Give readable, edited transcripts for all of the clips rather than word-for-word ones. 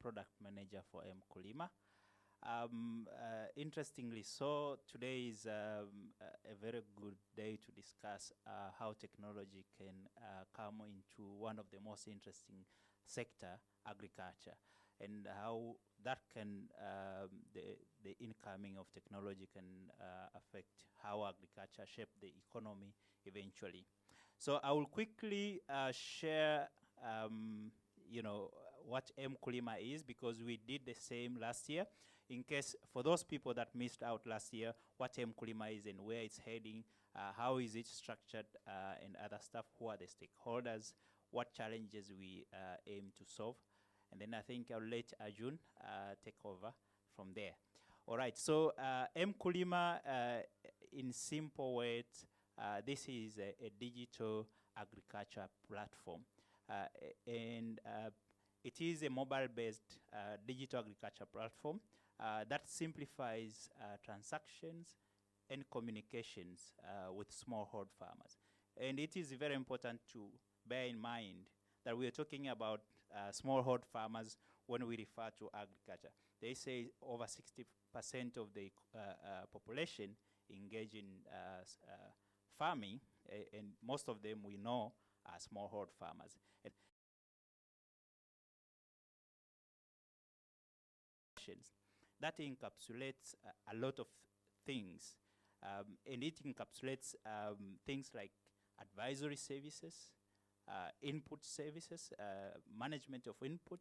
product manager for Mkulima. Interestingly so, today is a very good day to discuss how technology can come into one of the most interesting sector, agriculture, and how that can, the incoming of technology can affect how agriculture shape the economy eventually. So I will quickly share, what Mkulima is, because we did the same last year. In case, for those people that missed out last year, what Mkulima is and where it's heading, how is it structured, and other stuff, who are the stakeholders, what challenges we aim to solve. And then I think I'll let Ajun take over from there. All right, so Mkulima, in simple words, this is a digital agriculture platform. And it is a mobile-based digital agriculture platform that simplifies transactions and communications with smallholder farmers. And it is very important to bear in mind that we are talking about smallholder farmers when we refer to agriculture. They say over 60% of the population engage in farming, and most of them we know are smallholder farmers. And that encapsulates a lot of things, and it encapsulates things like advisory services, input services, management of input,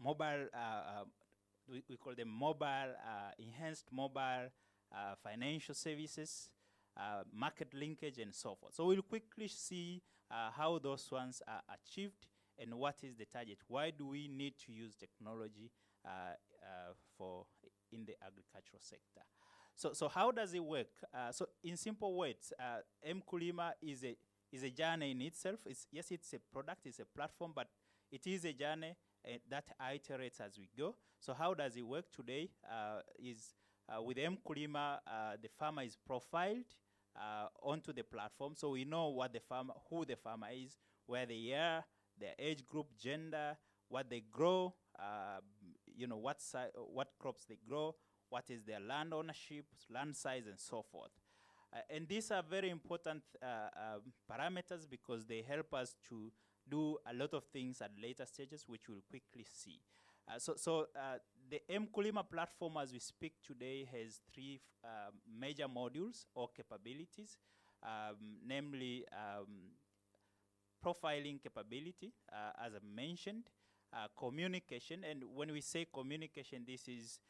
mobile, we call them mobile, enhanced mobile financial services, market linkage, and so forth. So we'll quickly see how those ones are achieved and what is the target. Why do we need to use technology for in the agricultural sector? So how does it work? So in simple words, Mkulima is a journey in itself. Yes, it's a product, it's a platform, but it is a journey that iterates as we go. So how does it work today? With Mkulima, the farmer is profiled onto the platform, so we know what who the farmer is, where they are, their age group, gender, what they grow, what crops they grow, what is their land ownership, land size, and so forth. And these are very important parameters because they help us to do a lot of things at later stages, which we'll quickly see. The Mkulima platform, as we speak today, has three major modules or capabilities, namely profiling capability, as I mentioned, communication. And when we say communication, this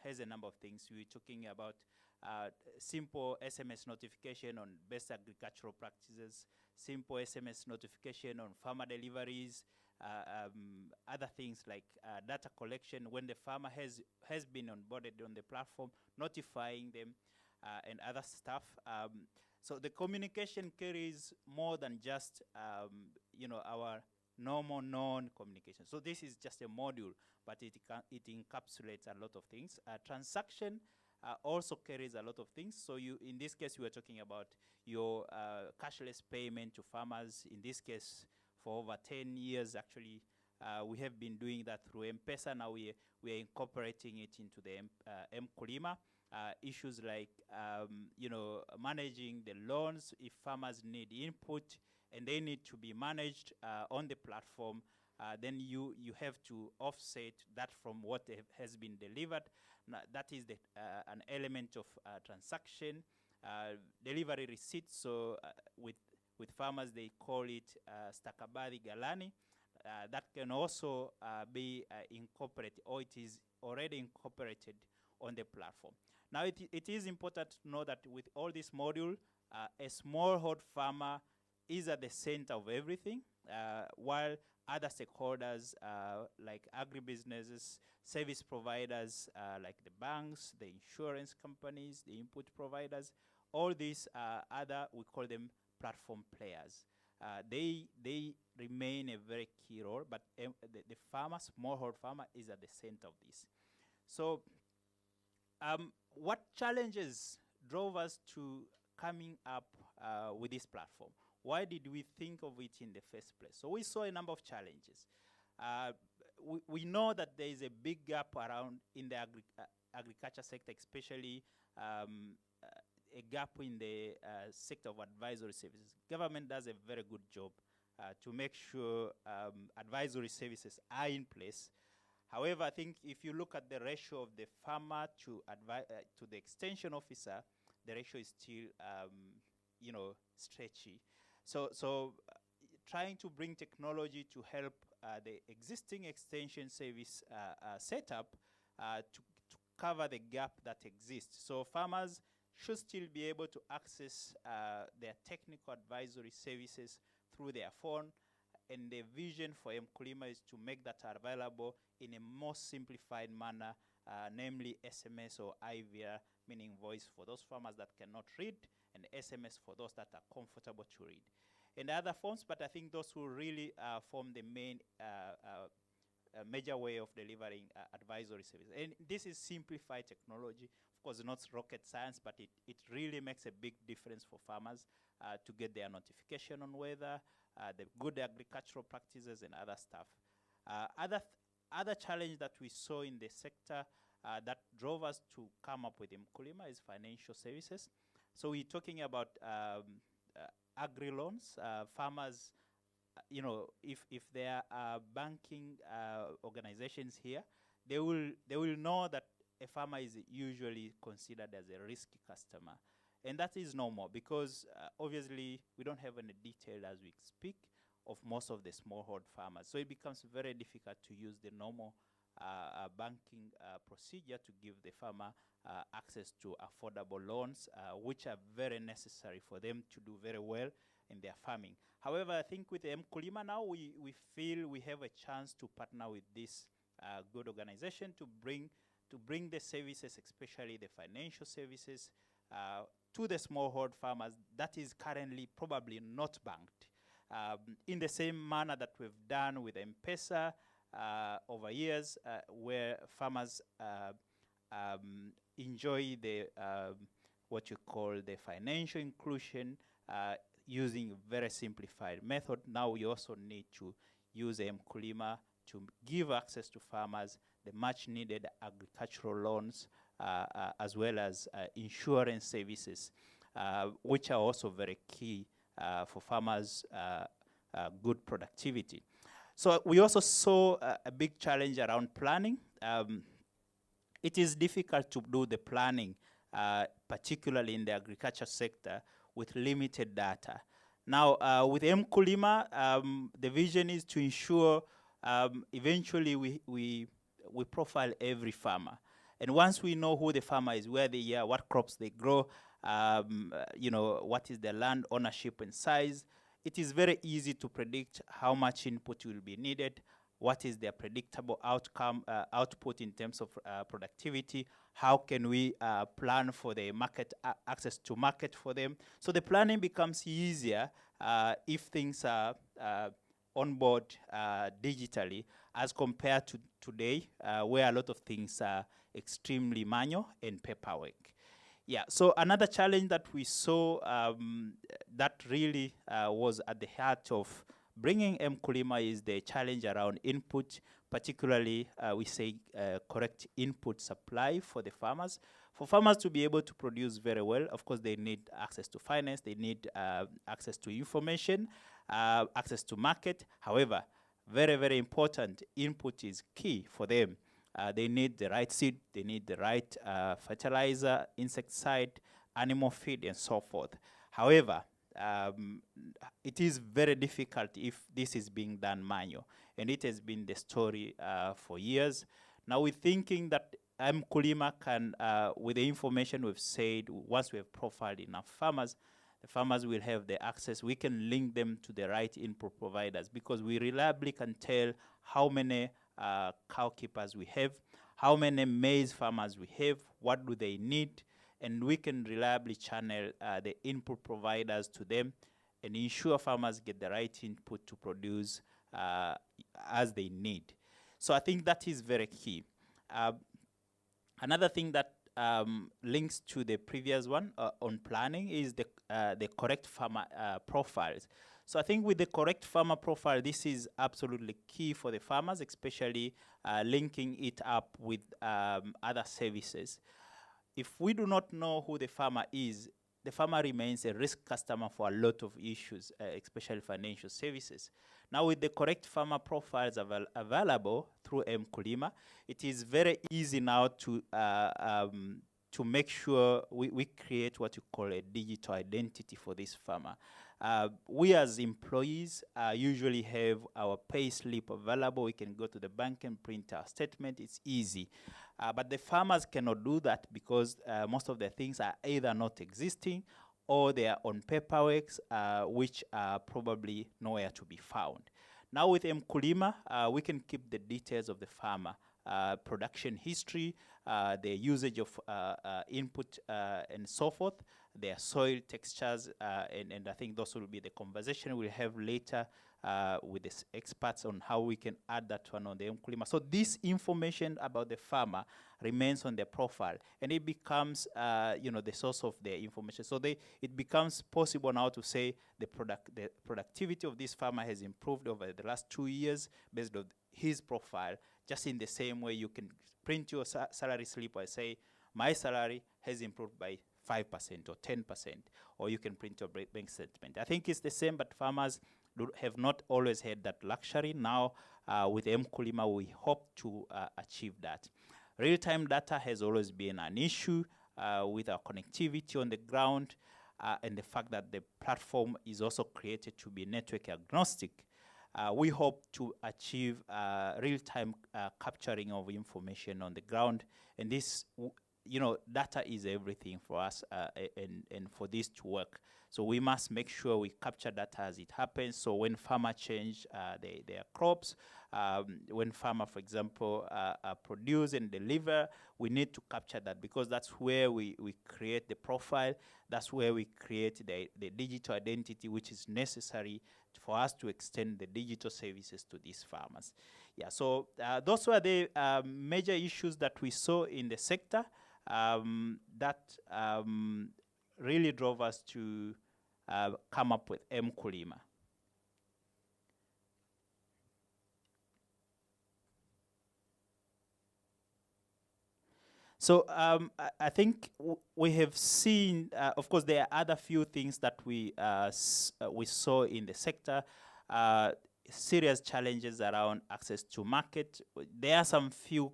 has a number of things. We're talking about simple SMS notification on best agricultural practices, simple SMS notification on farmer deliveries, other things like data collection when the farmer has been onboarded on the platform, notifying them, and other stuff. So the communication carries more than just our normal non-communication. So this is just a module, but it encapsulates a lot of things. Transaction also carries a lot of things. So in this case, we are talking about your cashless payment to farmers. In this case, for over 10 years, actually, we have been doing that through M-Pesa. Now we are incorporating it into the Mkulima. Issues like, managing the loans if farmers need input and they need to be managed on the platform, then you have to offset that from what has been delivered. Now, that is an element of transaction. Delivery receipts, so with farmers, they call it stakabadhi galani. That can also be incorporated, or it is already incorporated on the platform. Now, it is important to know that with all this module, a smallholder farmer is at the center of everything, while other stakeholders like agribusinesses, service providers like the banks, the insurance companies, the input providers, all these other, we call them platform players. They remain a very key role, but the farmer, smallholder farmer, is at the center of this. So what challenges drove us to coming up with this platform? why did we think of it in the first place? So we saw a number of challenges. Uh, we know that there is a big gap around in the agriculture sector, especially a gap in the sector of advisory services. Government does a very good job to make sure advisory services are in place. However, I think if you look at the ratio of the farmer to the extension officer, the ratio is still, stretchy. So trying to bring technology to help the existing extension service setup to cover the gap that exists. So farmers should still be able to access their technical advisory services through their phone, and the vision for Mkulima is to make that available in a more simplified manner, namely SMS or IVR, meaning voice for those farmers that cannot read, and SMS for those that are comfortable to read. And other forms, but I think those will really form the main major way of delivering advisory services. And this is simplified technology. Of course, not rocket science, but it really makes a big difference for farmers to get their notification on weather, the good agricultural practices, and other stuff. Other challenge that we saw in the sector that drove us to come up with Mkulima is financial services. So we're talking about agri loans. Farmers, if there are banking organizations here, they will know that a farmer is usually considered as a risky customer. And that is normal because obviously we don't have any detail as we speak of most of the smallhold farmers. So it becomes very difficult to use the normal banking procedure to give the farmer access to affordable loans, which are very necessary for them to do very well in their farming. However, I think with Mkulima now, we feel we have a chance to partner with this good organization to bring the services, especially the financial services, to the smallhold farmers that is currently probably not banked. In the same manner that we've done with M-Pesa over years, where farmers enjoy the what you call the financial inclusion using a very simplified method. Now we also need to use Mkulima to give access to farmers the much needed agricultural loans as well as insurance services, which are also very key for farmers' good productivity. So we also saw a big challenge around planning. It is difficult to do the planning, particularly in the agriculture sector, with limited data. Now, with Mkulima, the vision is to ensure eventually we profile every farmer. And once we know who the farmer is, where they are, what crops they grow, what is their land ownership and size, it is very easy to predict how much input will be needed, what is their predictable output in terms of productivity, how can we plan for the market, access to market for them. So the planning becomes easier if things are on board digitally as compared to today, where a lot of things are extremely manual and paperwork. Yeah, so another challenge that we saw that really was at the heart of bringing Mkulima is the challenge around input, particularly we say correct input supply for the farmers. For farmers to be able to produce very well, of course, they need access to finance, they need access to information, access to market. However, very, very important, input is key for them. They need the right seed, they need the right fertilizer, insecticide, animal feed, and so forth. However, it is very difficult if this is being done manual, and it has been the story for years. Now we're thinking that Mkulima can, with the information we've said, once we have profiled enough farmers, the farmers will have the access. We can link them to the right input providers because we reliably can tell how many cow keepers we have, how many maize farmers we have, what do they need, and we can reliably channel the input providers to them and ensure farmers get the right input to produce as they need. So I think that is very key. Another thing that links to the previous one on planning is the correct farmer profiles. So I think with the correct farmer profile, this is absolutely key for the farmers, especially linking it up with other services. If we do not know who the farmer is, the farmer remains a risk customer for a lot of issues, especially financial services. Now, with the correct farmer profiles available through Mkulima, it is very easy now to make sure we create what you call a digital identity for this farmer. We as employees usually have our pay slip available. We can go to the bank and print our statement. It's easy. But the farmers cannot do that because most of the things are either not existing or they are on paperwork, which are probably nowhere to be found. Now with Mkulima, we can keep the details of the farmer, production history, the usage of input and so forth, their soil textures, and I think those will be the conversation we'll have later with the experts on how we can add that one on the Mkulima. So this information about the farmer remains on their profile, and it becomes, the source of their information. So it becomes possible now to say the productivity of this farmer has improved over the last 2 years based on his profile. Just in the same way, you can print your salary slip and say, my salary has improved by 5% or 10%, or you can print your bank statement. I think it's the same, but farmers have not always had that luxury. Now, with Mkulima, we hope to achieve that. Real-time data has always been an issue with our connectivity on the ground, and the fact that the platform is also created to be network agnostic. We hope to achieve real-time capturing of information on the ground, and this data is everything for us, and for this to work. So we must make sure we capture data as it happens. So when farmer change their crops, when farmer, for example, produce and deliver, we need to capture that, because that's where we create the profile. That's where we create the digital identity, which is necessary for us to extend the digital services to these farmers. Yeah, so those were the major issues that we saw in the sector that really drove us to come up with Mkulima. So I think we have seen, of course, there are other few things that we saw in the sector. Serious challenges around access to market. There are some few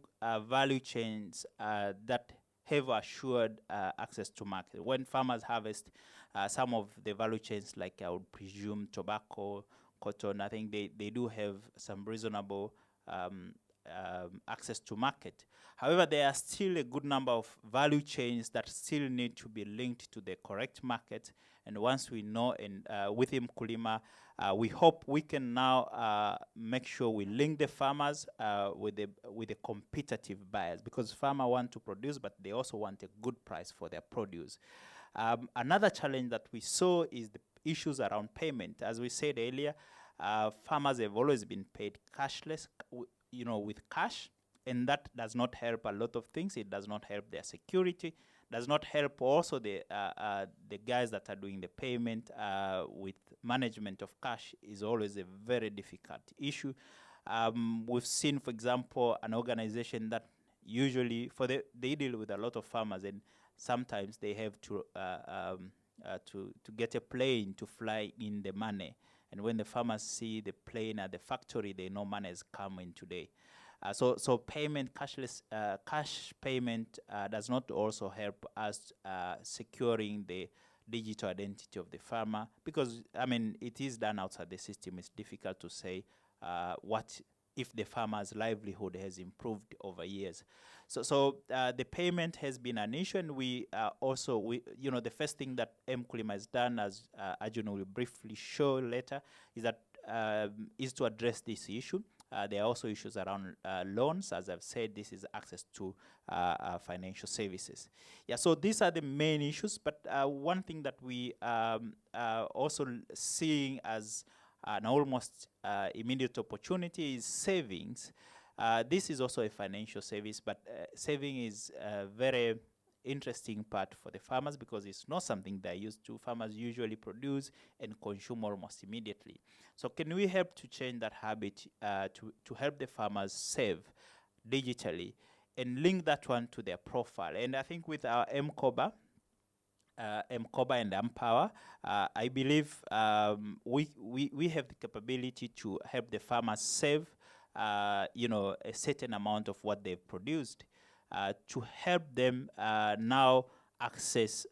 value chains that have assured access to market. When farmers harvest, some of the value chains, like I would presume tobacco, cotton, I think they do have some reasonable access to market. However, there are still a good number of value chains that still need to be linked to the correct market. And once we know, and with Mkulima, we hope we can now make sure we link the farmers with the competitive buyers, because farmers want to produce, but they also want a good price for their produce. Another challenge that we saw is the issues around payment. As we said earlier, farmers have always been paid cashless, with cash, and that does not help a lot of things. It does not help their security, does not help also the guys that are doing the payment with management of cash is always a very difficult issue. We've seen, for example, an organization that usually they deal with a lot of farmers, and sometimes they have to get a plane to fly in the money. And when the farmers see the plane at the factory, they know money has come in today. So payment, cash payment does not also help us securing the digital identity of the farmer, because, I mean, it is done outside the system. It's difficult to say what if the farmer's livelihood has improved over years. So the payment has been an issue, and we the first thing that Mkulima has done, as Ajun will briefly show later, is to address this issue. There are also issues around loans. As I've said, this is access to financial services. Yeah, so these are the main issues, but one thing that we are also seeing as an almost immediate opportunity is savings. This is also a financial service, but saving is very interesting part for the farmers because it's not something they're used to. Farmers usually produce and consume almost immediately. So can we help to change that habit to help the farmers save digitally and link that one to their profile? And I think with our Mkoba and Empower, I believe we have the capability to help the farmers save, a certain amount of what they've produced, to help them now access,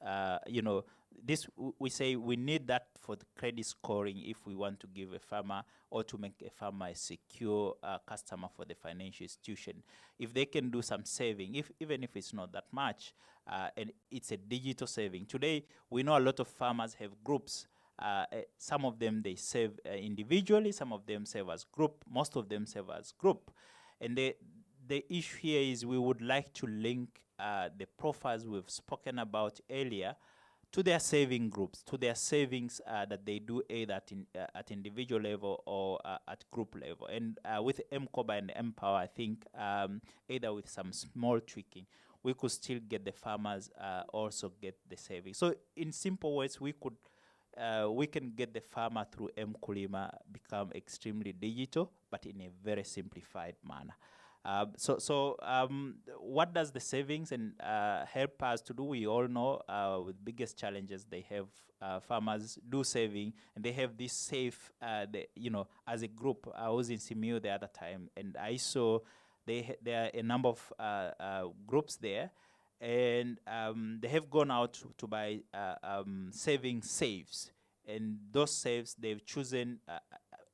this we say we need that for the credit scoring if we want to give a farmer or to make a farmer a secure customer for the financial institution. If they can do some saving, even if it's not that much, and it's a digital saving. Today, we know a lot of farmers have groups. Some of them, they save individually, some of them save as group, most of them save as group. And the issue here is we would like to link the profiles we've spoken about earlier to their saving groups, to their savings that they do either at individual level or at group level. And with Mkoba and Empower, I think either with some small tweaking, we could still get the farmers also get the savings. So in simple words, we can get the farmer through Mkulima become extremely digital, but in a very simplified manner. So what does the savings and help us to do? We all know with biggest challenges they have, farmers do saving, and they have this safe, as a group. I was in Simiyu the other time, and I saw there are a number of groups there, and they have gone out to buy saving safes, and those safes they've chosen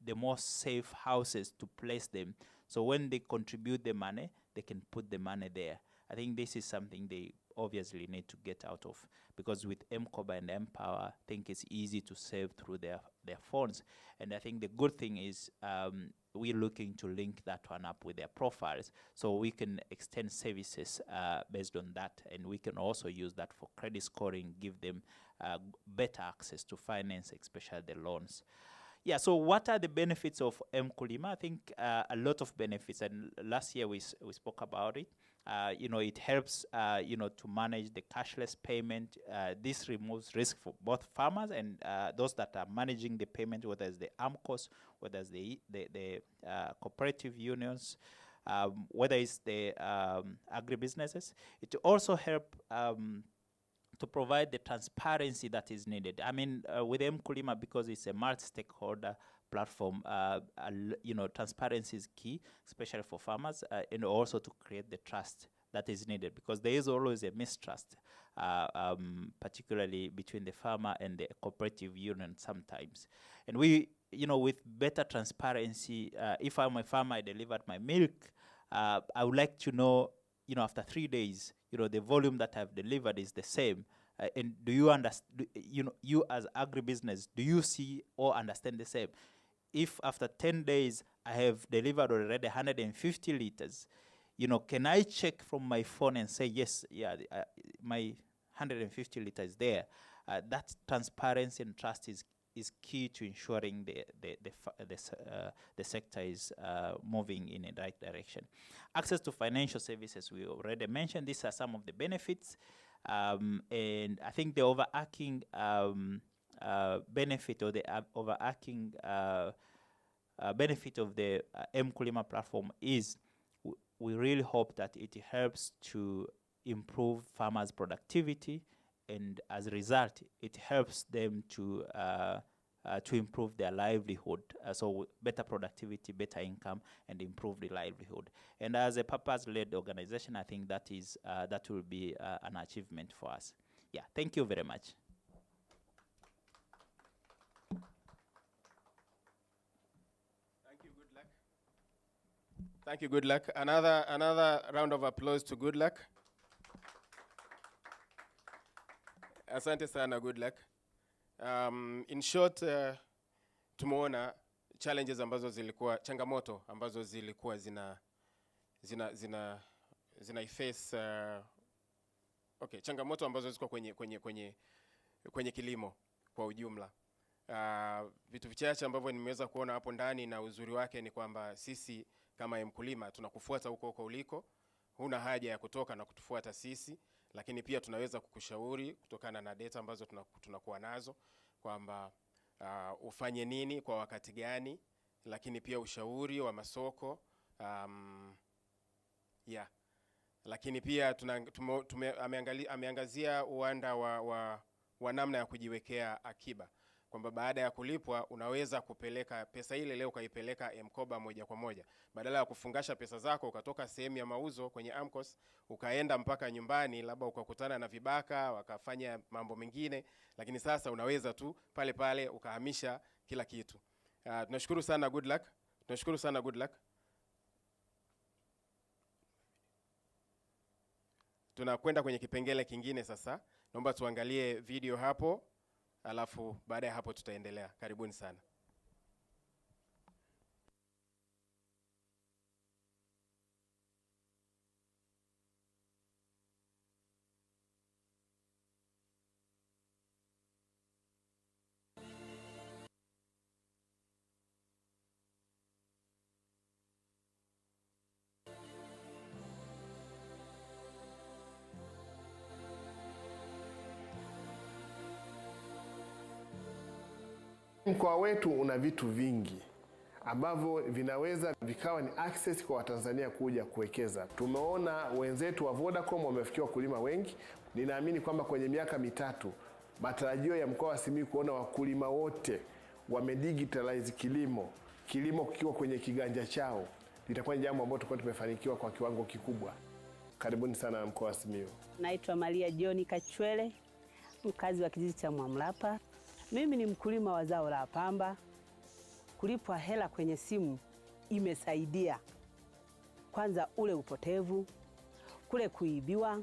the most safe houses to place them. So when they contribute the money, they can put the money there. I think this is something they obviously need to get out of, because with Mkoba and Empower, I think it's easy to save through their phones. And I think the good thing is we're looking to link that one up with their profiles, so we can extend services based on that, and we can also use that for credit scoring, give them better access to finance, especially the loans. Yeah, so what are the benefits of Mkulima? I think a lot of benefits, and last year we spoke about it. It helps, to manage the cashless payment. This removes risk for both farmers and those that are managing the payment, whether it's the AMCOs, whether it's the cooperative unions, whether it's the agribusinesses. It also helps to provide the transparency that is needed. I mean, with Mkulima, because it's a multi-stakeholder platform, transparency is key, especially for farmers, and also to create the trust that is needed, because there is always a mistrust, particularly between the farmer and the cooperative union sometimes. And we, with better transparency, if I'm a farmer, I delivered my milk, I would like to know, after 3 days, the volume that I've delivered is the same. And do you understand, you as agribusiness, do you see or understand the same? If after 10 days I have delivered already 150 liters, can I check from my phone and say, yes, my 150 liters there? That transparency and trust is key to ensuring the sector is moving in the right direction. Access to financial services, we already mentioned. These are some of the benefits. And I think the overarching benefit, or the overarching benefit of the Mkulima platform is we really hope that it helps to improve farmers' productivity, and as a result, it helps them to improve their livelihood. So better productivity, better income, and improve the livelihood. And as a purpose-led organization, I think that will be an achievement for us. Yeah, thank you very much. Thank you, good luck. Thank you, good luck. Another round of applause to good luck. Asante sana, good luck. In short, tumeona challenges ambazo zilikuwa, changamoto ambazo zilikuwa zina face, changamoto ambazo zilikuwa kwenye kilimo kwa ujumla. Vitu vichache ambavyo nimeweza kuona hapo ndani, na uzuri wake ni kwamba sisi kama Mkulima tunakufuata huko uliko. Huna haja ya kutoka na kutufuata sisi, lakini pia tunaweza kukushauri kutokana na data ambazo tunakuwa nazo kwamba ufanye nini kwa wakati gani, lakini pia ushauri wa masoko lakini pia ameangazia uwanda wa namna ya kujiwekea akiba, kwamba baada ya kulipwa unaweza kupeleka pesa ile leo ukaipeleka mkoba moja kwa moja, badala ya kufungasha pesa zako ukatoka sehemu ya mauzo kwenye AMCOS ukaenda mpaka nyumbani, labda ukakutana na vibaka wakafanya mambo mengine, lakini sasa unaweza tu pale pale ukahamisha kila kitu. Tunashukuru sana, good luck. Tunashukuru sana, good luck. Tunakwenda kwenye kipengele kingine sasa. Naomba tuangalie video hapo, alafu baada ya hapo tutaendelea. Karibuni sana. Mkoa wetu una vitu vingi ambavyo vinaweza vikawa ni access kwa Watanzania kuja kuwekeza. Tumeona wenzetu wa Vodacom wamefikia wakulima wengi. Ninaamini kwamba kwenye miaka mitatu matarajio ya mkoa wa Simiyu kuona wakulima wote wamedigitalize kilimo kikiwa kwenye kiganja chao, litakuwa ni jambo ambalo tulikuwa tumefanikiwa kwa kiwango kikubwa. Karibuni sana mkoa wa Simiyu. Naitwa Maria John Kachwele, mkazi wa kijiji cha Mwamlapa. Mimi ni mkulima wa zao la pamba. Kulipwa hela kwenye simu imesaidia. Kwanza ule upotevu, kule kuibiwa,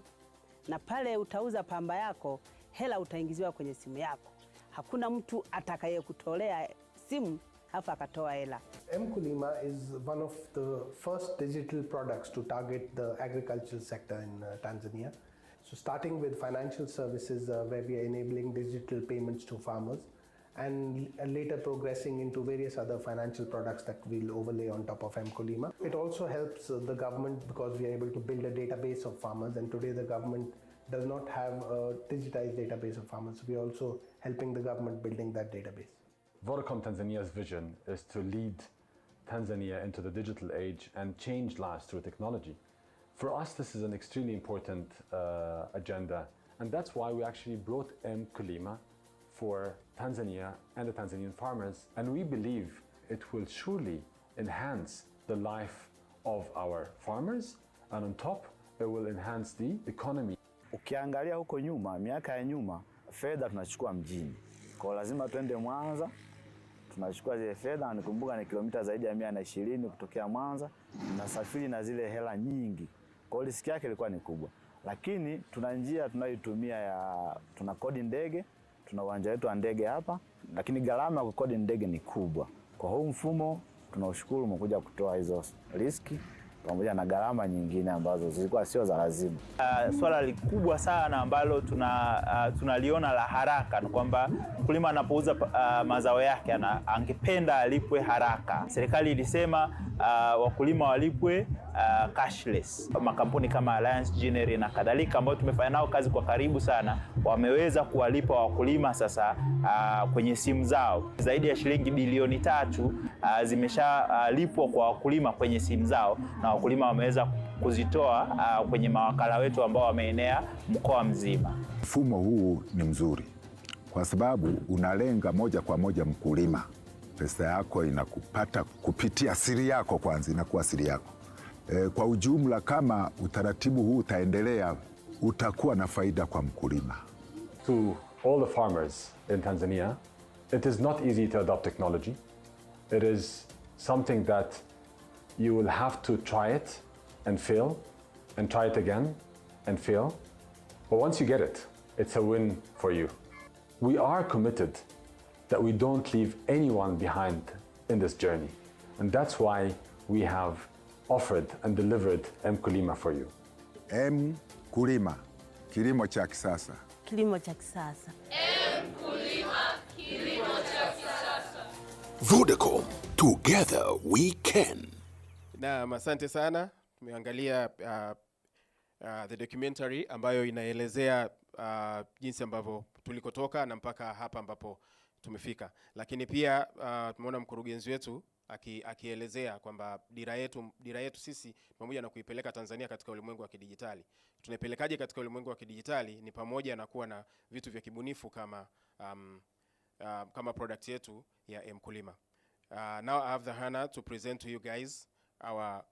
na pale utauza pamba yako, hela utaingiziwa kwenye simu yako. Hakuna mtu atakayekutolea simu hafa akatoa hela. Mkulima is one of the first digital products to target the agricultural sector in Tanzania. So starting with financial services where we are enabling digital payments to farmers, and later progressing into various other financial products that we'll overlay on top of Mkulima. It also helps the government because we are able to build a database of farmers, and today the government does not have a digitized database of farmers. We are also helping the government building that database. Vodacom Tanzania's vision is to lead Tanzania into the digital age and change lives through technology. For us, this is an extremely important agenda, and that's why we actually brought Mkulima for Tanzania and the Tanzanian farmers, and we believe it will surely enhance the life of our farmers, and on top, it will enhance the economy. Ukiangalia huko nyuma, miaka ya nyuma, fedha tunachukua mjini. Kwa lazima tuende Mwanza, tunachukua zile fedha, nikumbuka ni kilomita zaidi ya 120 kutokea Mwanza, tunasafiri na zile hela nyingi. Kwa riski yake ilikuwa ni kubwa. Lakini tuna njia tunayotumia tuna kodi ndege, tuna uwanja wetu wa ndege hapa, lakini gharama ya kukodi ndege ni kubwa. Kwa huu mfumo tunaushukuru umekuja kutoa hizo riski pamoja na gharama nyingine ambazo zilikuwa sio za lazima. Swala kubwa sana ambalo tunaliona la haraka ni kwamba mkulima anapouza mazao yake angependa alipwe haraka. Serikali ilisema wakulima walipwe cashless. Makampuni kama Alliance General na kadhalika ambao tumefanya nao kazi kwa karibu sana wameweza kuwalipa wakulima sasa kwenye simu zao. Zaidi ya shilingi bilioni 3 zimeshalipwa kwa wakulima kwenye simu zao, na wakulima wameweza kuzitoa kwenye mawakala wetu ambao wameenea mkoa mzima. Mfumo huu ni mzuri kwa sababu unalenga moja kwa moja mkulima. Pesa yako inakupata kupitia siri yako, kwanza inakuwa siri yako. Kwa ujumla, kama utaratibu huu utaendelea, utakuwa na faida kwa mkulima. To all the farmers in Tanzania, it is not easy to adopt technology. It is something that you will have to try it and fail, and try it again and fail. But once you get it, it's a win for you. We are committed that we don't leave anyone behind in this journey. And that's why we have offered and delivered Mkulima for you. Mkulima, kilimo cha kisasa. Kilimo cha kisasa. Mkulima, kilimo cha kisasa. Vodacom, together we can. Na asante sana. Tumeangalia the documentary ambayo inaelezea jinsi ambavyo tulikotoka na mpaka hapa ambapo tumefika. Lakini pia tumeona mkurugenzi wetu akielezea kwamba dira yetu sisi pamoja na kuipeleka Tanzania katika ulimwengu wa kidijitali. Tunaipelekaje katika ulimwengu wa kidijitali? Ni pamoja na kuwa na vitu vya kibunifu kama product yetu ya Mkulima. Now I have the honor to present to you guys our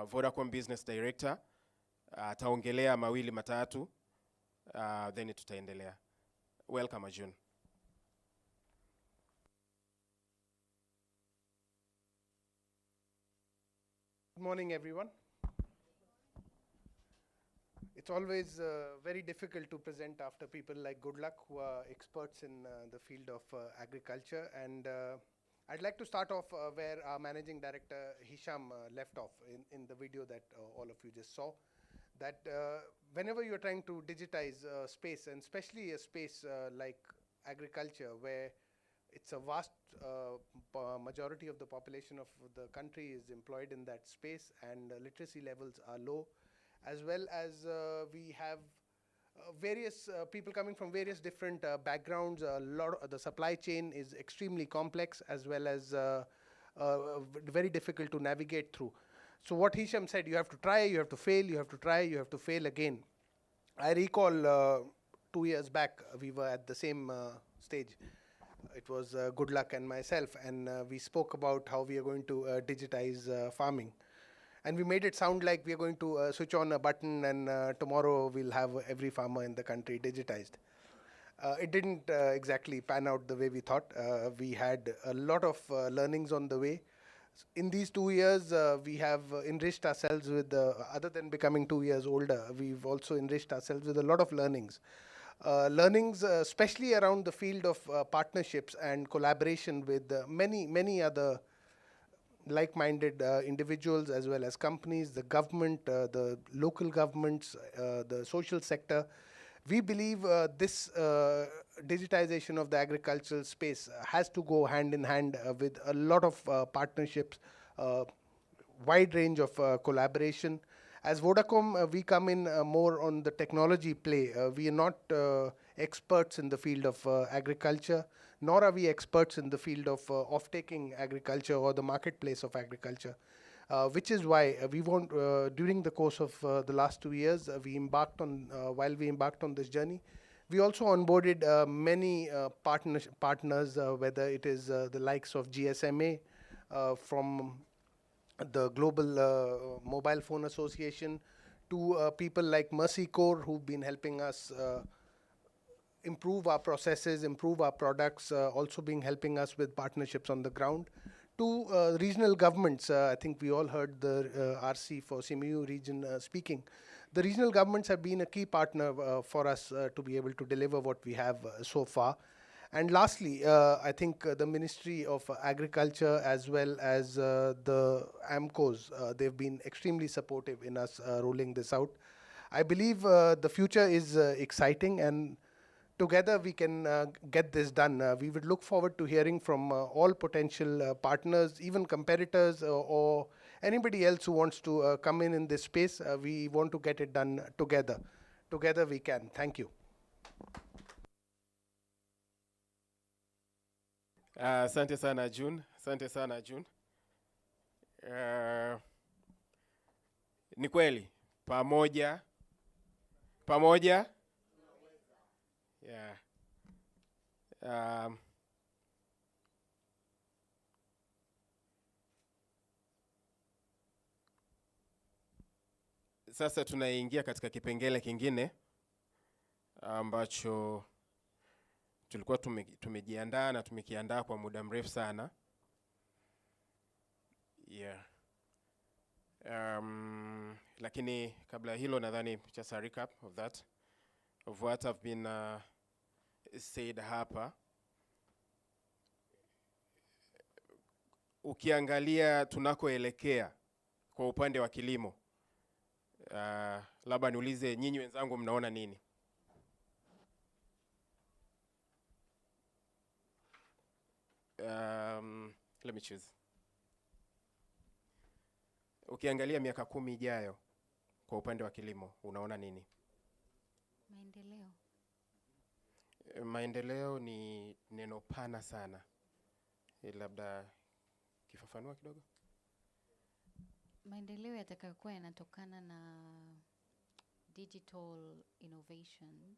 Vodacom Business Director. Ataongelea mawili matatu, then tutaendelea. Welcome, Ajun. Good morning, everyone. It's always very difficult to present after people like Goodluck, who are experts in the field of agriculture. And I'd like to start off where our Managing Director Hisham left off in the video that all of you just saw. That whenever you're trying to digitize space, and especially a space like agriculture, where it's a vast majority of the population of the country is employed in that space, and literacy levels are low, as well as we have various people coming from various different backgrounds. The supply chain is extremely complex, as well as very difficult to navigate through. So what Hisham said, you have to try, you have to fail, you have to try, you have to fail again. I recall 2 years back, we were at the same stage. It was Goodluck and myself, and we spoke about how we are going to digitize farming. And we made it sound like we are going to switch on a button and tomorrow we'll have every farmer in the country digitized. It didn't exactly pan out the way we thought. We had a lot of learnings on the way. In these 2 years, we have enriched ourselves with, other than becoming 2 years older, we've also enriched ourselves with a lot of learnings. Especially around the field of partnerships and collaboration with many other like-minded individuals, as well as companies, the government, the local governments, the social sector. We believe this digitization of the agricultural space has to go hand in hand with a lot of partnerships, wide range of collaboration. As Vodacom, we come in more on the technology play. We are not experts in the field of agriculture, nor are we experts in the field of off-taking agriculture or the marketplace of agriculture, which is why we want, during the course of the last 2 years, while we embarked on this journey, we also onboarded many partners, whether it is the likes of GSMA, from the Global Mobile Phone Association, to people like Mercy Corps, who've been helping us improve our processes, improve our products, also helping us with partnerships on the ground, to regional governments. I think we all heard the RC for Simiyu region speaking. The regional governments have been a key partner for us to be able to deliver what we have so far. And lastly, I think the Ministry of Agriculture, as well as the AMCOs, they've been extremely supportive in us rolling this out. I believe the future is exciting, and together we can get this done. We would look forward to hearing from all potential partners, even competitors, or anybody else who wants to come in this space. We want to get it done together. Together we can. Thank you. Asante sana Ajun. Asante sana Ajun. Ni kweli pamoja. Yeah. Sasa tunaingia katika kipengele kingine ambacho tulikuwa tumejiandaa na tumekiandaa kwa muda mrefu sana. Yeah. Lakini kabla hilo nadhani just a recap of that, of what have been said hapa. Ukiangalia tunakoelekea kwa upande wa kilimo, labda niulize nyinyi wenzangu mnaona nini? Let me choose. Ukiangalia miaka 10 ijayo, kwa upande wa kilimo unaona nini? Maendeleo. Maendeleo ni neno pana sana. Labda kifafanua kidogo. Maendeleo yatakayokuwa yanatokana na digital innovation,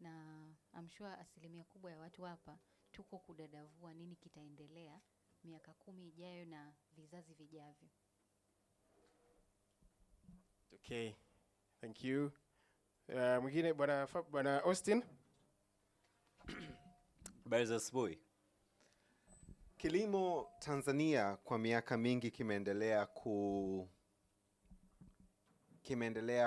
na I'm sure asilimia kubwa ya watu hapa tuko kudadavua nini kitaendelea miaka 10 ijayo na vizazi vijavyo. Okay, thank you. Mwingine bwana Austin. Habari za asubuhi. Kilimo Tanzania kwa miaka mingi kimeendelea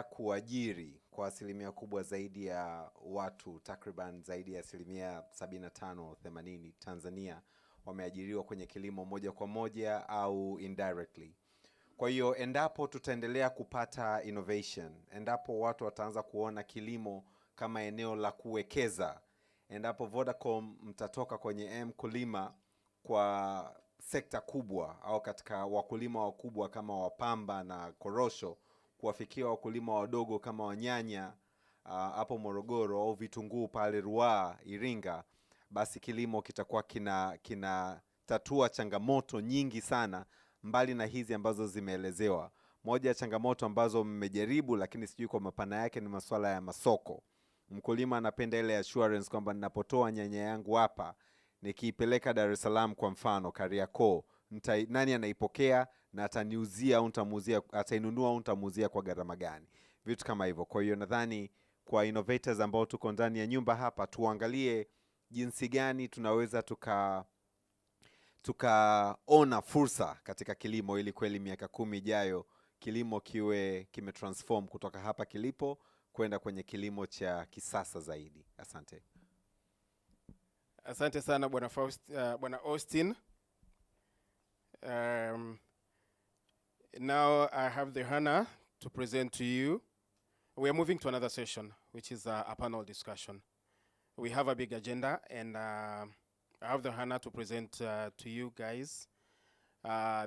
kuajiri kwa asilimia kubwa zaidi ya watu, takriban zaidi ya asilimia 75-80 Tanzania wameajiriwa kwenye kilimo moja kwa moja au indirectly. Kwa hiyo endapo tutaendelea kupata innovation, endapo watu wataanza kuona kilimo kama eneo la kuwekeza, endapo Vodacom mtatoka kwenye Mkulima kwa sekta kubwa au katika wakulima wakubwa kama wapamba na korosho kuwafikia wakulima wadogo kama wanyanya hapo Morogoro au vitunguu pale Ruaha, Iringa, basi kilimo kitakuwa kina tatua changamoto nyingi sana mbali na hizi ambazo zimeelezewa. Moja ya changamoto ambazo mmejaribu lakini sijui kwa mapana yake ni masuala ya masoko. Mkulima anapenda ile assurance kwamba ninapotoa nyanya yangu hapa nikiipeleka Dar es Salaam kwa mfano Kariakoo, nani anaipokea na ataniuzia au nitamuuzia, atainunua au nitamuuzia kwa gharama gani, vitu kama hivyo. Kwa hiyo nadhani kwa innovators ambao tuko ndani ya nyumba hapa tuangalie jinsi gani tunaweza tukaona fursa katika kilimo ili kweli miaka 10 ijayo kilimo kimetransform kutoka hapa kilipo kwenda kwenye kilimo cha kisasa zaidi. Asante. Asante sana bwana Austin. Now I have the honor to present to you. We are moving to another session, which is a panel discussion. We have a big agenda, and I have the honor to present to you guys.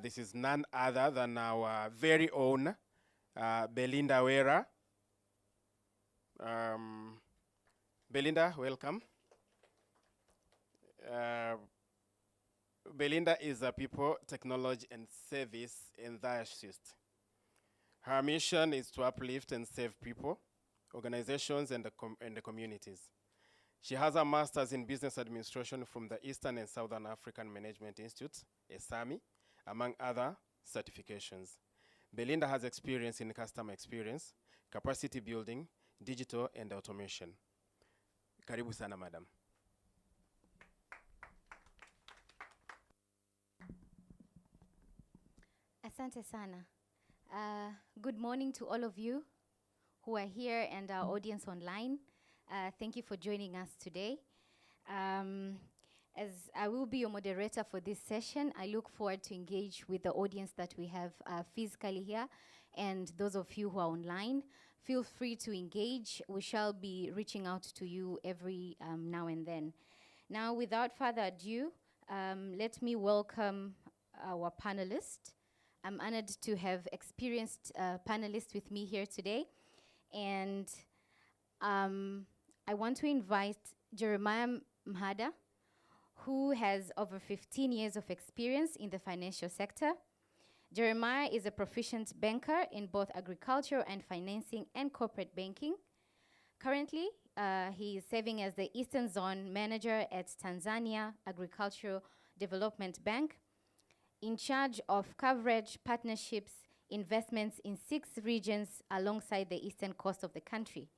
This is none other than our very own Belinda Wera. Belinda, welcome. Belinda is a people, technology, and service enthusiast. Her mission is to uplift and save people, organizations, and the communities. She has a master's in business administration from the Eastern and Southern African Management Institute, ESAMI, among other certifications. Belinda has experience in customer experience, capacity building, digital, and automation. Karibu sana, madam. Asante sana. Good morning to all of you who are here and our audience online. Thank you for joining us today. As I will be your moderator for this session, I look forward to engage with the audience that we have physically here, and those of you who are online, feel free to engage. We shall be reaching out to you every now and then. Now, without further ado, let me welcome our panelists. I'm honored to have experienced panelists with me here today. And I want to invite Jeremiah Mhada, who has over 15 years of experience in the financial sector. Jeremiah is a proficient banker in both agriculture and financing and corporate banking. Currently, he is serving as the Eastern Zone Manager at Tanzania Agricultural Development Bank, in charge of coverage, partnerships, investments in 6 regions alongside the eastern coast of the country.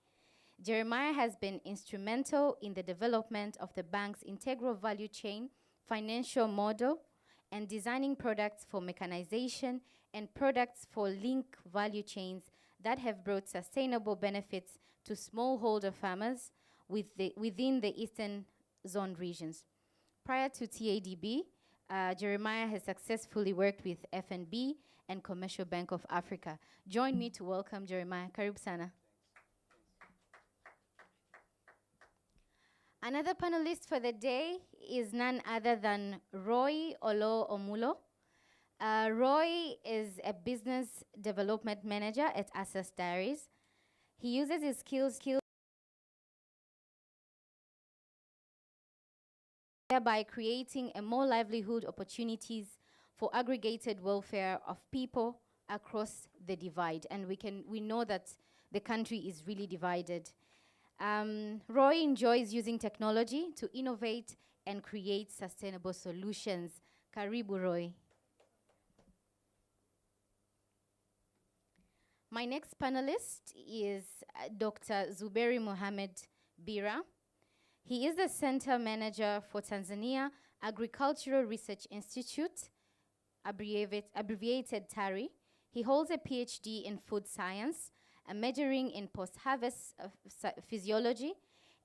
Jeremiah has been instrumental in the development of the bank's integral value chain, financial model, and designing products for mechanization and products for link value chains that have brought sustainable benefits to smallholder farmers within the Eastern Zone regions. Prior to TADB, Jeremiah has successfully worked with FNB and Commercial Bank of Africa. Join me to welcome Jeremiah. Karibu sana. Another panelist for the day is none other than Roy Olo Omulo. Roy is a business development manager at Access Diaries. He uses his skills thereby creating a more livelihood opportunities for aggregated welfare of people across the divide. And we know that the country is really divided. Roy enjoys using technology to innovate and create sustainable solutions. Karibu, Roy. My next panelist is Dr. Zuberi Mohamed Bira. He is the Center Manager for Tanzania Agricultural Research Institute, abbreviated TARI. He holds a PhD in food science, a majoring in post-harvest physiology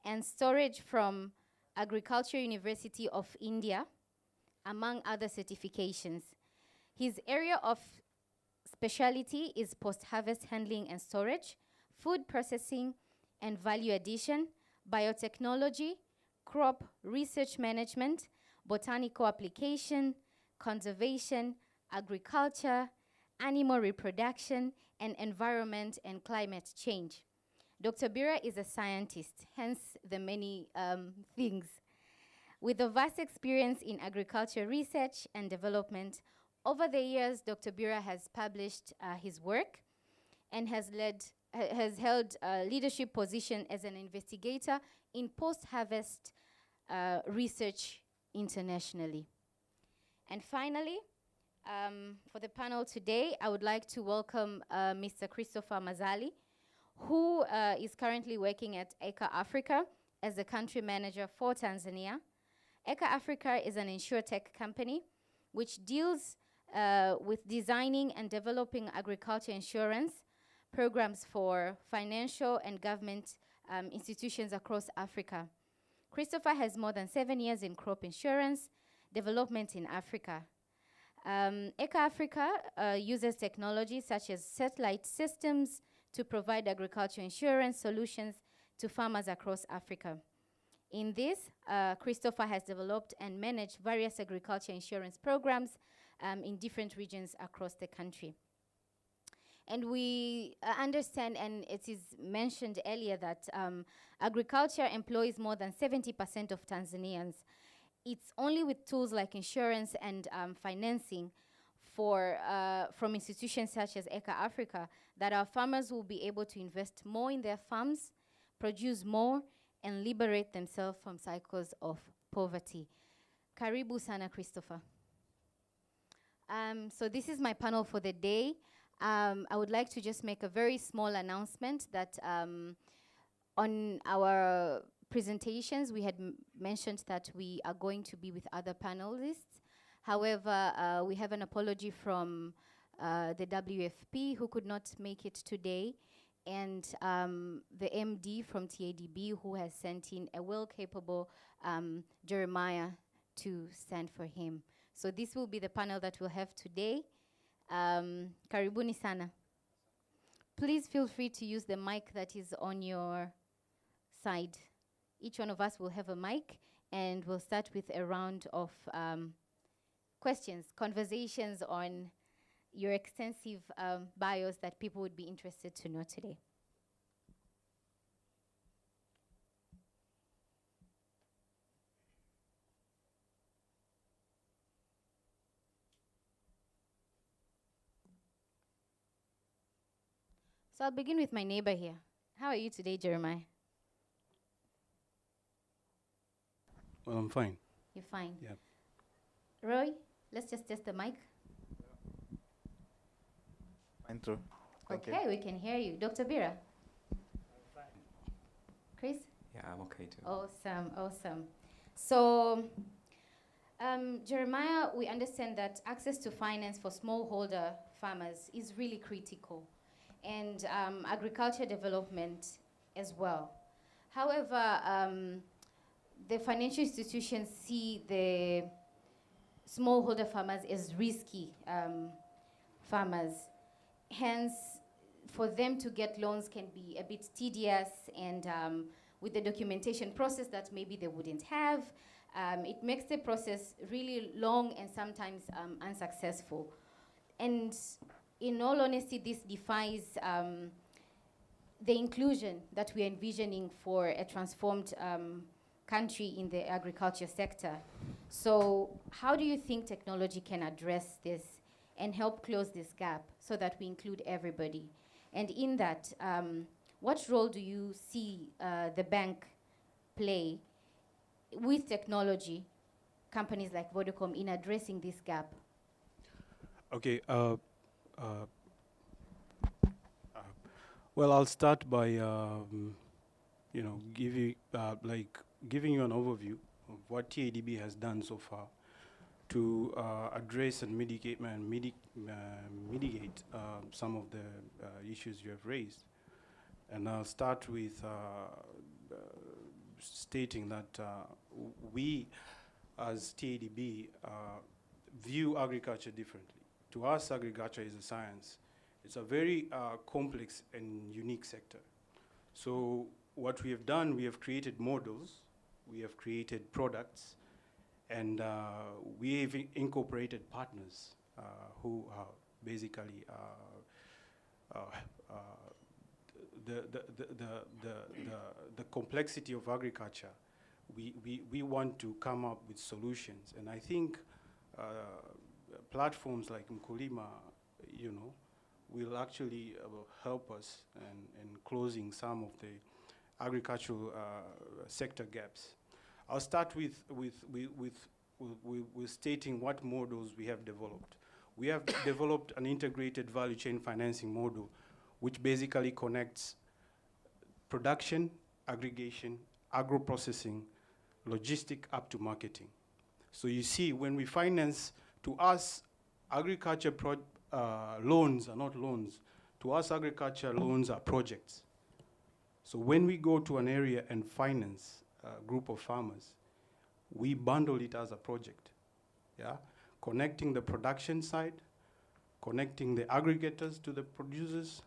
and storage from Agriculture University of India, among other certifications. His area of specialty is post-harvest handling and storage, food processing and value addition, biotechnology, crop research management, botanical application, conservation, agriculture, animal reproduction, and environment and climate change. Dr. Bira is a scientist, hence the many things. With a vast experience in agriculture research and development, over the years, Dr. Bira has published his work and has held a leadership position as an investigator in post-harvest research internationally. And finally, for the panel today, I would like to welcome Mr. Christopher Mazali, who is currently working at ECA Africa as the country manager for Tanzania. ECA Africa is an insurtech company which deals with designing and developing agriculture insurance programs for financial and government institutions across Africa. Christopher has more than 7 years in crop insurance development in Africa. ECA Africa uses technology such as satellite systems to provide agriculture insurance solutions to farmers across Africa. In this, Christopher has developed and managed various agriculture insurance programs in different regions across the country. And we understand, and it is mentioned earlier, that agriculture employs more than 70% of Tanzanians. It's only with tools like insurance and financing from institutions such as ECA Africa that our farmers will be able to invest more in their farms, produce more, and liberate themselves from cycles of poverty. Karibu sana, Christopher. So this is my panel for the day. I would like to just make a very small announcement that on our presentations, we had mentioned that we are going to be with other panelists. However, we have an apology from the WFP who could not make it today, and the MD from TDB who has sent in a well-capable Jeremiah to stand for him. So this will be the panel that we'll have today. Karibuni sana. Please feel free to use the mic that is on your side. Each one of us will have a mic, and we'll start with a round of questions, conversations on your extensive bios that people would be interested to know today. So I'll begin with my neighbor here. How are you today, Jeremiah? Well, I'm fine. You're fine? Yeah. Roy, let's just test the mic. Fine, true. Okay, we can hear you. Dr. Bira? Chris? Yeah, I'm okay too. Awesome, awesome. So, Jeremiah, we understand that access to finance for smallholder farmers is really critical, and agriculture development as well. However, the financial institutions see the smallholder farmers as risky farmers. Hence, for them to get loans can be a bit tedious, and with the documentation process that maybe they wouldn't have, it makes the process really long and sometimes unsuccessful. And in all honesty, this defies the inclusion that we're envisioning for a transformed country in the agriculture sector. So how do you think technology can address this and help close this gap so that we include everybody? And in that, what role do you see the bank play with technology, companies like Vodacom, in addressing this gap? Okay. Well, I'll start by giving you an overview of what TADB has done so far to address and mitigate some of the issues you have raised. And I'll start with stating that we, as TADB, view agriculture differently. To us, agriculture is a science. It's a very complex and unique sector. So what we have done, we have created models, we have created products, and we have incorporated partners who are basically the complexity of agriculture. We want to come up with solutions, and I think platforms like Mkulima, will actually help us in closing some of the agricultural sector gaps. I'll start with stating what models we have developed. We have developed an integrated value chain financing model, which basically connects production, aggregation, agro-processing, logistic up to marketing. So you see, when we finance, to us, agriculture loans are not loans. To us, agriculture loans are projects. So when we go to an area and finance a group of farmers, we bundle it as a project, yeah? Connecting the production side, connecting the aggregators to the producers,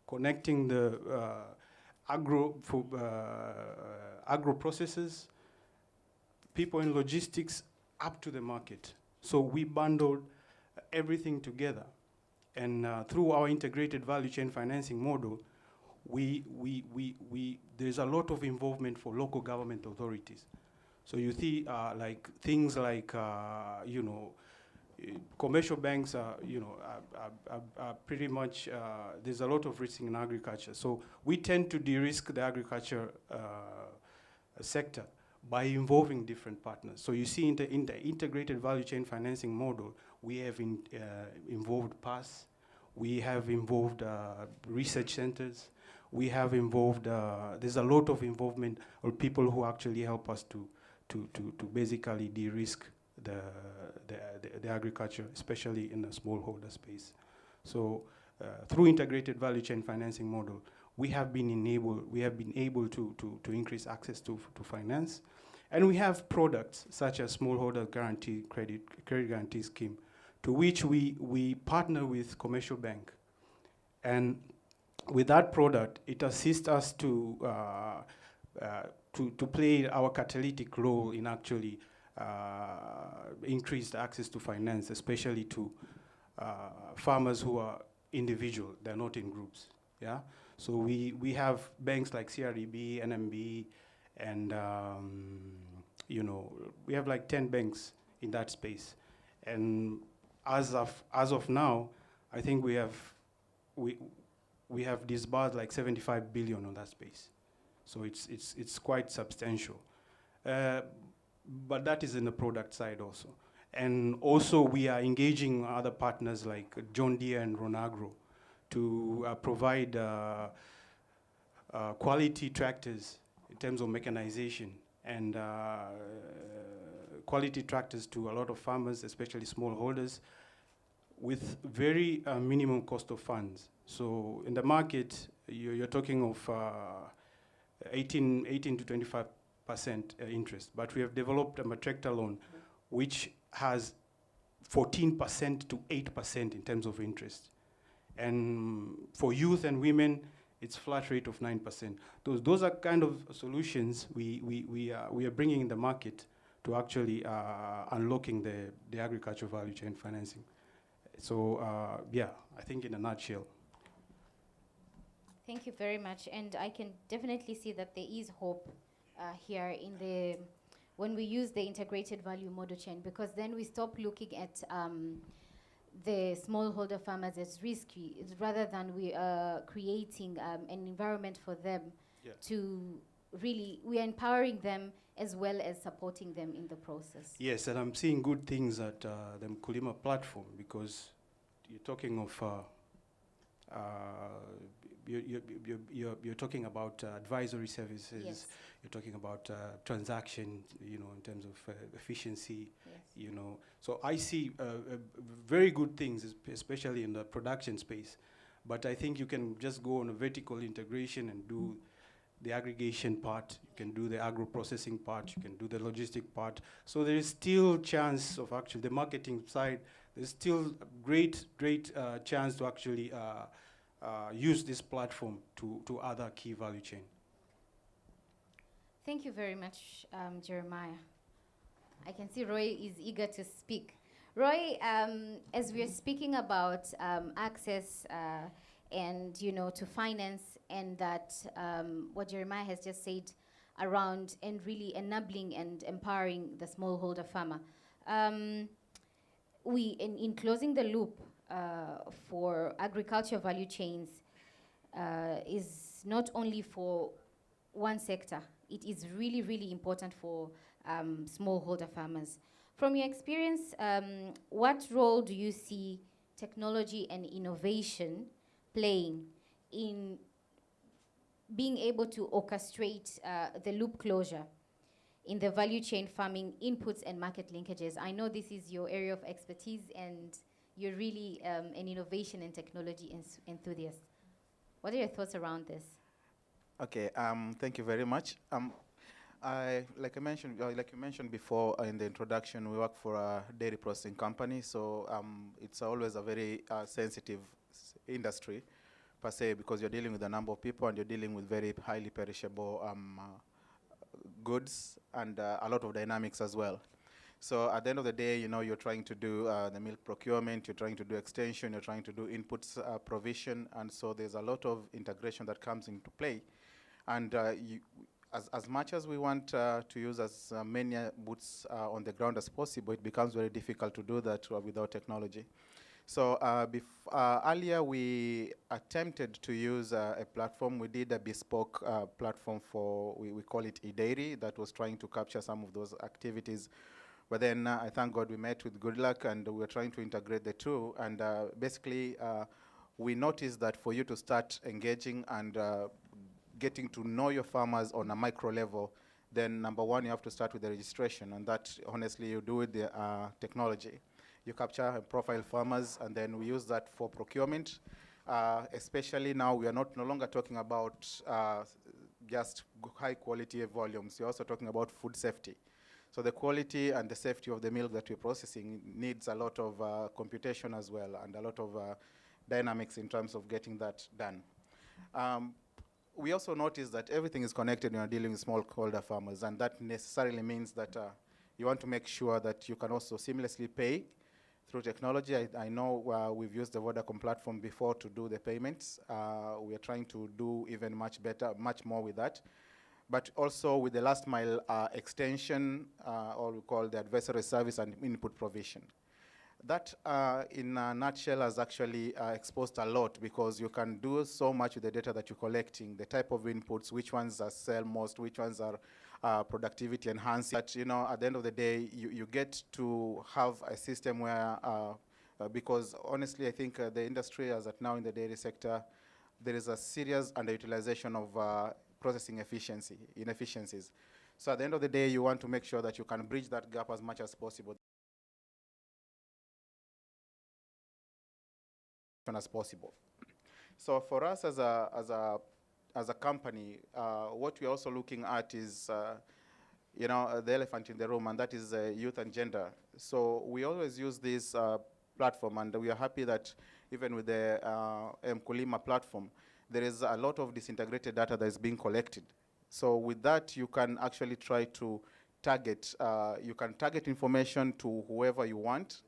connecting the agro processors, people in logistics up to the market. So we bundled everything together. And through our integrated value chain financing model, there's a lot of involvement for local government authorities. So you see, things like, commercial banks are pretty much, there's a lot of risk in agriculture. So we tend to de-risk the agriculture sector by involving different partners. So you see in the integrated value chain financing model, we have involved PAS, we have involved research centers, we have involved, there's a lot of involvement of people who actually help us to basically de-risk the agriculture, especially in the smallholder space. So through integrated value chain financing model, we have been able to increase access to finance. And we have products such as smallholder guarantee credit guarantee scheme, to which we partner with commercial bank. And with that product, it assists us to play our catalytic role in actually increased access to finance, especially to farmers who are individual, they're not in groups, yeah? So we have banks like CRDB, NMB, and we have like 10 banks in that space. And as of now, I think we have disbursed like 75 billion on that space. So it's quite substantial. But that is in the product side also. And also we are engaging other partners like John Deere and Ronagro to provide quality tractors in terms of mechanization and quality tractors to a lot of farmers, especially smallholders, with very minimum cost of funds. So in the market, you're talking of 18 to 25% interest, but we have developed a tractor loan which has 14% to 8% in terms of interest. And for youth and women, it's flat rate of 9%. Those are kind of solutions we are bringing in the market to actually unlocking the agricultural value chain financing So yeah, I think in a nutshell. Thank you very much, and I can definitely see that there is hope here in when we use the integrated value model chain, because then we stop looking at the smallholder farmers as risky, rather than we are creating an environment for them to really, we are empowering them as well as supporting them in the process. Yes, and I'm seeing good things at the Mkulima platform, because you're talking of you're talking about advisory services. Yes. You're talking about transaction, in terms of efficiency, Yes. So I see very good things, especially in the production space. But I think you can just go on a vertical integration and do the aggregation part. You can do the agro-processing part. You can do the logistic part. So there is still chance of actually the marketing side. There's still great chance to actually use this platform to other key value chain. Thank you very much, Jeremiah. I can see Roy is eager to speak. Roy, as we are speaking about access and to finance, and that what Jeremiah has just said around and really enabling and empowering the smallholder farmer, we in closing the loop for agriculture value chains is not only for one sector. It is really, really important for smallholder farmers. From your experience, what role do you see technology and innovation playing in being able to orchestrate the loop closure in the value chain farming inputs and market linkages? I know this is your area of expertise, and you're really an innovation and technology enthusiast. What are your thoughts around this? Okay, thank you very much. Like you mentioned before in the introduction, we work for a dairy processing company, so it's always a very sensitive industry per se, because you're dealing with a number of people and you're dealing with very highly perishable goods and a lot of dynamics as well. So at the end of the day, you're trying to do the milk procurement, you're trying to do extension, you're trying to do inputs provision, and so there's a lot of integration that comes into play. And as much as we want to use as many boots on the ground as possible, it becomes very difficult to do that without technology. So earlier we attempted to use a platform. We did a bespoke platform for, we call it eDairy, that was trying to capture some of those activities. But then I thank God we met with good luck, and we were trying to integrate the two. And basically, we noticed that for you to start engaging and getting to know your farmers on a micro level, then number one, you have to start with the registration. And that, honestly, you do with the technology. You capture and profile farmers, and then we use that for procurement. Especially now, we are no longer talking about just high quality volumes. We're also talking about food safety. So the quality and the safety of the milk that we're processing needs a lot of computation as well, and a lot of dynamics in terms of getting that done. We also notice that everything is connected when you're dealing with smallholder farmers, and that necessarily means that you want to make sure that you can also seamlessly pay through technology. I know we've used the Vodacom platform before to do the payments. We are trying to do even much better, much more with that. But also with the last mile extension, or we call the advisory service and input provision. That, in a nutshell, has actually exposed a lot, because you can do so much with the data that you're collecting, the type of inputs, which ones are sell most, which ones are productivity enhancing. But, at the end of the day, you get to have a system where, because honestly, I think the industry as at now in the dairy sector, there is a serious underutilization of processing inefficiencies. So at the end of the day, you want to make sure that you can bridge that gap as much as possible. So for us as a company, what we're also looking at is the elephant in the room, and that is youth and gender. So we always use this platform, and we are happy that even with the Mkulima platform, there is a lot of disintegrated data that is being collected. So with that, you can actually try to target, you can target information to whoever you want,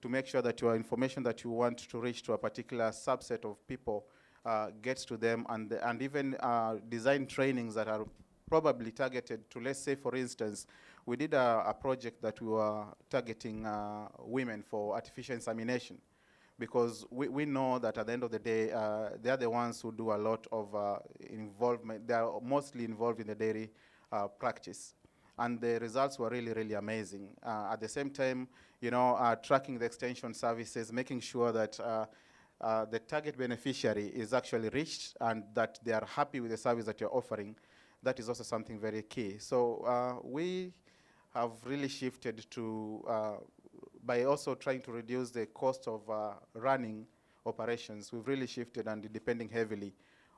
to make sure that your information that you want to reach to a particular subset of people gets to them, and even design trainings that are probably targeted to, let's say, for instance, we did a project that we were targeting women for artificial insemination, because we know that at the end of the day, they are the ones who do a lot of involvement. They are mostly involved in the dairy practice. And the results were really, really amazing. At the same time, you know, tracking the extension services, making sure that the target beneficiary is actually reached and that they are happy with the service that you're offering. That is also something very key. So we have really shifted to, by also trying to reduce the cost of running operations, we've really shifted and depending heavily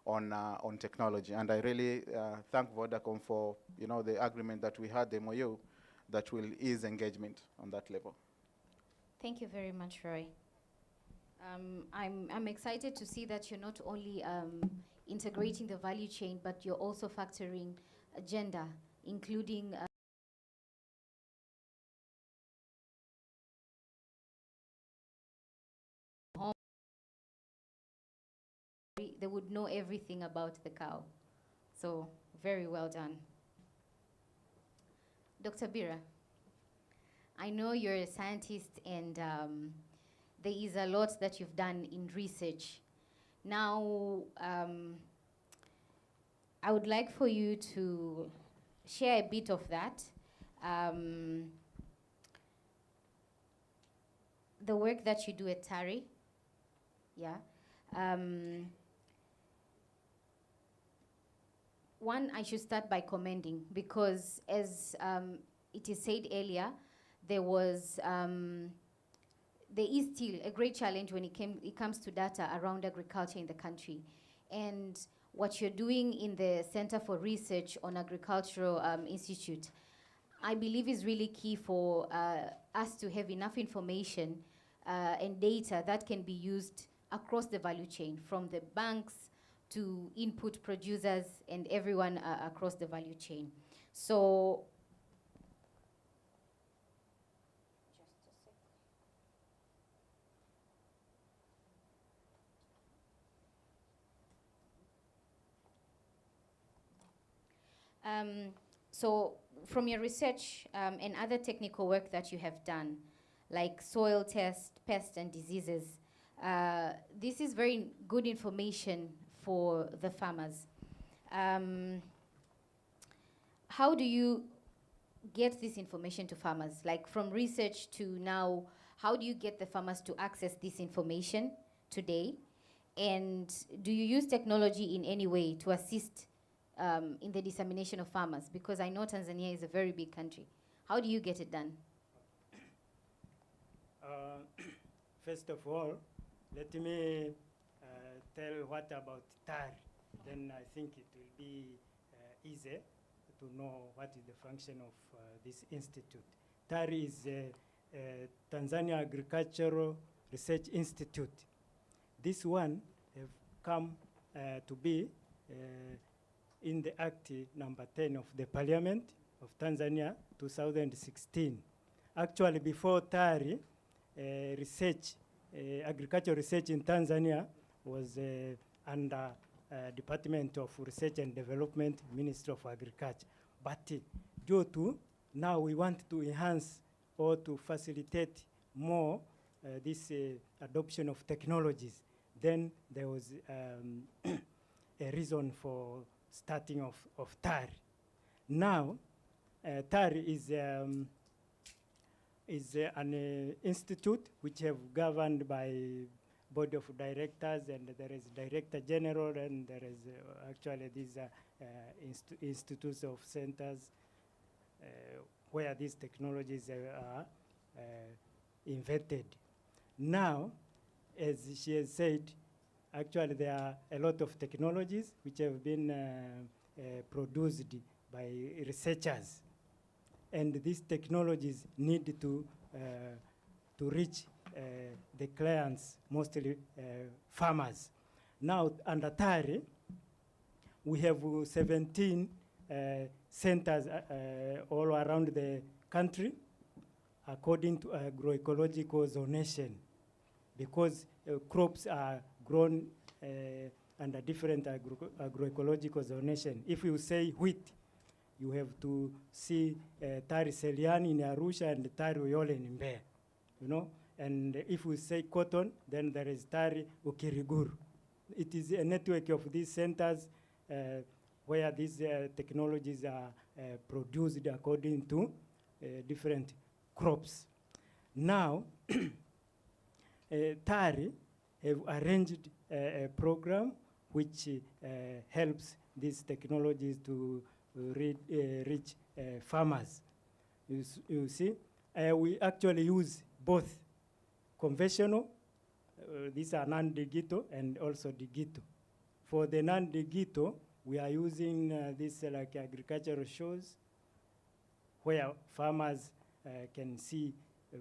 on technology. And I really thank Vodacom for, you know, the agreement that we had, the MOU, that will ease engagement on that level. Thank you very much, Roy. I'm excited to see that you're not only integrating the value chain, but you're also factoring gender, including they would know everything about the cow. So very well done. Dr. Bira, I know you're a scientist and there is a lot that you've done in research. Now, I would like for you to share a bit of that. The work that you do at TARI, yeah. One, I should start by commending, because as it is said earlier, there is still a great challenge when it comes to data around agriculture in the country. And what you're doing in the Center for Research on Agricultural Institute, I believe is really key for us to have enough information and data that can be used across the value chain, from the banks to input producers and everyone across the value chain. So, so from your research and other technical work that you have done, like soil test, pests and diseases, this is very good information for the farmers. How do you get this information to farmers? Like from research to now, how do you get the farmers to access this information today? And do you use technology in any way to assist in the dissemination of farmers? Because I know Tanzania is a very big country. How do you get it done? First of all, let me tell what about TARI. Then I think it will be easy to know what is the function of this institute. TARI is a Tanzania Agricultural Research Institute. This one have come to be in the Act number 10 of the Parliament of Tanzania, 2016. Actually, before TARI, agricultural research in Tanzania was under Department of Research and Development, Ministry of Agriculture. But due to now we want to enhance or to facilitate more this adoption of technologies, then there was a reason for starting of TARI. Now, TARI is an institute which have governed by board of directors, and there is director general, and there is actually these institutes of centers where these technologies are invented. Now, as she has said, actually there are a lot of technologies which have been produced by researchers, and these technologies need to reach the clients, mostly farmers. Now, under TARI, we have 17 centers all around the country, according to agroecological zonation, because crops are grown under different agroecological zonation. If you say wheat, you have to see Tari Seliani in Arusha and Tari Uyole in Mbeya, you know. And if we say cotton, then there is Tari Ukiriguru. It is a network of these centers where these technologies are produced according to different crops. Now, TARI have arranged a program which helps these technologies to reach farmers. You see, we actually use both conventional, these are non-digital, and also digital. For the non-digital, we are using this like agricultural shows where farmers can see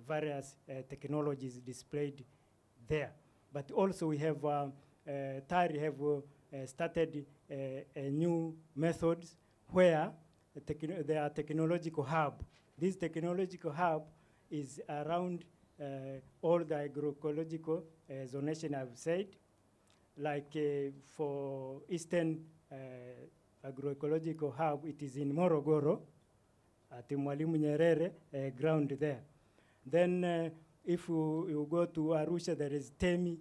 various technologies displayed there. But also we have, TARI have started a new methods where there are technological hub. This technological hub is around all the agroecological zonation I've said, like for Eastern agroecological hub, it is in Morogoro, at Mwalimu Nyerere ground there. Then if you go to Arusha, there is TEMI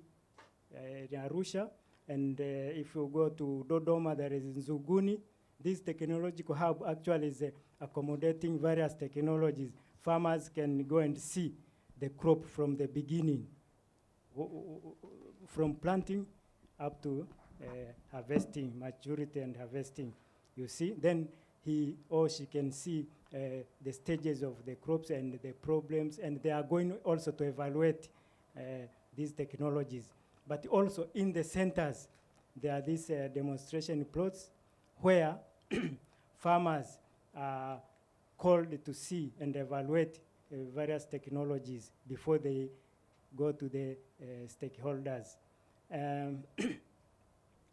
in Arusha, and if you go to Dodoma, there is Nzuguni. This technological hub actually is accommodating various technologies. Farmers can go and see the crop from the beginning, from planting up to harvesting, maturity and harvesting. You see, then he or she can see the stages of the crops and the problems, and they are going also to evaluate these technologies. But also in the centers, there are these demonstration plots where farmers are called to see and evaluate various technologies before they go to the stakeholders.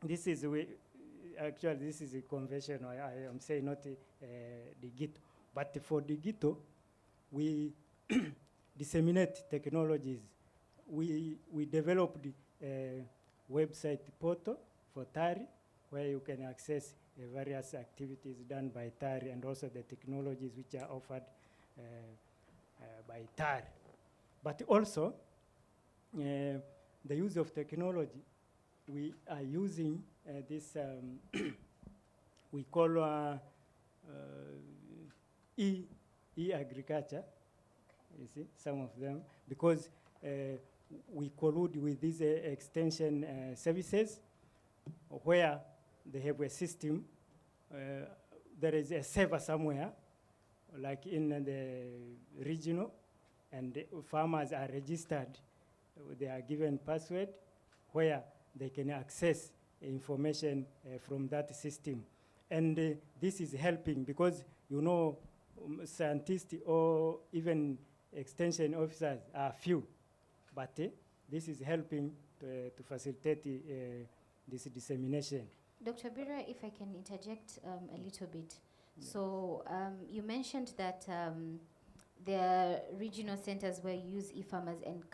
This is actually this is a conventional. I am saying not digital, but for digital, we disseminate technologies. We developed a website portal for TARI where you can access various activities done by TARI and also the technologies which are offered by TARI. But also, the use of technology, we are using this, we call e-agriculture, you see, some of them, because we collude with these extension services where they have a system. There is a server somewhere, like in the regional, and the farmers are registered. They are given password where they can access information from that system. And this is helping because, you know, scientists or even extension officers are few, but this is helping to facilitate this dissemination. Dr. Bira, if I can interject a little bit. Yeah. So you mentioned that there are regional centers where you use e-farmers and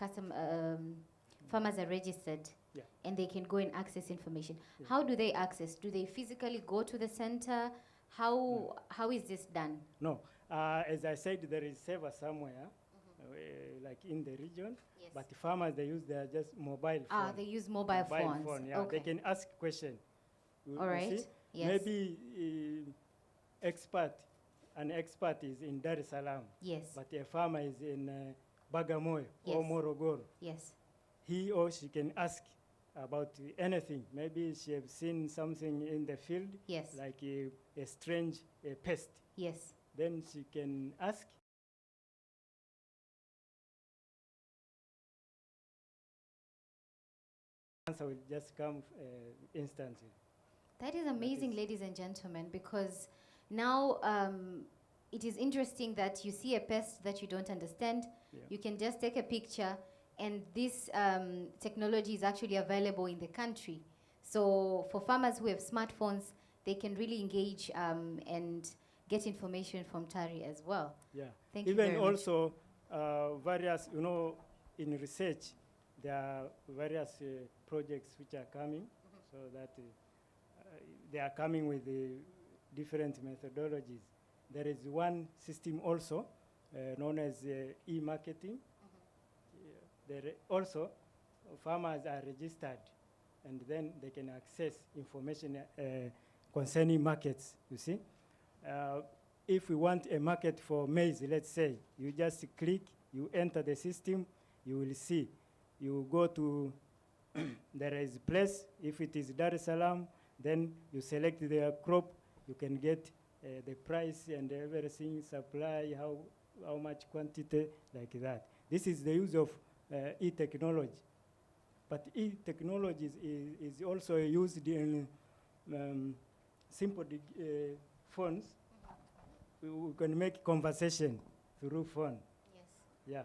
farmers are registered, yeah, and they can go and access information. Yeah. How do they access? Do they physically go to the center? How is this done? No, as I said, there is server somewhere, like in the region, yes, but the farmers, they use their just mobile phone. They use mobile phones. Phone, yeah. Okay. They can ask questions. All right. Yes. Maybe an expert is in Dar es Salaam. Yes. But a farmer is in Bagamoyo, yes, or Morogoro. Yes. He or she can ask about anything. Maybe she has seen something in the field, yes, like a strange pest. Yes. Then she can ask. Answer will just come instantly. That is amazing, ladies and gentlemen, because now it is interesting that you see a pest that you don't understand. Yeah. You can just take a picture, and this technology is actually available in the country. So for farmers who have smartphones, they can really engage and get information from TARI as well. Yeah. Thank you even very also, various, in research, there are various projects which are coming, so that they are coming with different methodologies. There is one system also known as e-marketing. There also, farmers are registered, and then they can access information concerning markets, you see. If we want a market for maize, let's say, you just click, you enter the system, you will see. You go to, there is place, if it is Dar es Salaam, then you select the crop, you can get the price and everything, supply, how much quantity, like that. This is the use of e-technology. But e-technology is also used in simple phones. We can make conversation through phone. Yes. Yeah,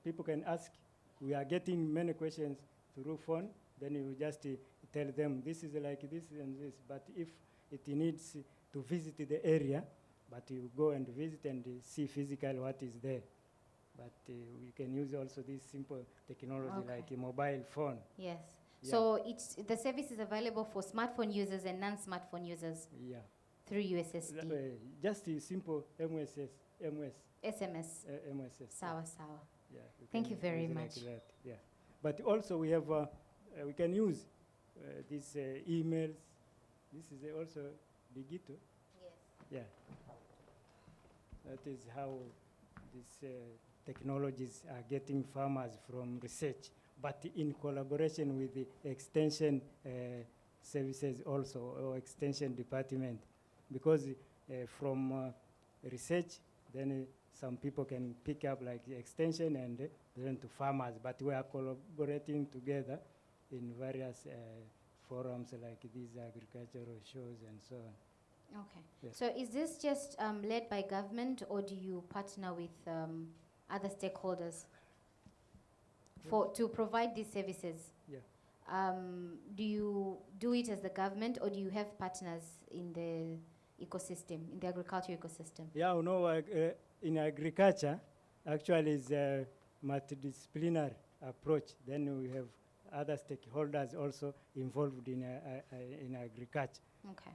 people can ask. We are getting many questions through phone. Then you just tell them this is like this and this. But if it needs to visit the area, but you go and visit and see physically what is there. But we can use also this simple technology like a mobile phone. Yes. Yeah. So the service is available for smartphone users and non-smartphone users. Yeah. Through USSD. Just a simple SMS. MSS. Sawa sawa. Yeah. Thank you very much. Like that. Yeah. But also we have we can use these emails. This is also digital. Yes. Yeah. That is how these technologies are getting farmers from research, but in collaboration with the extension services also, or extension department. Because from research, then some people can pick up like the extension and then to farmers, but we are collaborating together in various forums like these agricultural shows and so on. Okay. Yes. So is this just led by government, or do you partner with other stakeholders to provide these services? Yeah. Do you do it as the government, or do you have partners in the ecosystem, in the agriculture ecosystem? Yeah, in agriculture, actually is a multidisciplinary approach. Then we have other stakeholders also involved in agriculture,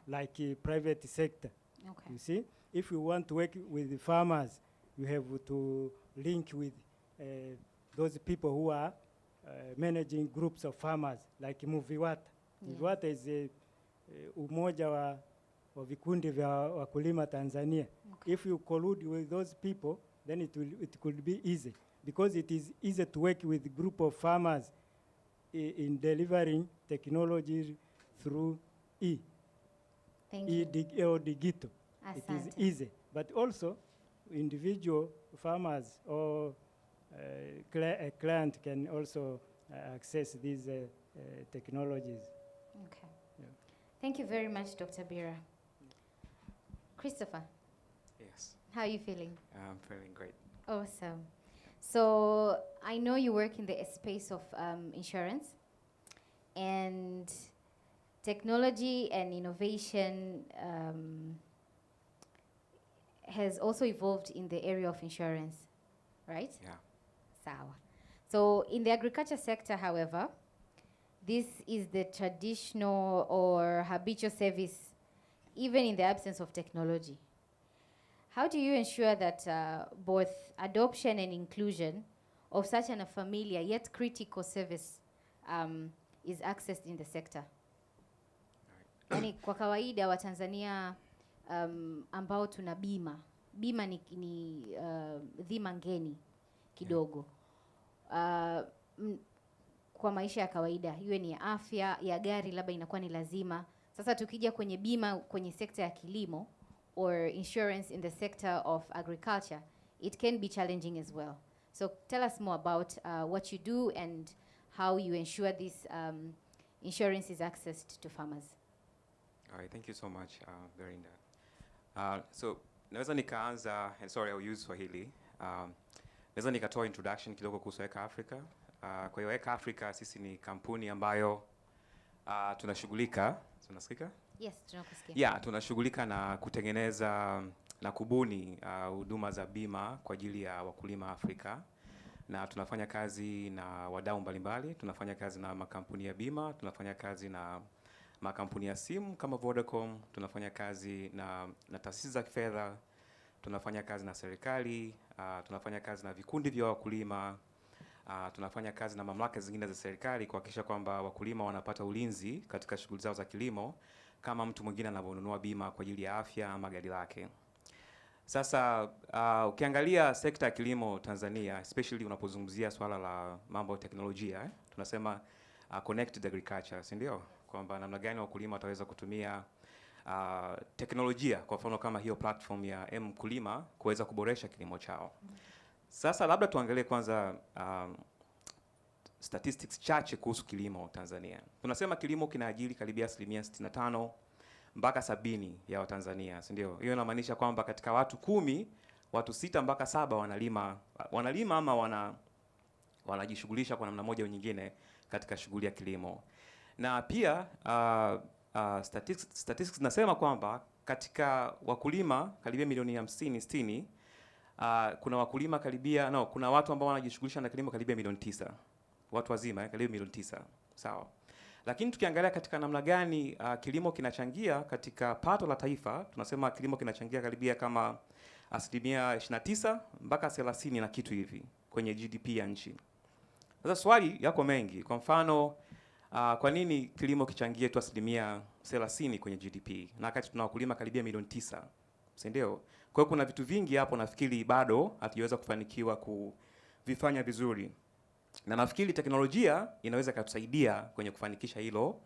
like private sector. Okay. You see, if you want to work with the farmers, you have to link with those people who are managing groups of farmers, like Muviwata. Muviwata is umoja wa vikundi vya wakulima Tanzania. Okay. If you collude with those people, then it could be easy, because it is easy to work with a group of farmers in delivering technology through digital. It is easy, but also individual farmers or a client can also access these technologies. Okay. Yeah. Thank you very much, Dr. Bira. Christopher. Yes. How are you feeling? I'm feeling great. Awesome. So I know you work in the space of insurance, and technology and innovation has also evolved in the area of insurance, right? Yeah. Sawa. So in the agriculture sector, however, this is the traditional or habitual service, even in the absence of technology. How do you ensure that both adoption and inclusion of such a familiar yet critical service is accessed in the sector? Yani kwa kawaida wa Tanzania ambao tuna bima ni dhima ngeni kidogo kwa maisha ya kawaida, iwe ni ya afya, ya gari labda inakuwa ni lazima. Sasa tukija kwenye bima kwenye sekta ya kilimo or insurance in the sector of agriculture, it can be challenging as well. So tell us more about what you do and how you ensure this insurance is accessed to farmers. All right, thank you so much, Verinda. So naweza nikaanza, and sorry, I'll use Swahili. Naweza nikatoa introduction kidogo kuhusu Eka Africa. Kwa hiyo Eka Africa sisi ni kampuni ambayo tunashughulika, tunasikika? Yes, tunakusikia. Yeah, tunashughulika na kutengeneza na kubuni huduma za bima kwa ajili ya wakulima Afrika, na tunafanya kazi na wadau mbalimbali. Tunafanya kazi na makampuni ya bima, tunafanya kazi na makampuni ya simu kama Vodacom, tunafanya kazi na taasisi za kifedha, tunafanya kazi na serikali, tunafanya kazi na vikundi vya wakulima, tunafanya kazi na mamlaka zingine za serikali kuhakikisha kwamba wakulima wanapata ulinzi katika shughuli zao za kilimo kama mtu mwingine anavyonunua bima kwa ajili ya afya ama gari lake. Sasa ukiangalia sekta ya kilimo Tanzania, especially unapozungumzia swala la mambo ya teknolojia, tunasema connected agriculture, si ndio? Kwamba namna gani wakulima wataweza kutumia teknolojia, kwa mfano kama hiyo platform ya Mkulima, kuweza kuboresha kilimo chao. Sasa labda tuangalie kwanza statistics chache kuhusu kilimo Tanzania. Tunasema kilimo kinaajiri karibia 65 mpaka 70 ya Watanzania, si ndio? Hiyo inamaanisha kwamba katika watu 10, watu 6 mpaka 7 wanalima ama wanajishughulisha kwa namna moja au nyingine katika shughuli ya kilimo. Na pia statistics zinasema kwamba katika wakulima karibia milioni 50-60, kuna watu ambao wanajishughulisha na kilimo karibia milioni 9. Watu wazima karibia milioni 9. Sawa. Lakini tukiangalia katika namna gani kilimo kinachangia katika pato la taifa, tunasema kilimo kinachangia karibia kama 29% mpaka 30 na kitu hivi kwenye GDP ya nchi. Sasa swali yako mengi. Kwa mfano, kwa nini kilimo kichangie tu 30% kwenye GDP na wakati tuna wakulima karibia milioni 9? Si ndio? Kwa hiyo kuna vitu vingi hapo nafikiri bado hatujaweza kufanikiwa kuvifanya vizuri. Na nafikiri teknolojia inaweza kutusaidia kwenye kufanikisha hilo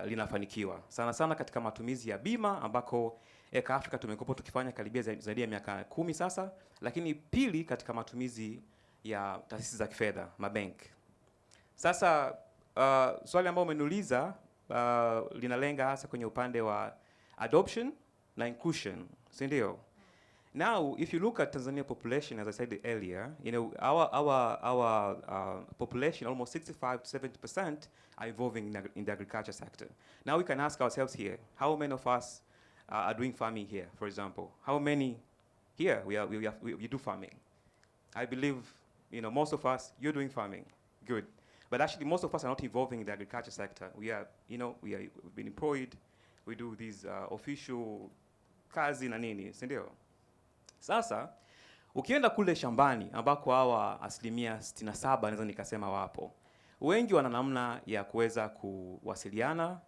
linafanikiwa. Sana sana katika matumizi ya bima ambako Afrika tumekuwa tukifanya karibia zaidi ya miaka 10 sasa, lakini pili katika matumizi ya taasisi za kifedha, mabank. Sasa swali ambalo umeniuliza linalenga hasa kwenye upande wa adoption na inclusion, si ndio? Now, if you look at Tanzania population, as I said earlier, you know, our population, almost 65 to 70%, are evolving in the agriculture sector. Now we can ask ourselves here, how many of us are doing farming here, for example? How many here we do farming? I believe, you know, most of us, you're doing farming. Good. But actually, most of us are not evolving in the agriculture sector. We've been employed. We do these official kazi na nini, si ndio? Sasa ukienda kule shambani ambako hawa 67% naweza nikasema wapo, wengi wana namna ya kuweza kuwasiliana,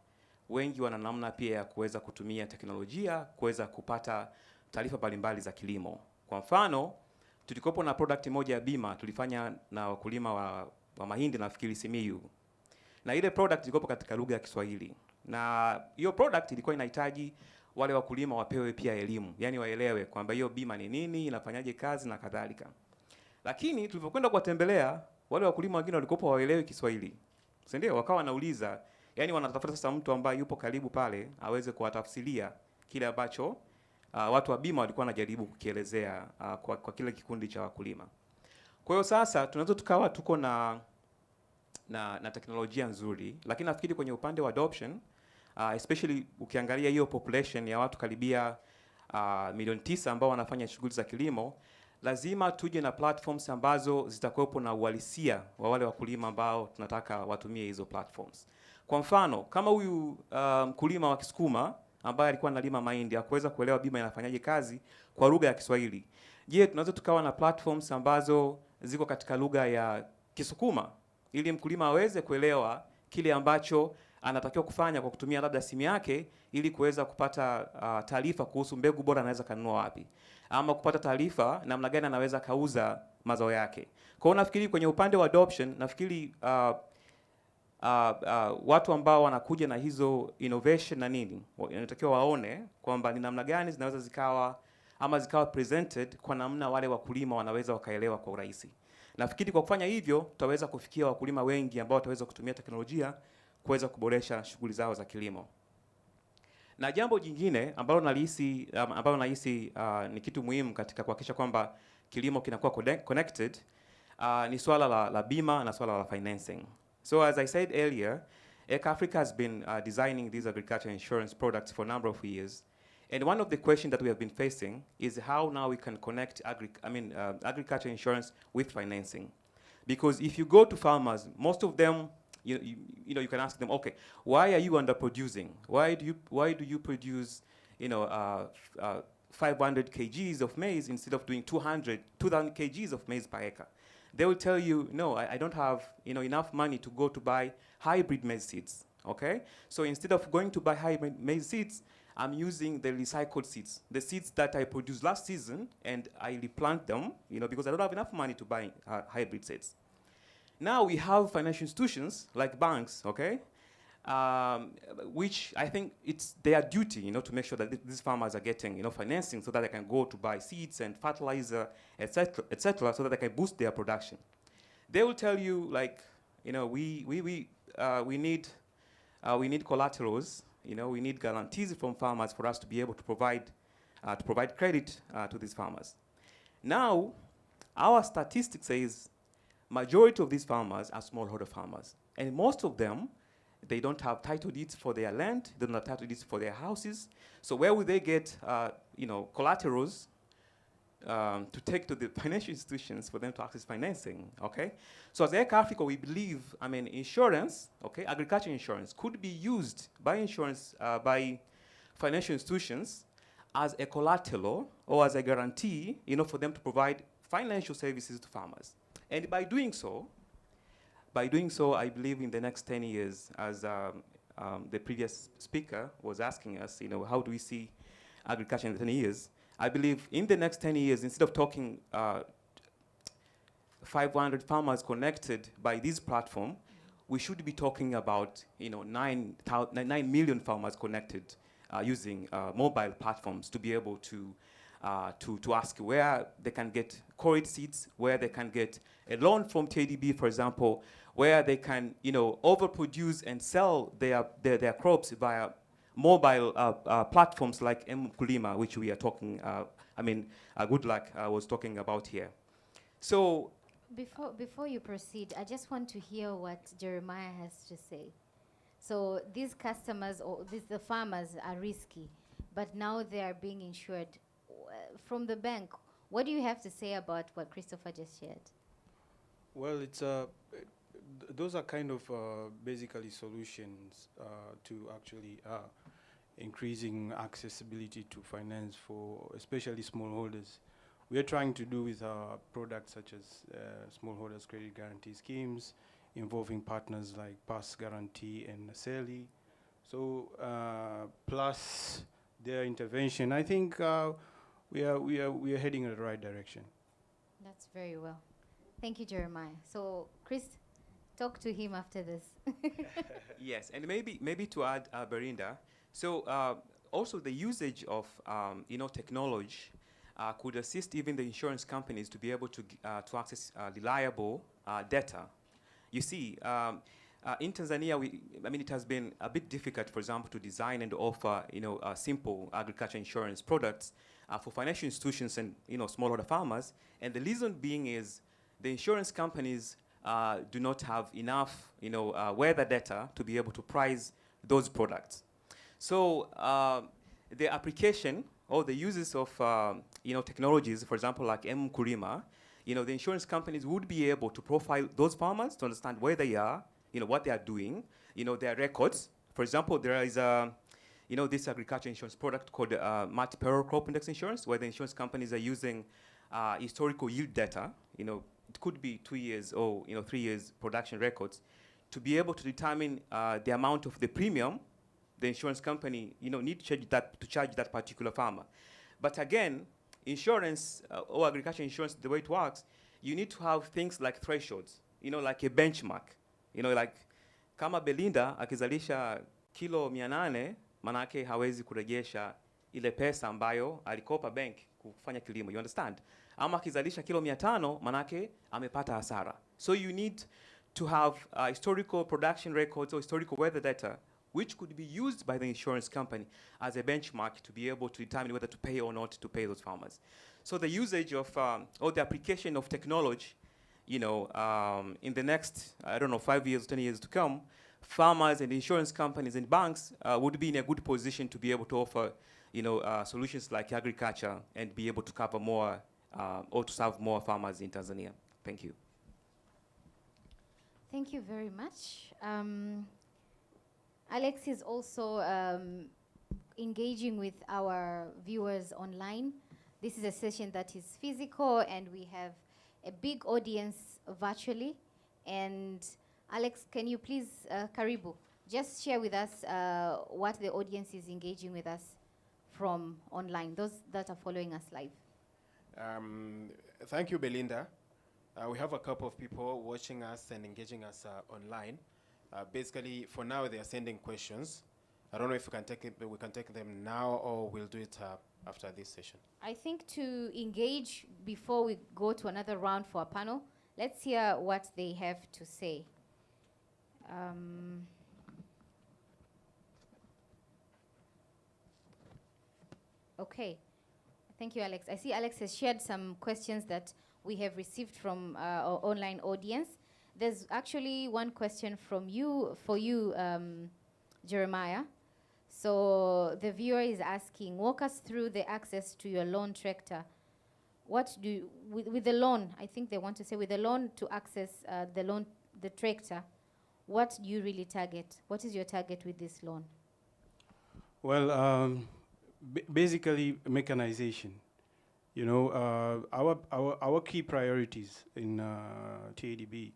wengi wana namna pia ya kuweza kutumia teknolojia kuweza kupata taarifa mbalimbali za kilimo. Kwa mfano, tulikopo na product moja ya bima tulifanya na wakulima wa mahindi nafikiri Simiyu. Na ile product ilikopo katika lugha ya Kiswahili. Na hiyo product ilikuwa inahitaji wale wakulima wapewe pia elimu, yani waelewe kwamba hiyo bima ni nini, inafanyaje kazi na kadhalika. Lakini tulipokwenda kuwatembelea, wale wakulima wengine walikuwa waelewi Kiswahili. Si ndio? Wakawa wanauliza, yani wanatafuta sasa mtu ambaye yupo karibu pale aweze kuwatafsiria kile ambacho watu wa bima walikuwa wanajaribu kukielezea kwa kile kikundi cha wakulima. Kwa hiyo sasa tunaweza tukawa tuko na teknolojia nzuri, lakini nafikiri kwenye upande wa adoption, especially ukiangalia hiyo population ya watu karibia milioni 9 ambao wanafanya shughuli za kilimo, lazima tuje na platforms ambazo zitakuwepo na uhalisia wa wale wakulima ambao tunataka watumie hizo platforms. Kwa mfano, kama huyu mkulima wa Kisukuma ambaye alikuwa analima mahindi hakuweza kuelewa bima inafanyaje kazi kwa lugha ya Kiswahili. Je, tunaweza tukawa na platforms ambazo ziko katika lugha ya Kisukuma ili mkulima aweze kuelewa kile ambacho anatakiwa kufanya kwa kutumia labda simu yake ili kuweza kupata taarifa kuhusu mbegu bora anaweza kanunua wapi, ama kupata taarifa namna gani anaweza kauza mazao yake. Kwa hiyo nafikiri kwenye upande wa adoption, nafikiri watu ambao wanakuja na hizo innovation na nini wanatakiwa waone kwamba ni namna gani zinaweza zikawa presented kwa namna wale wakulima wanaweza wakaelewa kwa urahisi. Nafikiri kwa kufanya hivyo tutaweza kufikia wakulima wengi ambao wataweza kutumia teknolojia kuweza kuboresha shughuli zao za kilimo. Na jambo jingine ambalo nahisi ni kitu muhimu katika kuhakikisha kwamba kilimo kinakuwa connected ni swala la bima na swala la financing. So as I said earlier, ECA Africa has been designing these agriculture insurance products for a number of years. And one of the questions that we have been facing is how now we can connect agriculture insurance with financing. Because if you go to farmers, most of them, you know, you can ask them, okay, why are you underproducing? Why do you produce, 500 kgs of maize instead of doing 2,000 kgs of maize per acre? They will tell you, no, I don't have enough money to go to buy hybrid maize seeds. Okay, so instead of going to buy hybrid maize seeds, I'm using the recycled seeds, the seeds that I produced last season, and I replant them, because I don't have enough money to buy hybrid seeds. Now we have financial institutions like banks, okay, which I think it's their duty, to make sure that these farmers are getting, financing so that they can go to buy seeds and fertilizer, etc., so that they can boost their production. They will tell you, like, we need collaterals. We need guarantees from farmers for us to be able to provide credit to these farmers. Now, our statistics says majority of these farmers are smallholder farmers, and most of them, they don't have title deeds for their land, they don't have title deeds for their houses. So where would they get, collaterals to take to the financial institutions for them to access financing? Okay, so as ECA Africa, we believe, insurance, okay, agriculture insurance could be used by by financial institutions as a collateral or as a guarantee, for them to provide financial services to farmers. And by doing so, I believe in the next 10 years, as the previous speaker was asking us, how do we see agriculture in 10 years? I believe in the next 10 years, instead of talking 500 farmers connected by this platform, we should be talking about 9 million farmers connected using mobile platforms to be able to ask where they can get core seeds, where they can get a loan from TDB, for example, where they can overproduce and sell their crops via mobile platforms like Mkulima, which we are talking, Good Luck was talking about here. So before you proceed, I just want to hear what Jeremiah has to say. So these customers, or the farmers, are risky, but now they are being insured from the bank. What do you have to say about what Christopher just shared? Well, it's those are kind of basically solutions to actually increasing accessibility to finance for especially smallholders. We are trying to do with our products such as smallholders credit guarantee schemes, involving partners like Pass Guarantee and Seli. So plus their intervention, I think we are heading in the right direction. That's very well. Thank you, Jeremiah. So, Chris, talk to him after this. Yes, and maybe to add, Belinda, so also the usage of technology could assist even the insurance companies to be able to access reliable data. You see, in Tanzania, it has been a bit difficult, for example, to design and offer simple agriculture insurance products for financial institutions and smallholder farmers. And the reason being is the insurance companies do not have enough weather data to be able to price those products. So the application or the uses of technologies, for example, like Mkulima, the insurance companies would be able to profile those farmers to understand where they are, what they are doing, their records. For example, there is this agriculture insurance product called multi-peril crop index insurance, where the insurance companies are using historical yield data. It could be 2 years or 3 years production records to be able to determine the amount of the premium the insurance company need to charge that particular farmer. But again, insurance or agriculture insurance, the way it works, you need to have things like thresholds, like a benchmark. Like kama Belinda akizalisha kilo 800, manake hawezi kurejesha ile pesa ambayo alikopa bank kufanya kilimo, you understand? Ama akizalisha kilo 500, manake amepata hasara. So you need to have historical production records or historical weather data which could be used by the insurance company as a benchmark to be able to determine whether to pay or not to pay those farmers. So the usage of, or the application of technology, in the next, 5 years, 10 years to come, farmers and insurance companies and banks would be in a good position to be able to offer, solutions like agriculture and be able to cover more or to serve more farmers in Tanzania. Thank you. Thank you very much. Alex is also engaging with our viewers online. This is a session that is physical, and we have a big audience virtually. And Alex, can you please, Karibu, just share with us what the audience is engaging with us from online, those that are following us live. Thank you, Belinda. We have a couple of people watching us and engaging us online. Basically, for now, they are sending questions. I don't know if we can take them now, or we'll do it after this session. I think to engage before we go to another round for a panel, let's hear what they have to say. Okay, thank you, Alex. I see Alex has shared some questions that we have received from our online audience. There's actually one question from you, Jeremiah. So the viewer is asking, walk us through the access to your loan tractor. What do you, with the loan, I think they want to say, with the loan to access the tractor, what do you really target? What is your target with this loan? Well, basically mechanization. Our key priorities in TDB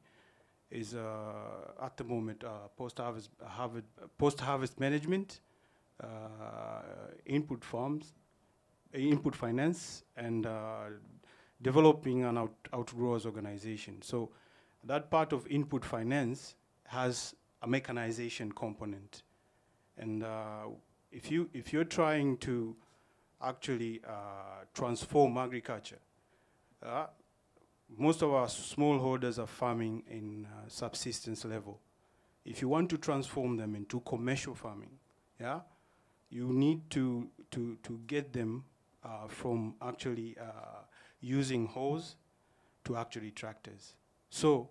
is at the moment post-harvest management, input farms, input finance, and developing an outgrowers organization. So that part of input finance has a mechanization component, and if you're trying to actually transform agriculture, most of our smallholders are farming in subsistence level. If you want to transform them into commercial farming, you need to get them from actually using hoes to actually tractors. So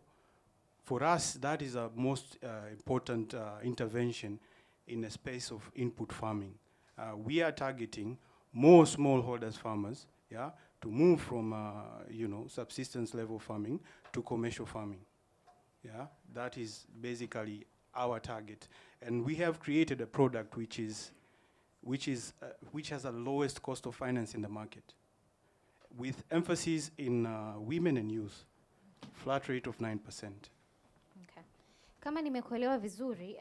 for us, that is a most important intervention in the space of input farming. We are targeting more smallholders farmers, to move from subsistence level farming to commercial farming. That is basically our target, and we have created a product which has a lowest cost of finance in the market, with emphasis in women and youth, flat rate of 9%. Okay. Kama nimekuelewa vizuri,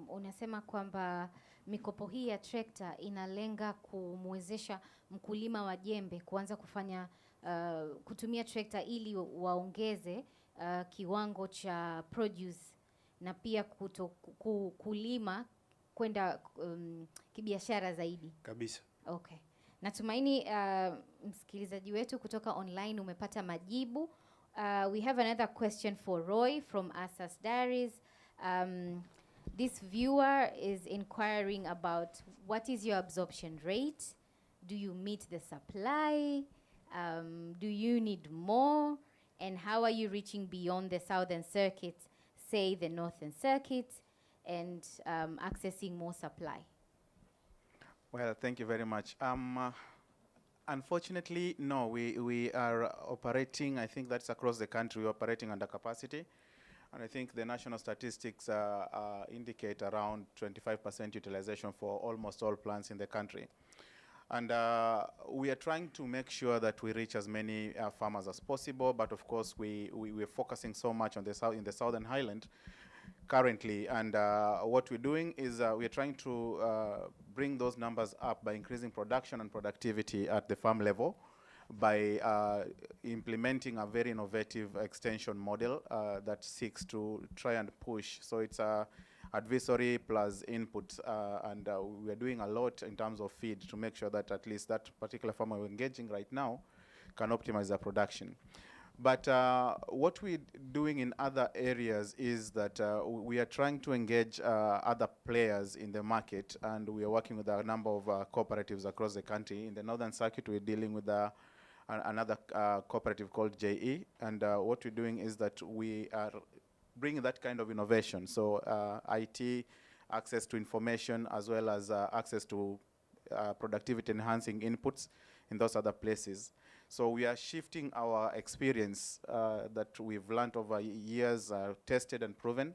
unasema kwamba mikopo hii ya trekta inalenga kumwezesha mkulima wa jembe kuanza kufanya kutumia trekta ili waongeze kiwango cha produce na pia kulima kwenda kibiashara zaidi. Kabisa. Okay. Natumaini msikilizaji wetu kutoka online umepata majibu. We have another question for Roy from Asas Diaries. This viewer is inquiring about what is your absorption rate? Do you meet the supply? Do you need more? And how are you reaching beyond the southern circuit, say the northern circuit, and accessing more supply? Well, thank you very much. Unfortunately, no, we are operating, I think that's across the country, we're operating under capacity. And I think the national statistics indicate around 25% utilization for almost all plants in the country. And we are trying to make sure that we reach as many farmers as possible, but of course we're focusing so much on in the Southern Highland currently. And what we're doing is we're trying to bring those numbers up by increasing production and productivity at the farm level, by implementing a very innovative extension model that seeks to try and push. So it's advisory plus input, and we're doing a lot in terms of feed to make sure that at least that particular farmer we're engaging right now can optimize their production. But what we're doing in other areas is that we are trying to engage other players in the market, and we are working with a number of cooperatives across the country. In the Northern Circuit, we're dealing with another cooperative called JE, and what we're doing is that we are bring that kind of innovation. So IT, access to information, as well as access to productivity enhancing inputs in those other places. So we are shifting our experience that we've learned over years, tested and proven,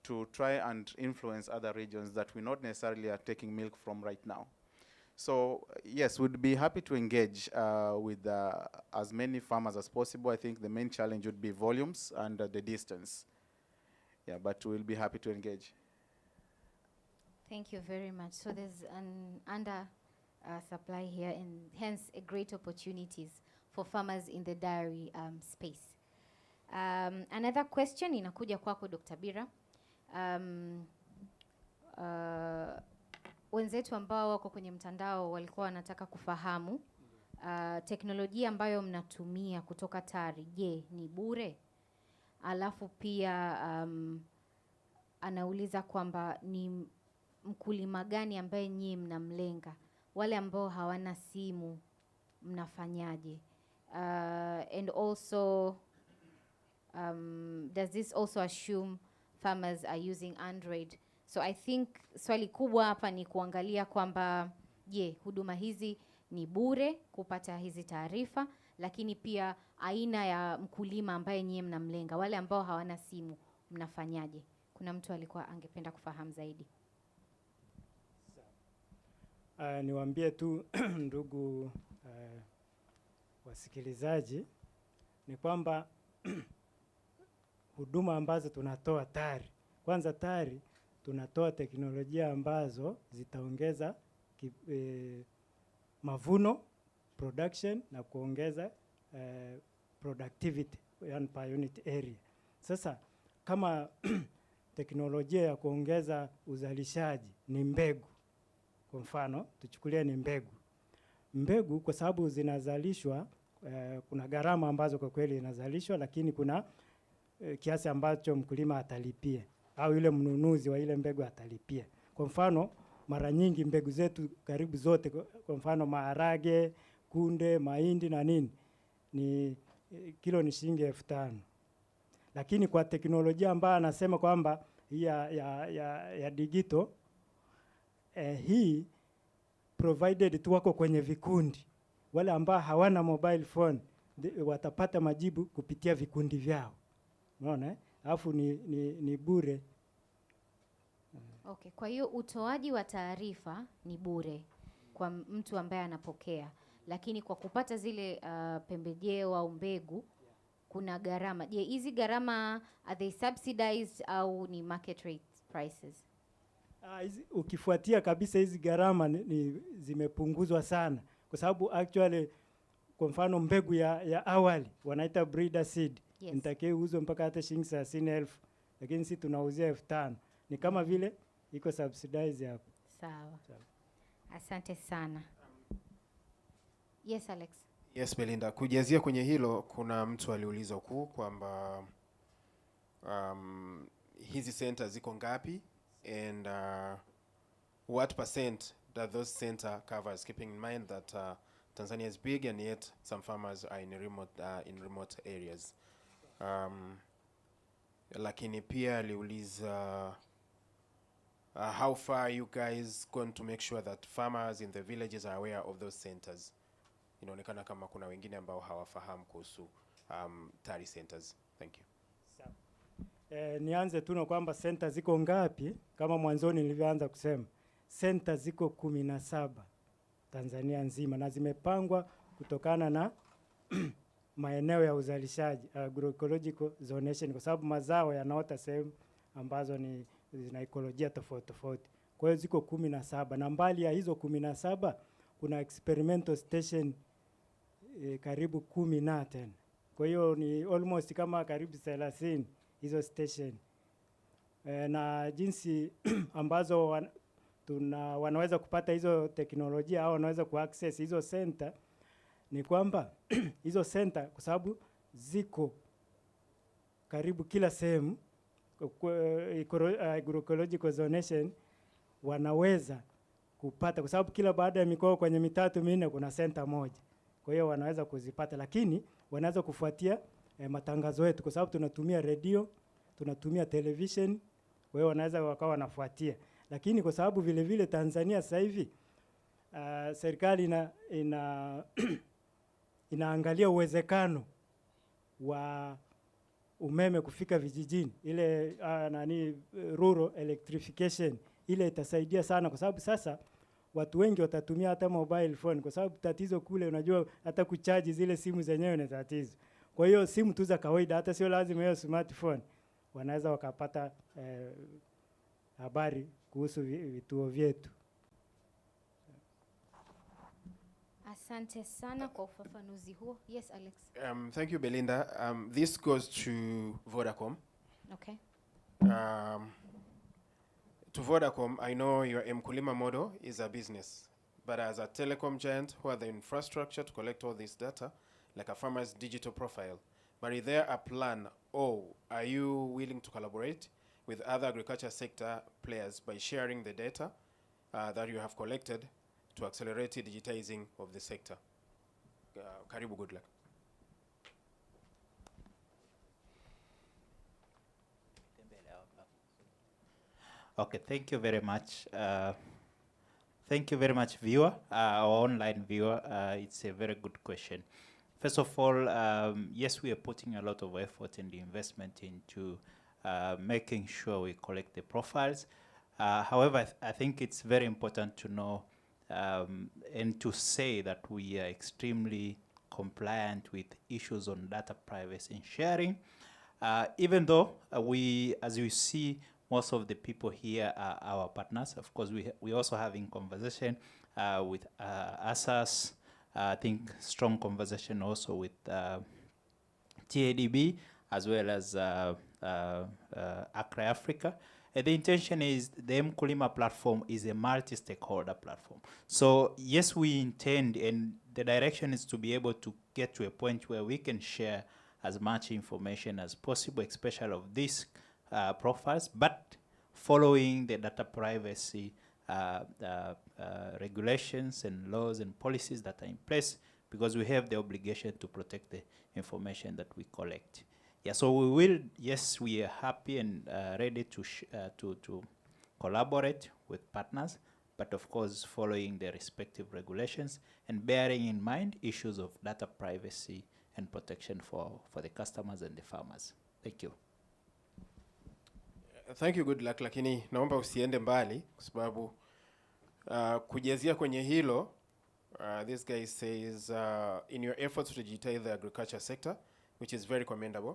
to try and influence other regions that we not necessarily are taking milk from right now. So yes, we'd be happy to engage with as many farmers as possible. I think the main challenge would be volumes and the distance. Yeah, but we'll be happy to engage. Thank you very much. So there's an under supply here, and hence a great opportunities for farmers in the dairy space. Another question inakuja kwako Dr. Bira. Wenzetu ambao wako kwenye mtandao walikuwa wanataka kufahamu teknolojia ambayo mnatumia kutoka TARI, je, ni bure? Alafu pia anauliza kwamba ni mkulima gani ambaye nyinyi mnamlenga? Wale ambao hawana simu mnafanyaje? And also does this also assume farmers are using Android? So I think swali kubwa hapa ni kuangalia kwamba je, huduma hizi ni bure kupata hizi taarifa, lakini pia aina ya mkulima ambaye nyinyi mnamlenga, wale ambao hawana simu mnafanyaje? Kuna mtu alikuwa angependa kufahamu zaidi. Niwaambie tu ndugu wasikilizaji ni kwamba huduma ambazo tunatoa TARI, kwanza TARI tunatoa teknolojia ambazo zitaongeza mavuno, production, na kuongeza productivity yani per unit area. Sasa kama teknolojia ya kuongeza uzalishaji ni mbegu, kwa mfano tuchukulie ni mbegu kwa sababu zinazalishwa kuna gharama ambazo kwa kweli inazalishwa, lakini kuna kiasi ambacho mkulima atalipia au yule mnunuzi wa ile mbegu atalipia. Kwa mfano mara nyingi mbegu zetu karibu zote, kwa mfano maharage, kunde, mahindi na nini, ni kilo ni shilingi 5,000. Lakini kwa teknolojia ambayo anasema kwamba ya digital hii provided tu wako kwenye vikundi, wale ambao hawana mobile phone watapata majibu kupitia vikundi vyao. Unaona? Alafu ni bure. Okay, kwa hiyo utoaji wa taarifa ni bure kwa mtu ambaye anapokea, lakini kwa kupata zile pembejeo au mbegu kuna gharama. Je, hizi gharama are they subsidized au ni market rate prices? Ukifuatia kabisa hizi gharama ni zimepunguzwa sana, kwa sababu actually kwa mfano mbegu ya awali wanaita breeder seed, yes, nitakie uzo mpaka hata shilingi 30,000, lakini sisi tunauzia 5,000. Ni kama vile iko subsidized hapo. Sawa. Asante sana. Yes, Alex. Yes, Belinda. Kujazia kwenye hilo, kuna mtu aliuliza huku kwamba hizi center ziko ngapi and what percent that those center covers, keeping in mind that Tanzania is big and yet some farmers are in remote areas. Lakini pia aliuliza how far are you guys going to make sure that farmers in the villages are aware of those centers? Inaonekana kama kuna wengine ambao hawafahamu kuhusu TARI centers. Thank you. Nianze tu na kwamba center ziko ngapi. Kama mwanzoni nilivyoanza kusema, center ziko 17 Tanzania nzima, na zimepangwa kutokana na maeneo ya uzalishaji, agroecological zonation, kwa sababu mazao yanaota sehemu ambazo ni zina ekolojia tofauti tofauti. Kwa hiyo ziko 17, na mbali ya hizo 17 kuna experimental station karibu 10 na tena. Kwa hiyo ni almost kama karibu 30 hizo station. Na jinsi ambazo wanaweza kupata hizo teknolojia au wanaweza kuaccess hizo center ni kwamba hizo center kwa sababu ziko karibu kila sehemu, agroecological zonation wanaweza kupata, kwa sababu kila baada ya mikoa kwenye mitatu minne kuna center moja. Kwa hiyo wanaweza kuzipata, lakini wanaweza kufuatia matangazo yetu, kwa sababu tunatumia radio tunatumia television, wewe wanaweza wakawa wanafuatia. Lakini kwa sababu vile vile Tanzania sasa hivi serikali inaangalia uwezekano wa umeme kufika vijijini, ile rural electrification, ile itasaidia sana, kwa sababu sasa watu wengi watatumia hata mobile phone, kwa sababu tatizo kule, unajua hata kuchaji zile simu zenyewe ni tatizo. Kwa hiyo simu tu za kawaida, hata sio lazima hiyo smartphone, wanaweza wakapata habari kuhusu vituo vyetu. Asante sana kwa ufafanuzi huo. Yes, Alex. Thank you, Belinda. This goes to Vodacom. Okay. To Vodacom, I know your Mkulima model is a business, but as a telecom giant who have the infrastructure to collect all this data, like a farmer's digital profile, but is there a plan, or are you willing to collaborate with other agriculture sector players by sharing the data that you have collected to accelerate the digitizing of the sector? Karibu, good luck. Okay, thank you very much. Thank you very much, viewer, our online viewer. It's a very good question. First of all, yes, we are putting a lot of effort and investment into making sure we collect the profiles. However, I think it's very important to know and to say that we are extremely compliant with issues on data privacy and sharing. Even though we, as you see, most of the people here are our partners. Of course, we also having conversation with ASAS. I think strong conversation also with TDB, as well as Accra Africa. And the intention is the Mkulima platform is a multi-stakeholder platform. So yes, we intend, and the direction is to be able to get to a point where we can share as much information as possible, especially of these profiles, but following the data privacy regulations and laws and policies that are in place, because we have the obligation to protect the information that we collect. Yeah, so we will, yes, we are happy and ready to collaborate with partners, but of course following the respective regulations and bearing in mind issues of data privacy and protection for the customers and the farmers. Thank you. Thank you, good luck, lakini naomba usiende mbali kwa sababu kujazia kwenye hilo, this guy says, in your efforts to digitize the agriculture sector, which is very commendable,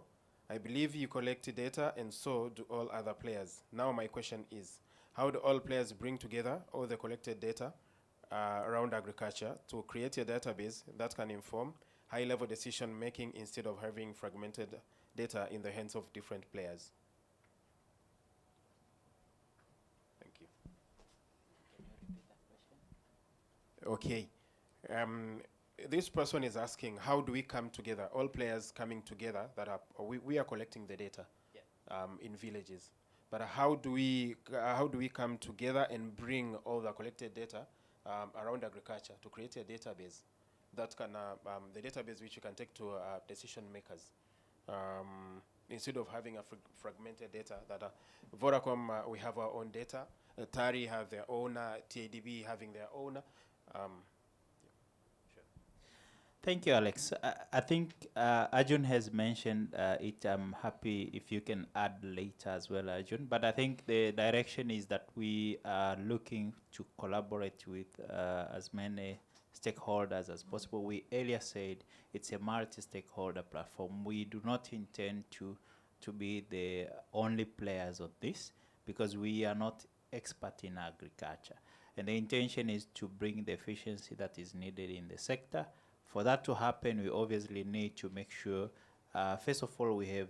I believe you collect data and so do all other players. Now my question is, how do all players bring together all the collected data around agriculture to create a database that can inform high-level decision making instead of having fragmented data in the hands of different players? Thank you. Can you repeat that question? Okay. This person is asking, how do we come together, all players coming together that are, we are collecting the data in villages, but how do we come together and bring all the collected data around agriculture to create a database that can, the database which you can take to decision makers, instead of having a fragmented data that Vodacom, we have our own data, TARI have their own, TDB having their own. Thank you, Alex. I think Ajun has mentioned it. I'm happy if you can add later as well, Ajun. But I think the direction is that we are looking to collaborate with as many stakeholders as possible. We earlier said it's a multi-stakeholder platform. We do not intend to be the only players on this, because we are not expert in agriculture. And the intention is to bring the efficiency that is needed in the sector. For that to happen, we obviously need to make sure, first of all, we have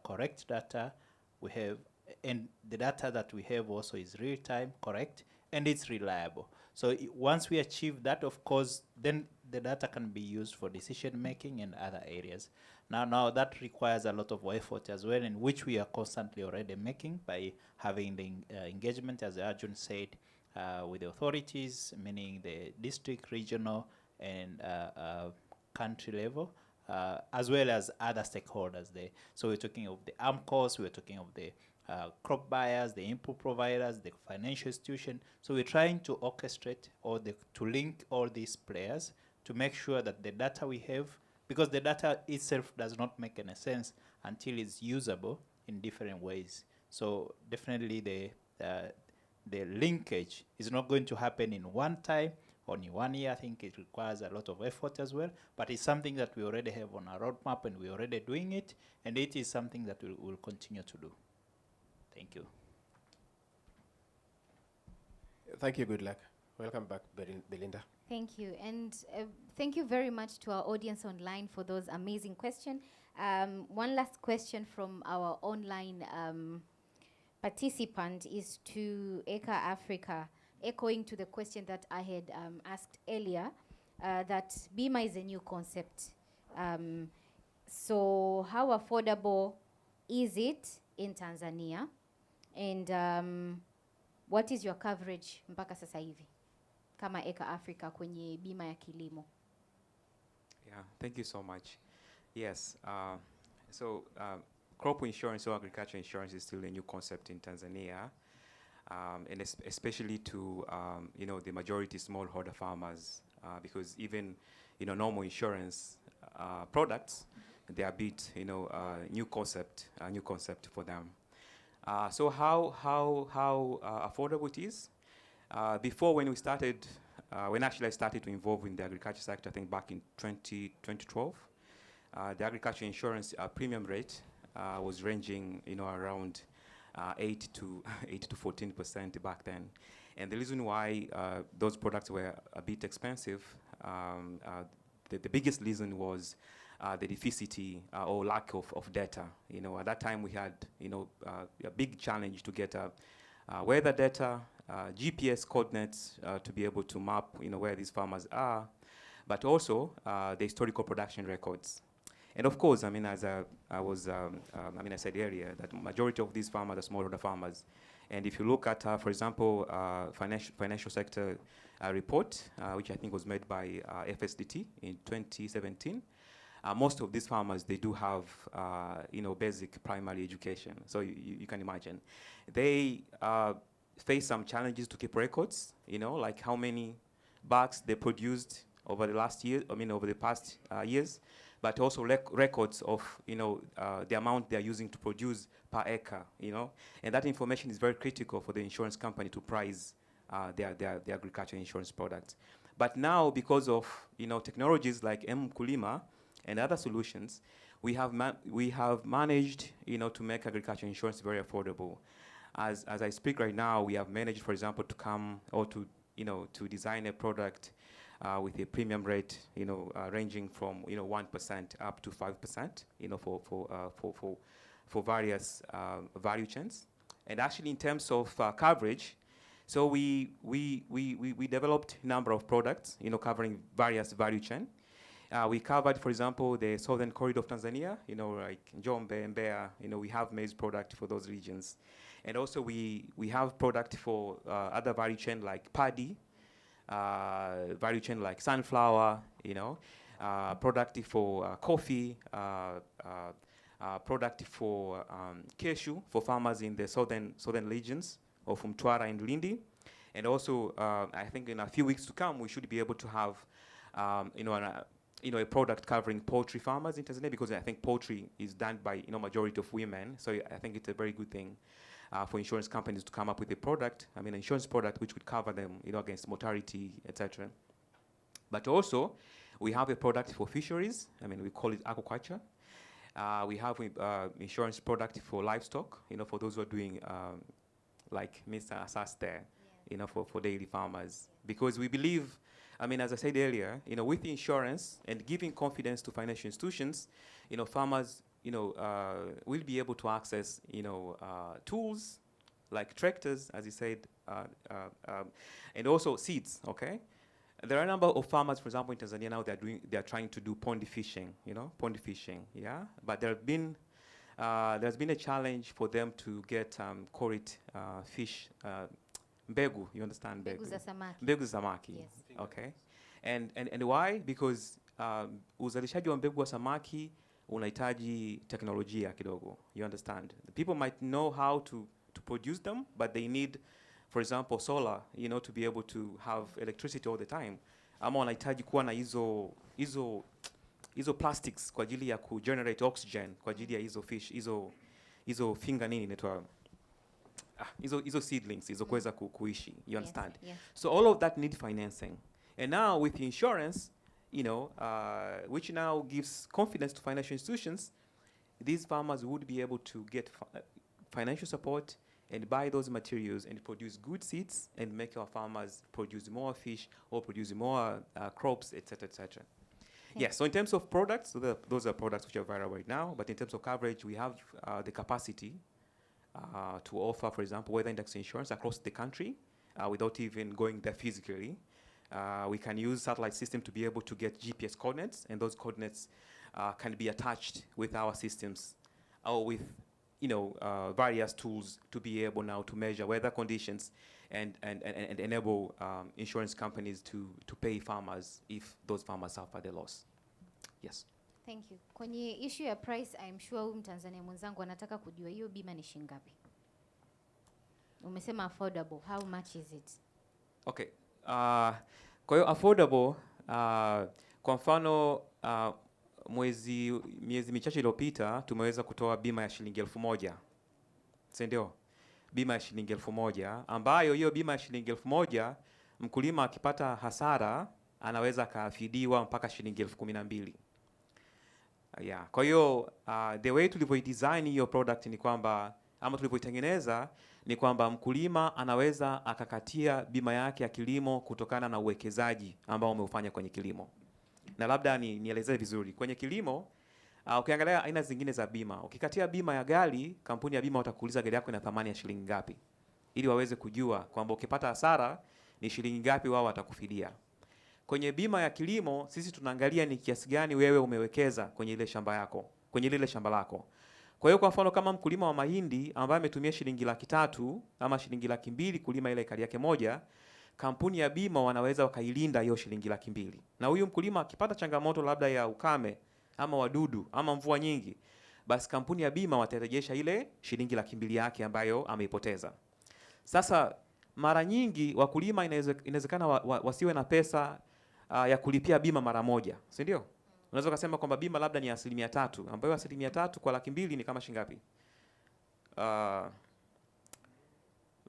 correct data. We have, and the data that we have also is real-time, correct, and it's reliable. So once we achieve that, of course, then the data can be used for decision-making in other areas. Now that requires a lot of effort as well, in which we are constantly already making by having the engagement, as Ajun said, with the authorities, meaning the district, regional, and country level, as well as other stakeholders there. So we're talking of the AMCOs, we're talking of the crop buyers, the input providers, the financial institution. So we're trying to orchestrate to link all these players to make sure that the data we have, because the data itself does not make any sense until it's usable in different ways. So definitely the linkage is not going to happen in one time, only 1 year. I think it requires a lot of effort as well, but it's something that we already have on our roadmap and we're already doing it, and it is something that we will continue to do. Thank you. Thank you, good luck. Welcome back, Belinda. Thank you, and thank you very much to our audience online for those amazing questions. One last question from our online participant is to ECA Africa, echoing to the question that I had asked earlier, that BIMA is a new concept. So how affordable is it in Tanzania? And what is your coverage mpaka sasa hivi kama ECA Africa kwenye bima ya kilimo? Yeah, thank you so much. Yes, crop insurance or agriculture insurance is still a new concept in Tanzania, and especially to the majority smallholder farmers, because even normal insurance products, they are a bit new concept for them. So how affordable it is? Before, when we started, when actually I started to involve in the agriculture sector, I think back in 2012, the agriculture insurance premium rate was ranging, around 8 to 14% back then. And the reason why those products were a bit expensive, the biggest reason was the deficiency or lack of data. At that time we had, a big challenge to get weather data, GPS coordinates to be able to map, where these farmers are, but also the historical production records. And of course, as I said earlier, that majority of these farmers are smallholder farmers. And if you look at, for example, financial sector report, which I think was made by FSDT in 2017, most of these farmers, they do have, basic primary education. So you can imagine. They face some challenges to keep records, like how many bags they produced over the last year, over the past years, but also records of, the amount they're using to produce per acre, And that information is very critical for the insurance company to price their agriculture insurance products. But now, because of, technologies like Mkulima and other solutions, we have managed, to make agriculture insurance very affordable. As I speak right now, we have managed, for example, to come or to design a product with a premium rate, ranging from 1% up to 5%, for various value chains. And actually, in terms of coverage, so we developed a number of products, covering various value chain. We covered, for example, the southern corridor of Tanzania, like Njombe, Mbeya, we have maize product for those regions. And also we have product for other value chain like paddy, value chain like sunflower, product for coffee, product for cashew for farmers in the southern regions of Mtwara and Lindi. And also, I think in a few weeks to come, we should be able to have, a product covering poultry farmers in Tanzania, because I think poultry is done by, majority of women. So I think it's a very good thing for insurance companies to come up with a product, an insurance product which would cover them, against mortality, etc. But also, we have a product for fisheries. We call it aquaculture. We have insurance product for livestock, for those who are doing, like Mr. Asas there, for daily farmers. Because we believe, as I said earlier, with insurance and giving confidence to financial institutions, farmers, will be able to access, tools like tractors, as you said, and also seeds. Okay, there are a number of farmers, for example, in Tanzania now they are trying to do pond fishing. Yeah. But there's been a challenge for them to get call it fish. Mbegu, you understand mbegu? Mbegu za samaki. Mbegu za samaki. Yes. Okay. And why? Because uzalishaji wa mbegu wa samaki unahitaji teknolojia kidogo. You understand? The people might know how to produce them, but they need, for example, solar, to be able to have electricity all the time. Ama wanahitaji kuwa na hizo plastics kwa ajili ya generate oxygen kwa ajili ya hizo fish, hizo finger nini inaitwa, hizo seedlings hizo kuweza kuishi. You understand? Yes. So all of that need financing. And now with insurance, which now gives confidence to financial institutions, these farmers would be able to get financial support and buy those materials and produce good seeds and make our farmers produce more fish or produce more crops, etc., etc. Yes, so in terms of products, those are products which are viral right now, but in terms of coverage, we have the capacity to offer, for example, weather index insurance across the country without even going there physically. We can use satellite system to be able to get GPS coordinates, and those coordinates can be attached with our systems or with various tools to be able now to measure weather conditions and enable insurance companies to pay farmers if those farmers suffer the loss. Yes. Thank you. Kwenye issue ya price, I'm sure huyu Mtanzania mwenzangu anataka kujua hiyo bima ni shilingi ngapi? Umesema affordable. How much is it? Okay. Kwa hiyo affordable, kwa mfano miezi michache iliyopita tumeweza kutoa bima ya shilingi 1,000. Si ndio? Bima ya shilingi 1,000 ambayo hiyo bima ya shilingi 1,000 mkulima akipata hasara anaweza kafidiwa mpaka shilingi 12,000. Yeah. Kwa hiyo the way tulivyodesign hiyo product ni kwamba ama tulivyoitengeneza ni kwamba mkulima anaweza akakatia bima yake ya kilimo kutokana na uwekezaji ambao umeufanya kwenye kilimo. Na labda nielezee vizuri. Kwenye kilimo, ukiangalia aina zingine za bima, ukikatia bima ya gari, kampuni ya bima watakuuliza gari yako ina thamani ya shilingi ngapi, ili waweze kujua kwamba ukipata hasara ni shilingi ngapi wao watakufidia. Kwenye bima ya kilimo, sisi tunaangalia ni kiasi gani wewe umewekeza kwenye ile shamba yako, kwenye ile shamba lako. Kwa hiyo kwa mfano kama mkulima wa mahindi ambaye ametumia shilingi 300,000 ama shilingi 200,000 kulima ile ekari yake moja, kampuni ya bima wanaweza wakailinda hiyo shilingi 200,000. Na huyu mkulima akipata changamoto labda ya ukame ama wadudu ama mvua nyingi, basi kampuni ya bima watarejesha ile shilingi 200,000 yake ambayo ameipoteza. Sasa mara nyingi wakulima inawezekana wasiwe na pesa ya kulipia bima mara moja, si ndio? Unaweza kusema kwamba bima labda ni 3%, ambayo 3% kwa 200,000 ni kama shilingi ngapi?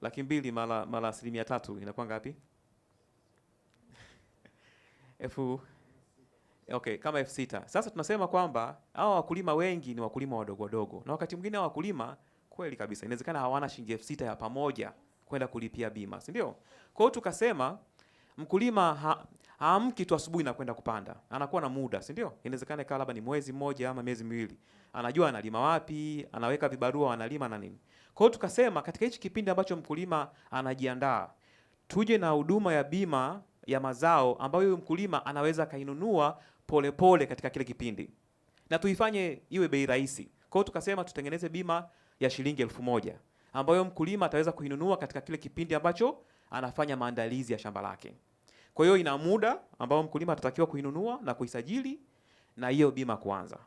200,000 mara 3% inakuwa ngapi? Okay, kama 6,000. Sasa tunasema kwamba hao wakulima wengi ni wakulima wadogo wadogo. Na wakati mwingine hao wakulima kweli kabisa inawezekana hawana shilingi 6,000 ya pamoja kwenda kulipia bima, si ndio? Kwa hiyo tukasema mkulima haamki tu asubuhi na kwenda kupanda. Anakuwa na muda, si ndio? Inawezekana ikawa labda ni mwezi mmoja ama miezi miwili. Anajua analima wapi, anaweka vibarua analima na nini. Kwa hiyo tukasema katika hichi kipindi ambacho mkulima anajiandaa, tuje na huduma ya bima ya mazao ambayo huyo mkulima anaweza kainunua polepole katika kile kipindi. Na tuifanye iwe bei rahisi. Kwa hiyo tukasema tutengeneze bima ya shilingi 1,000 ambayo mkulima ataweza kuinunua katika kile kipindi ambacho anafanya maandalizi ya shamba lake. Kwa hiyo ina muda ambao mkulima atatakiwa kuinunua na kuisajili na hiyo bima kuanza.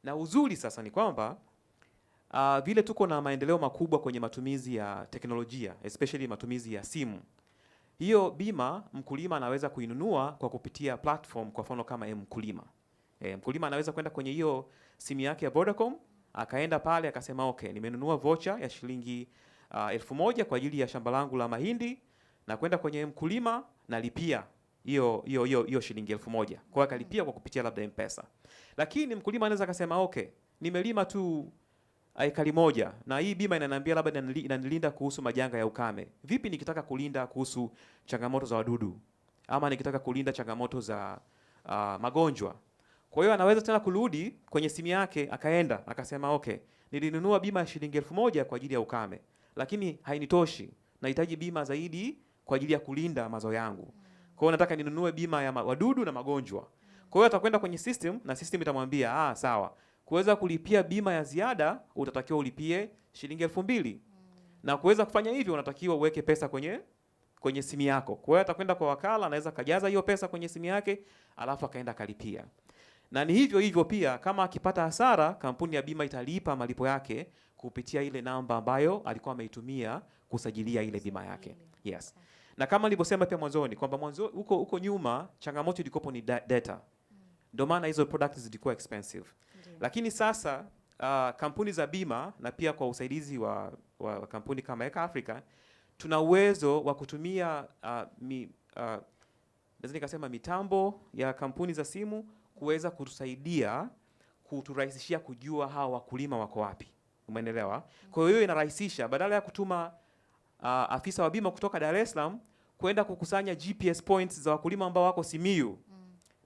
Na uzuri sasa ni kwamba vile tuko na maendeleo makubwa kwenye matumizi ya teknolojia, especially matumizi ya simu. Hiyo bima mkulima anaweza kuinunua kwa kupitia platform kwa mfano kama Mkulima. Mkulima anaweza kwenda kwenye hiyo simu yake ya Vodacom, akaenda pale akasema okay, nimenunua voucher ya shilingi 1,000 kwa ajili ya shamba langu la mahindi, na kwenda kwenye Mkulima na lipia hiyo shilingi 1,000. Kwa hiyo akalipia kwa kupitia labda M-Pesa. Lakini mkulima anaweza akasema okay, nimelima tu ekari moja na hii bima inaniambia labda inanilinda kuhusu majanga ya ukame. Vipi nikitaka kulinda kuhusu changamoto za wadudu ama nikitaka kulinda changamoto za magonjwa? Kwa hiyo anaweza tena kurudi kwenye simu yake akaenda akasema okay, nilinunua bima ya shilingi 1,000 kwa ajili ya ukame, lakini hainitoshi, nahitaji bima zaidi kwa ajili ya kulinda mazao yangu. Kwa hiyo nataka ninunue bima ya wadudu na magonjwa. Kwa hiyo atakwenda kwenye system na system itamwambia sawa, kuweza kulipia bima ya ziada utatakiwa ulipie shilingi 2,000. Na kuweza kufanya hivyo unatakiwa uweke pesa kwenye simu yako. Kwa hiyo atakwenda kwa wakala, anaweza kajaza hiyo pesa kwenye simu yake, alafu akaenda kalipia. Na ni hivyo hivyo pia, kama akipata hasara, kampuni ya bima italipa malipo yake kupitia ile namba ambayo alikuwa ameitumia kusajilia ile bima yake. Yes. Na kama nilivyosema pia mwanzoni kwamba huko nyuma changamoto ilikopo ni data. Ndio maana hizo products zilikuwa expensive. Lakini sasa kampuni za bima na pia kwa usaidizi wa kampuni kama Eka Africa tuna uwezo wa kutumia naweza nikasema mitambo ya kampuni za simu kuweza kutusaidia kuturahisishia kujua hawa wakulima wako wapi. Umeelewa? Kwa hiyo inarahisisha badala ya kutuma afisa wa bima kutoka Dar es Salaam kwenda kukusanya GPS points za wakulima ambao wako Simiyu.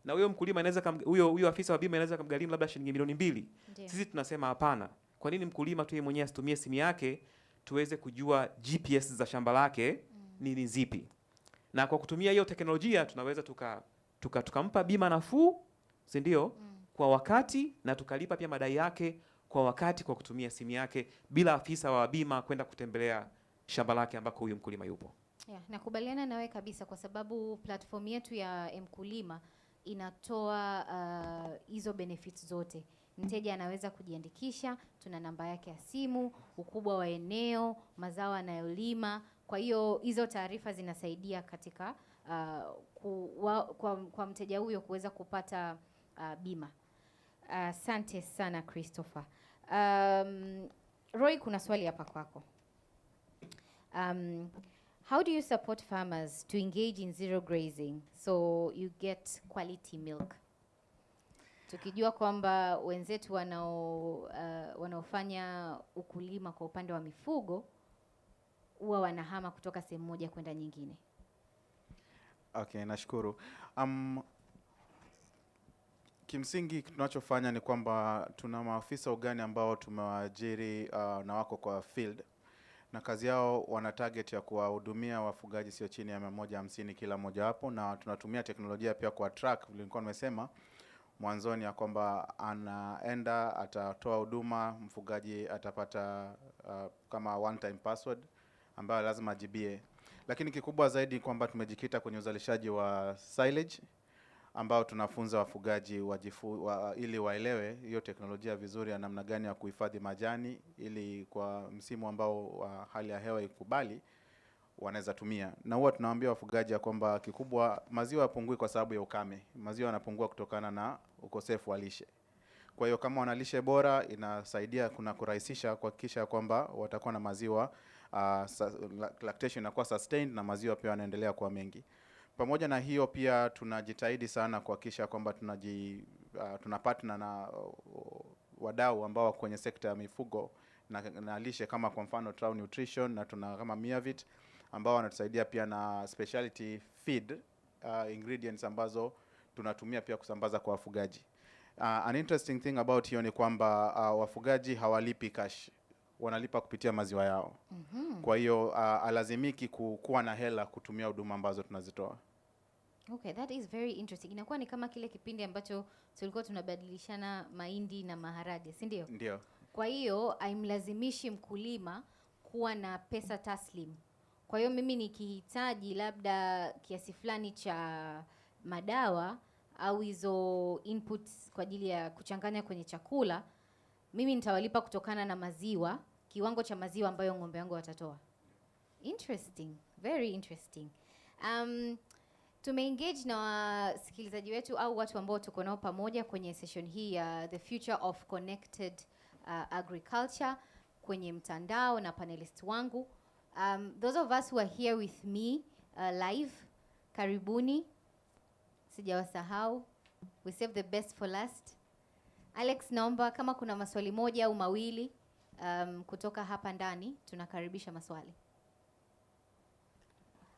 Na huyo mkulima anaweza huyo afisa wa bima anaweza kumgharimu labda shilingi milioni 2. Sisi tunasema hapana. Kwa nini mkulima tu yeye mwenyewe asitumie simu yake tuweze kujua GPS za shamba lake ni zipi? Na kwa kutumia hiyo teknolojia tunaweza tukampa bima nafuu, si ndio? Kwa wakati, na tukalipa pia madai yake kwa wakati kwa kutumia simu yake bila afisa wa bima kwenda kutembelea shamba lake ambako huyo mkulima yupo. Yeah, nakubaliana nawe kabisa kwa sababu platform yetu ya Mkulima inatoa hizo benefits zote. Mteja anaweza kujiandikisha, tuna namba yake ya simu, ukubwa wa eneo, mazao anayolima. Kwa hiyo hizo taarifa zinasaidia katika kwa mteja huyo kuweza kupata bima. Asante sana Christopher. Roy, kuna swali hapa kwako. How do you support farmers to engage in zero grazing so you get quality milk? Tukijua kwamba wenzetu wanaofanya ukulima kwa upande wa mifugo huwa wanahama kutoka sehemu moja kwenda nyingine. Okay, nashukuru. Kimsingi tunachofanya ni kwamba tuna maafisa ugani ambao tumewaajiri na wako kwa field, na kazi yao wana target ya kuwahudumia wafugaji sio chini ya 150 kila mmoja wapo, na tunatumia teknolojia pia kwa track. Nilikuwa nimesema mwanzoni ya kwamba anaenda atatoa huduma, mfugaji atapata kama one time password ambayo lazima ajibie. Lakini kikubwa zaidi kwamba tumejikita kwenye uzalishaji wa silage ambao tunafunza wafugaji ili waelewe hiyo teknolojia vizuri ya namna gani ya kuhifadhi majani ili kwa msimu ambao hali ya hewa ikubali wanaweza tumia. Na huwa tunawaambia wafugaji ya kwamba kikubwa maziwa yapungui kwa sababu ya ukame. Maziwa yanapungua kutokana na ukosefu wa lishe. Kwa hiyo kama wana lishe bora inasaidia kuna kurahisisha kuhakikisha kwamba watakuwa na maziwa lactation inakuwa sustained na maziwa pia yanaendelea kuwa mengi. Pamoja na hiyo pia tunajitahidi sana kuhakikisha kwamba tuna partner na wadau ambao kwenye sekta ya mifugo na lishe kama kwa mfano Trau Nutrition, na tuna kama Miavit ambao wanatusaidia pia na specialty feed ingredients ambazo tunatumia pia kusambaza kwa wafugaji. An interesting thing about hiyo ni kwamba wafugaji hawalipi cash, wanalipa kupitia maziwa yao. Kwa hiyo alazimiki kuwa na hela kutumia huduma ambazo tunazitoa. Okay, that is very interesting. Inakuwa ni kama kile kipindi ambacho tulikuwa tunabadilishana mahindi na maharage, si ndio? Ndio. Kwa hiyo haimlazimishi mkulima kuwa na pesa taslim. Kwa hiyo mimi nikihitaji labda kiasi fulani cha madawa au hizo inputs kwa ajili ya kuchanganya kwenye chakula, mimi nitawalipa kutokana na maziwa, kiwango cha maziwa ambayo ng'ombe wangu watatoa. Interesting, very interesting. Tumeengage na wasikilizaji wetu au watu ambao tuko nao pamoja kwenye session hii ya The Future of Connected Agriculture kwenye mtandao na panelists wangu. Those of us who are here with me live, karibuni. Sijawasahau. We save the best for last. Alex, naomba kama kuna maswali moja au mawili kutoka hapa ndani, tunakaribisha maswali.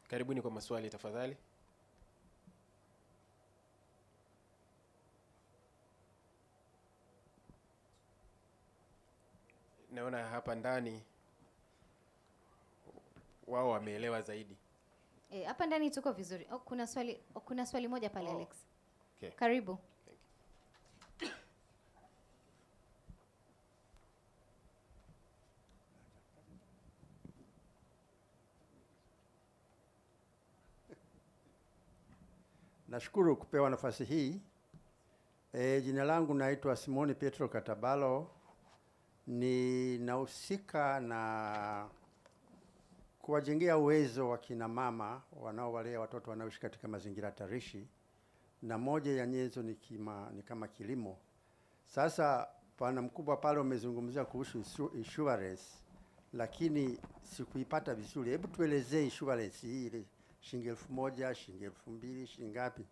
Karibuni kwa maswali tafadhali. Naona hapa ndani wao wameelewa zaidi. Hapa ndani tuko vizuri. Kuna swali moja pale Alex. Okay. Karibu. Nashukuru kupewa nafasi hii. Jina langu naitwa Simoni Petro Katabalo. Ninahusika na kuwajengea uwezo wa kina mama wanaowalea watoto wanaoishi katika mazingira hatarishi, na moja ya nyenzo ni kama kilimo. Sasa pana mkubwa pale umezungumzia kuhusu insurance, lakini sikuipata vizuri. Hebu tuelezee insurance hii, ile shilingi 1000, shilingi 2000, shilingi ngapi?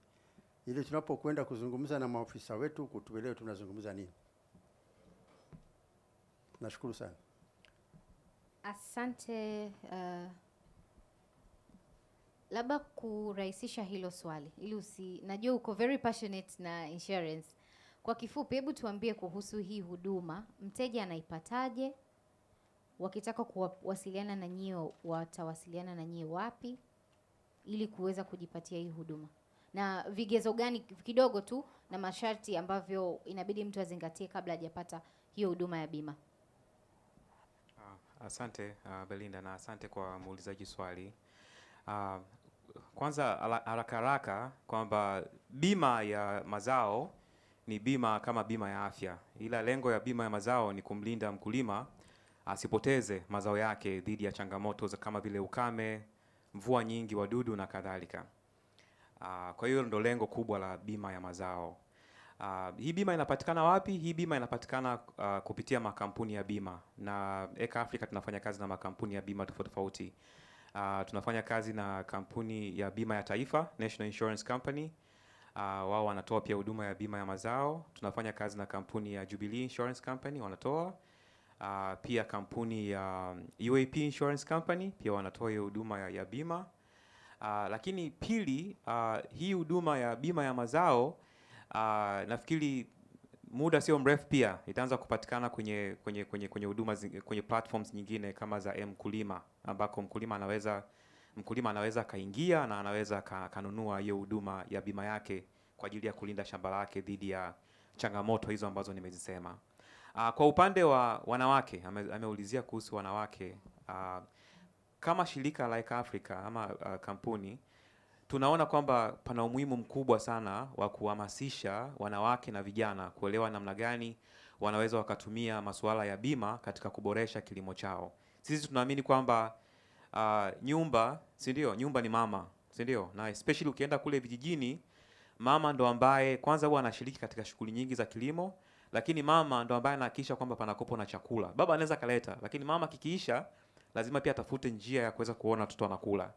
Ili tunapokwenda kuzungumza na maofisa wetu kutuelewe tunazungumza nini. Nashukuru sana. Asante. Labda kurahisisha hilo swali ili najua uko very passionate na insurance. Kwa kifupi, hebu tuambie kuhusu hii huduma, mteja anaipataje? Wakitaka kuwasiliana na nyie, watawasiliana na nyie wapi ili kuweza kujipatia hii huduma? Na vigezo gani kidogo tu na masharti ambavyo inabidi mtu azingatie kabla hajapata hiyo huduma ya bima? Asante Belinda, na asante kwa muulizaji swali. Kwanza haraka haraka kwamba bima ya mazao ni bima kama bima ya afya, ila lengo ya bima ya mazao ni kumlinda mkulima asipoteze mazao yake dhidi ya changamoto kama vile ukame, mvua nyingi, wadudu na kadhalika. Kwa hiyo ndo lengo kubwa la bima ya mazao. Hii bima inapatikana wapi? Hii bima inapatikana kupitia makampuni ya bima, na Eka Africa tunafanya kazi na makampuni ya bima tofauti tofauti. Tunafanya kazi na kampuni ya bima ya taifa, National Insurance Company. Wao wanatoa pia huduma ya bima ya mazao. Tunafanya kazi na kampuni ya Jubilee Insurance Company, wanatoa pia kampuni ya UAP Insurance Company, pia wanatoa hiyo huduma ya bima. Lakini pili, hii huduma ya bima ya mazao nafikiri muda sio mrefu pia itaanza kupatikana kwenye huduma kwenye platforms nyingine kama za Mkulima, ambako mkulima anaweza kaingia na anaweza kanunua hiyo huduma ya bima yake kwa ajili ya kulinda shamba lake dhidi ya changamoto hizo ambazo nimezisema. Kwa upande wa wanawake, ameulizia kuhusu wanawake. Kama shirika la Eka Africa ama kampuni, tunaona kwamba pana umuhimu mkubwa sana wa kuhamasisha wanawake na vijana kuelewa namna gani wanaweza wakatumia masuala ya bima katika kuboresha kilimo chao. Sisi tunaamini kwamba nyumba, si ndio? Nyumba ni mama, si ndio? Na especially ukienda kule vijijini, mama ndo ambaye kwanza huwa anashiriki katika shughuli nyingi za kilimo, lakini mama ndo ambaye anahakikisha kwamba panakopo na chakula. Baba anaweza kaleta, lakini mama kikiisha lazima pia atafute njia ya kuweza kuona watoto wanakula.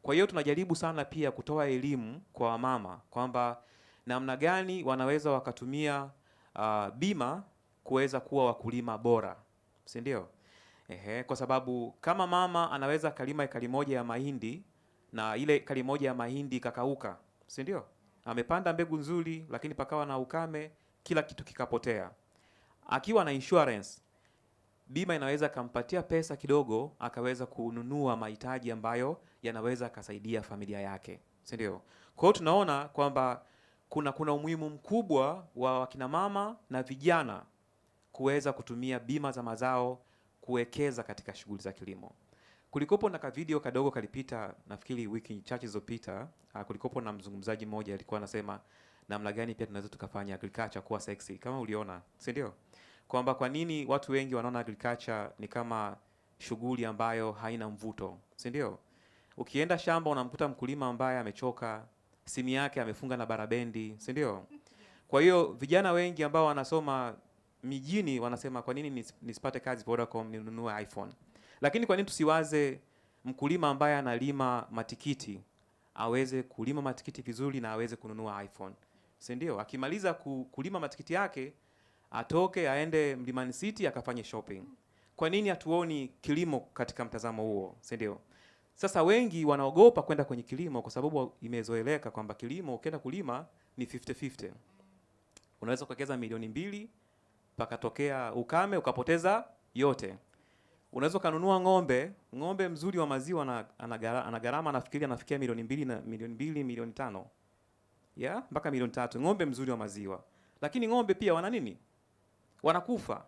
Kwa hiyo tunajaribu sana pia kutoa elimu kwa mama kwamba namna gani wanaweza wakatumia bima kuweza kuwa wakulima bora, si ndio? Kwa sababu kama mama anaweza kalima ekari moja ya mahindi na ile ekari moja ya mahindi kakauka, si ndio? Amepanda mbegu nzuri lakini pakawa na ukame, kila kitu kikapotea. Akiwa na insurance, bima inaweza kampatia pesa kidogo akaweza kununua mahitaji ambayo yanaweza kasaidia familia yake, si ndio? Kwa hiyo tunaona kwamba kuna umuhimu mkubwa wa wakina mama na vijana kuweza kutumia bima za mazao kuwekeza katika shughuli za kilimo. Kulikopo na ka video kadogo kalipita, nafikiri wiki chache zilizopita, kulikopo na mzungumzaji mmoja alikuwa anasema namna gani pia tunaweza tukafanya agriculture kuwa sexy, kama uliona, si ndio? Kwamba kwa nini watu wengi wanaona agriculture ni kama shughuli ambayo haina mvuto, si ndio? Ukienda shamba unamkuta mkulima ambaye amechoka, simu yake amefunga na barabendi, si ndio? Kwa hiyo vijana wengi ambao wanasoma mijini wanasema kwa nini nisipate kazi Vodacom ninunue iPhone? Lakini kwa nini tusiwaze mkulima ambaye analima matikiti aweze kulima matikiti vizuri na aweze kununua iPhone, si ndio? Akimaliza kulima matikiti yake atoke aende Mlimani City akafanye shopping. Kwa nini hatuoni kilimo katika mtazamo huo, si ndio? Sasa wengi wanaogopa kwenda kwenye kilimo kwa sababu imezoeleka kwamba kilimo ukienda kulima ni 50-50. Unaweza kuwekeza milioni 2 pakatokea ukame ukapoteza yote. Unaweza kununua ng'ombe mzuri wa maziwa ana gharama nafikiri anafikia milioni 2 na milioni 5. Yeah, mpaka milioni 3 ng'ombe mzuri wa maziwa. Lakini ng'ombe pia wana nini? Wanakufa.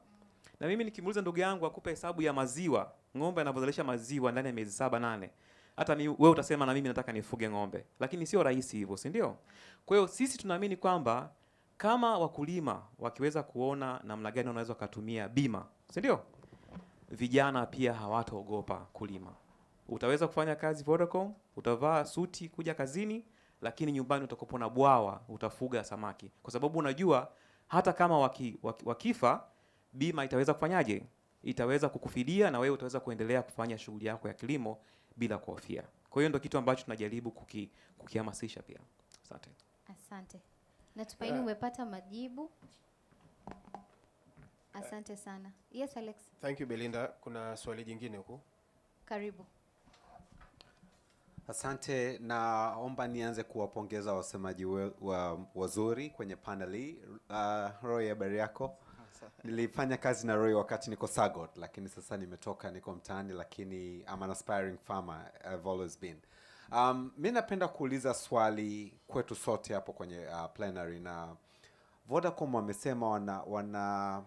Na mimi nikimuuliza ndugu yangu akupe hesabu ya maziwa, ng'ombe anavyozalisha maziwa ndani ya miezi 7-8. Hata wewe utasema na mimi nataka nifuge ng'ombe. Lakini sio rahisi hivyo, si ndio? Kwa hiyo sisi tunaamini kwamba kama wakulima wakiweza kuona namna gani wanaweza kutumia bima, si ndio? Vijana pia hawataogopa kulima. Utaweza kufanya kazi Vodacom, utavaa suti kuja kazini, lakini nyumbani utakopona bwawa utafuga samaki, kwa sababu unajua hata kama wakifa bima itaweza kufanyaje? Itaweza kukufidia na wewe utaweza kuendelea kufanya shughuli yako ya kilimo bila kuhofia. Kwa hiyo ndio kitu ambacho tunajaribu kukihamasisha pia. Asante. Asante. Natumaini umepata majibu. Asante sana. Yes, Alex. Thank you Belinda. Kuna swali jingine huko. Karibu. Asante, naomba nianze kuwapongeza wasemaji wazuri kwenye panel hii. Roy, habari yako? Nilifanya kazi na Roy wakati niko Sagot, lakini sasa nimetoka, niko mtaani, lakini I'm an aspiring farmer, I've always been. Mimi napenda kuuliza swali kwetu sote hapo kwenye plenary, na Vodacom wamesema wana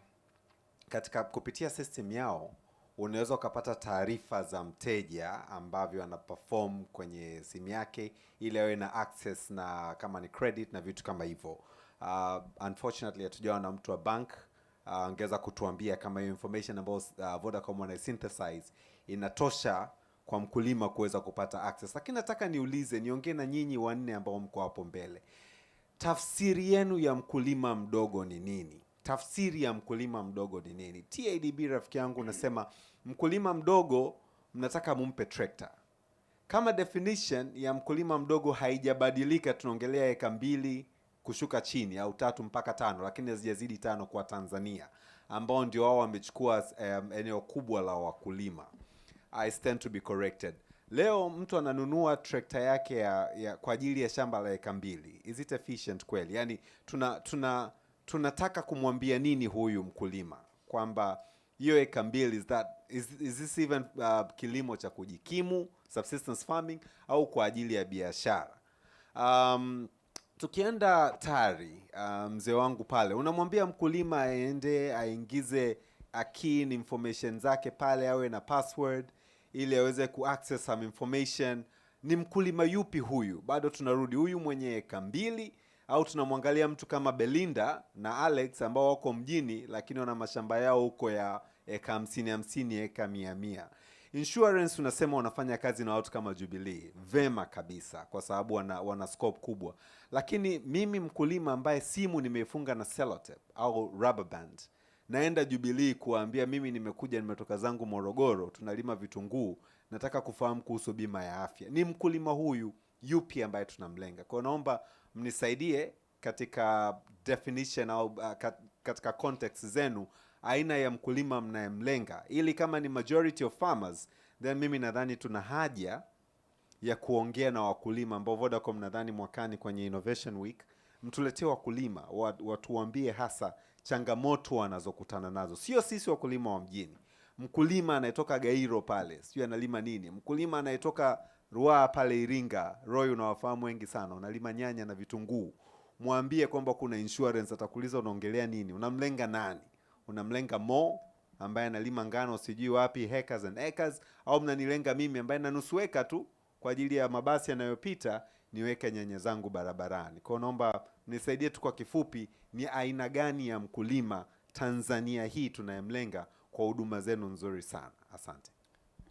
katika kupitia system yao unaweza ukapata taarifa za mteja ambavyo ana perform kwenye simu yake ili awe na access na kama ni credit na vitu kama hivyo. Unfortunately hatujaona mtu wa bank angeza kutuambia kama hiyo information ambayo Vodacom wana synthesize inatosha kwa mkulima kuweza kupata access. Lakini nataka niongee na nyinyi wanne ambao mko hapo mbele. Tafsiri yenu ya mkulima mdogo ni nini? Tafsiri ya mkulima mdogo ni nini? TDB rafiki yangu nasema mkulima mdogo mnataka mumpe tractor. Kama definition ya mkulima mdogo haijabadilika, tunaongelea eka 2 kushuka chini au 3 mpaka 5, lakini hazijazidi 5 kwa Tanzania, ambao ndio wao wamechukua eneo kubwa la wakulima. I stand to be corrected. Leo mtu ananunua tractor yake ya kwa ajili ya shamba la eka 2. Is it efficient kweli? Yani tunataka kumwambia nini huyu mkulima kwamba hiyo eka 2 is this even kilimo cha kujikimu, subsistence farming, au kwa ajili ya biashara? Tukienda TARI, mzee wangu pale, unamwambia mkulima aende aingize key information zake pale, awe na password ili aweze kuaccess some information. Ni mkulima yupi huyu? Bado tunarudi huyu mwenye eka 2, au tunamwangalia mtu kama Belinda na Alex ambao wako mjini lakini wana mashamba yao huko ya eka 50, eka 100. Insurance unasema wanafanya kazi na watu kama Jubilee. Vema kabisa, kwa sababu wana scope kubwa. Lakini mimi mkulima ambaye simu nimeifunga na sellotape au rubber band, naenda Jubilee kuambia mimi nimetoka zangu Morogoro, tunalima vitunguu, nataka kufahamu kuhusu bima ya afya. Ni mkulima huyu yupi ambaye tunamlenga? Kwa naomba mnisaidie katika definition au katika context zenu aina ya mkulima mnayemlenga, ili kama ni majority of farmers, then mimi nadhani tuna haja ya kuongea na wakulima ambao Vodacom nadhani mwakani kwenye Innovation Week mtuletee wakulima watuambie hasa changamoto wanazokutana nazo. Sio sisi wakulima wa mjini. Mkulima anayetoka Gairo pale, sio analima nini? Mkulima anayetoka Ruaha pale Iringa, Roy unawafahamu wengi sana, unalima nyanya na vitunguu. Mwambie kwamba kuna insurance, atakuuliza unaongelea nini? Unamlenga nani? Unamlenga Mo ambaye analima ngano sijui wapi hectares and acres, au mnanilenga mimi ambaye nanusueka tu kwa ajili ya mabasi yanayopita niweke nyanya zangu barabarani? Kwa naomba nisaidie tu kwa kifupi, ni aina gani ya mkulima Tanzania hii tunayemlenga kwa huduma zenu nzuri sana. Asante.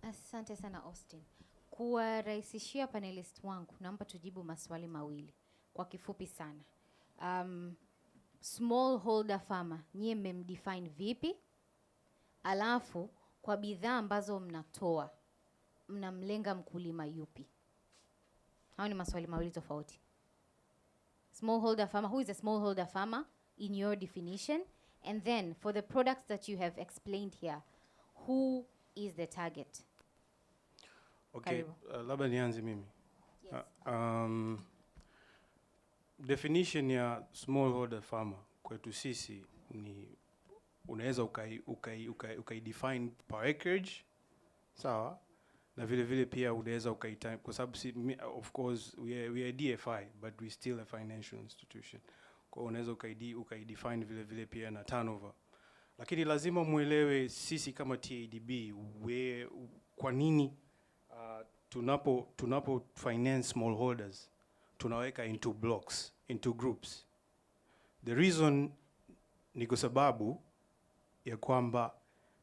Asante sana Austin. Kuwarahisishia panelist wangu, naomba tujibu maswali mawili kwa kifupi sana. Smallholder farmer, nyie mmemdefine vipi? Alafu kwa bidhaa ambazo mnatoa, mnamlenga mkulima yupi? Hao ni maswali mawili tofauti. Smallholder farmer, who is a smallholder farmer in your definition? And then for the products that you have explained here, who is the target? Okay, labda nianze mimi. Yes. Definition ya smallholder farmer kwetu sisi ni unaweza ukai define per acreage, sawa? Na vile vile pia unaweza ukaita, kwa sababu of course we are DFI but we still a financial institution. Kwa unaweza ukai define vile vile pia na turnover. Lakini lazima muelewe sisi kama TDB kwa nini tunapo finance smallholders tunaweka into blocks, into groups. The reason ni kwa sababu ya kwamba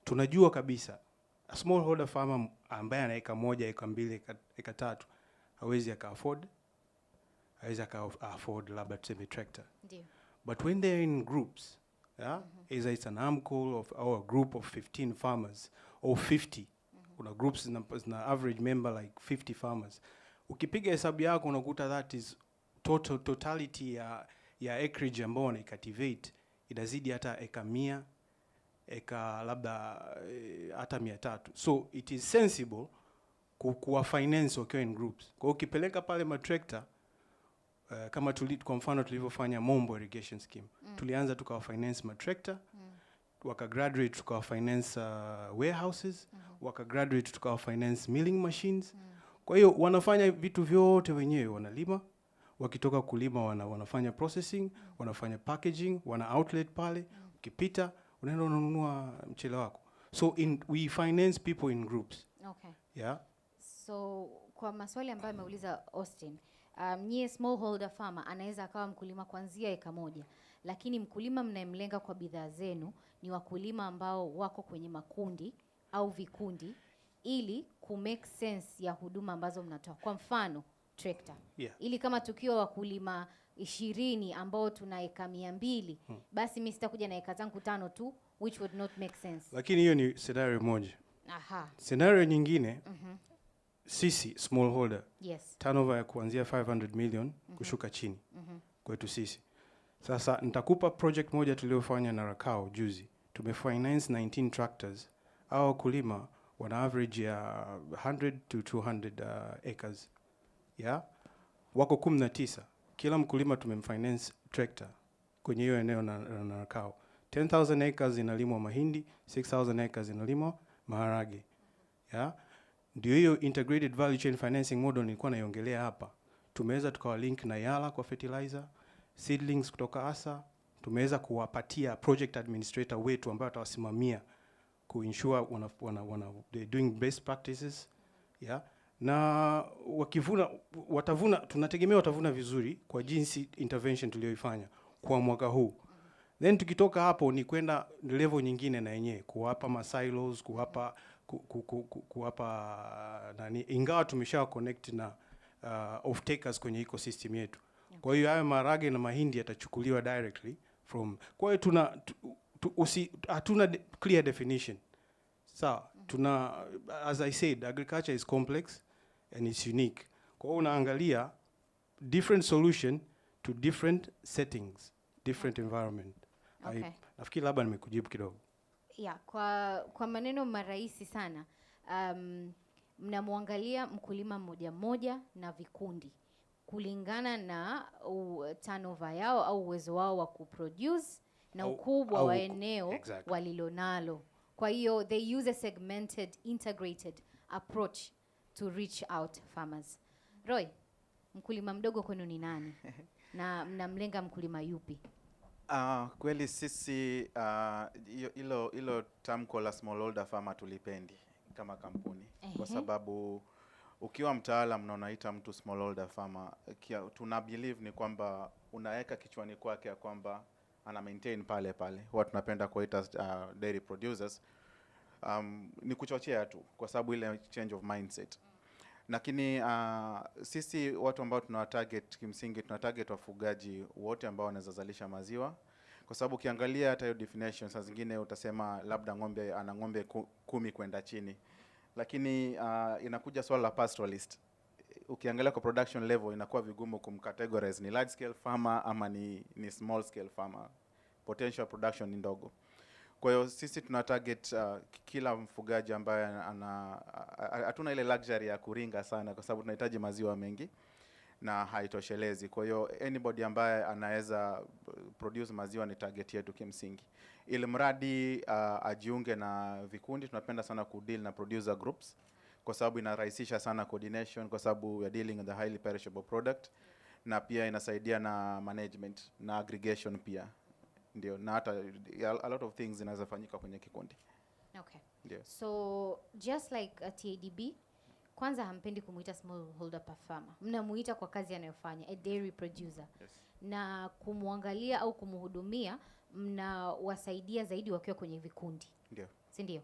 tunajua kabisa a smallholder farmer ambaye ana eka moja, eka mbili, eka tatu hawezi aka-afford, hawezi aka-afford labda tuseme tractor. Ndio. But when they're in groups, yeah, either it's an AMCO or a group of 15 farmers or 50, kuna groups na average member like 50 farmers. Ukipiga hesabu yako unakuta that is totality ya acreage ambao wana cultivate inazidi hata eka 100, eka labda hata 300. So it is sensible kuwa finance wakiwa in groups. Kwa hiyo ukipeleka pale matrekta kama kwa mfano tulivyofanya Mombo irrigation scheme. Tulianza tukawa finance matrekta, waka graduate tukawa finance warehouses, waka graduate tukawa finance milling machines. Kwa hiyo wanafanya vitu vyote wenyewe, wanalima, wakitoka kulima wanafanya processing, wanafanya packaging, wana outlet pale, ukipita unaenda unanunua mchele wako. So we finance people in groups. Okay. Yeah. So kwa maswali ambayo ameuliza Austin, nyie smallholder farmer anaweza akawa mkulima kuanzia eka moja, lakini mkulima mnayemlenga kwa bidhaa zenu ni wakulima ambao wako kwenye makundi au vikundi ili make sense ya huduma ambazo mnatoa. Kwa mfano tractor. Yeah. Ili kama tukiwa wakulima 20 ambao tuna eka 200, basi mimi sitakuja na eka zangu 5 tu, which would not make sense. Lakini hiyo ni scenario moja. Aha. Scenario nyingine, sisi smallholder, yes, turnover ya kuanzia 500 million kushuka chini kwetu sisi. Sasa nitakupa project moja tuliofanya na Rakao juzi. Tumefinance 19 tractors. Hao wakulima wana average ya 100 to 200 acres. Yeah? Wako 19. Kila mkulima tumemfinance tractor kwenye hiyo eneo na Rakao. 10,000 acres inalimwa mahindi, 6,000 acres inalimwa maharage. Yeah? Ndio hiyo integrated value chain financing model nilikuwa naiongelea hapa. Tumeweza tukawa link na Yala kwa fertilizer, seedlings kutoka ASA, tumeweza kuwapatia project administrator wetu ambao atawasimamia kuensure they doing best practices. Yeah? Na watavuna, tunategemea watavuna vizuri kwa jinsi intervention tuliyoifanya kwa mwaka huu. Then tukitoka hapo ni kwenda level nyingine na yenyewe, kuwapa silos, kuwapa nani, ingawa tumesha connect na off takers kwenye ecosystem yetu. Kwa hiyo haya maharage na mahindi yatachukuliwa directly from. Kwa hiyo hatuna clear definition. Sawa, as I said, agriculture is complex and it's unique. Kwa hiyo unaangalia different solution to different settings, different environment. Okay. Nafikiri labda nimekujibu kidogo. Yeah, kwa maneno marahisi sana, mnamwangalia mkulima mmoja mmoja na vikundi kulingana na turnover yao au uwezo wao wa kuproduce na ukubwa wa eneo walilonalo. Kwa hiyo they use a segmented, integrated approach to reach out farmers. Roy, mkulima mdogo kwenu ni nani? Na mnamlenga mkulima yupi? Kweli sisi ilo tamko la smallholder farmer tulipendi kama kampuni. Kwa sababu ukiwa mtaalamu na unaita mtu smallholder farmer, tuna believe ni kwamba unaweka kichwani kwake ya kwamba ana maintain pale. Huwa tunapenda kuita dairy producers. Ni kuchochea tu kwa sababu ile change of mindset. Lakini sisi watu ambao tunawatarget kimsingi tunatarget wafugaji wote ambao wanaweza zalisha maziwa, kwa sababu ukiangalia hata hiyo definition saa zingine utasema labda ng'ombe ana ng'ombe 10 kwenda chini, lakini inakuja swala la pastoralist. Ukiangalia kwa production level inakuwa vigumu kumcategorize ni large scale farmer ama ni small scale farmer. Potential production ni ndogo. Kwa hiyo sisi tuna target kila mfugaji ambaye hatuna ile luxury ya kuringa sana, kwa sababu tunahitaji maziwa mengi na haitoshelezi. Kwa hiyo anybody ambaye anaweza produce maziwa ni target yetu kimsingi. Ili mradi ajiunge na vikundi, tunapenda sana kudeal na producer groups kwa sababu inarahisisha sana coordination, kwa sababu we are dealing with the highly perishable product, na pia inasaidia na management na aggregation pia. Ndio, na hata a lot of things zinaweza fanyika kwenye kikundi. Okay. Ndio. So just like a TDB, kwanza hampendi kumuita smallholder farmer. Mnamuita kwa kazi anayofanya, a dairy producer. Yes. Na kumwangalia au kumhudumia mnawasaidia zaidi wakiwa kwenye vikundi. Ndio. Si ndio?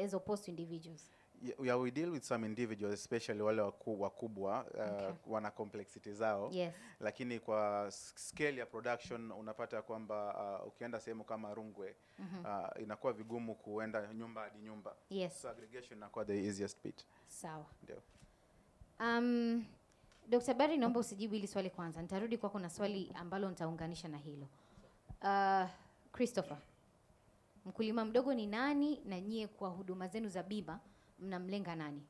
As opposed to individuals. Yeah, we deal with some individuals, especially wale wakubwa wana complexity zao. Yes. Lakini kwa scale ya production unapata kwamba ukienda sehemu kama Rungwe inakuwa vigumu kuenda nyumba hadi nyumba. Yes. So aggregation inakuwa the easiest bit. Sawa. Ndio. Dr. Barry, naomba usijibu hili swali kwanza. Nitarudi kwako na swali ambalo nitaunganisha na hilo. Christopher, mkulima mdogo ni nani na nyie kwa huduma zenu za bima mnamlenga nani?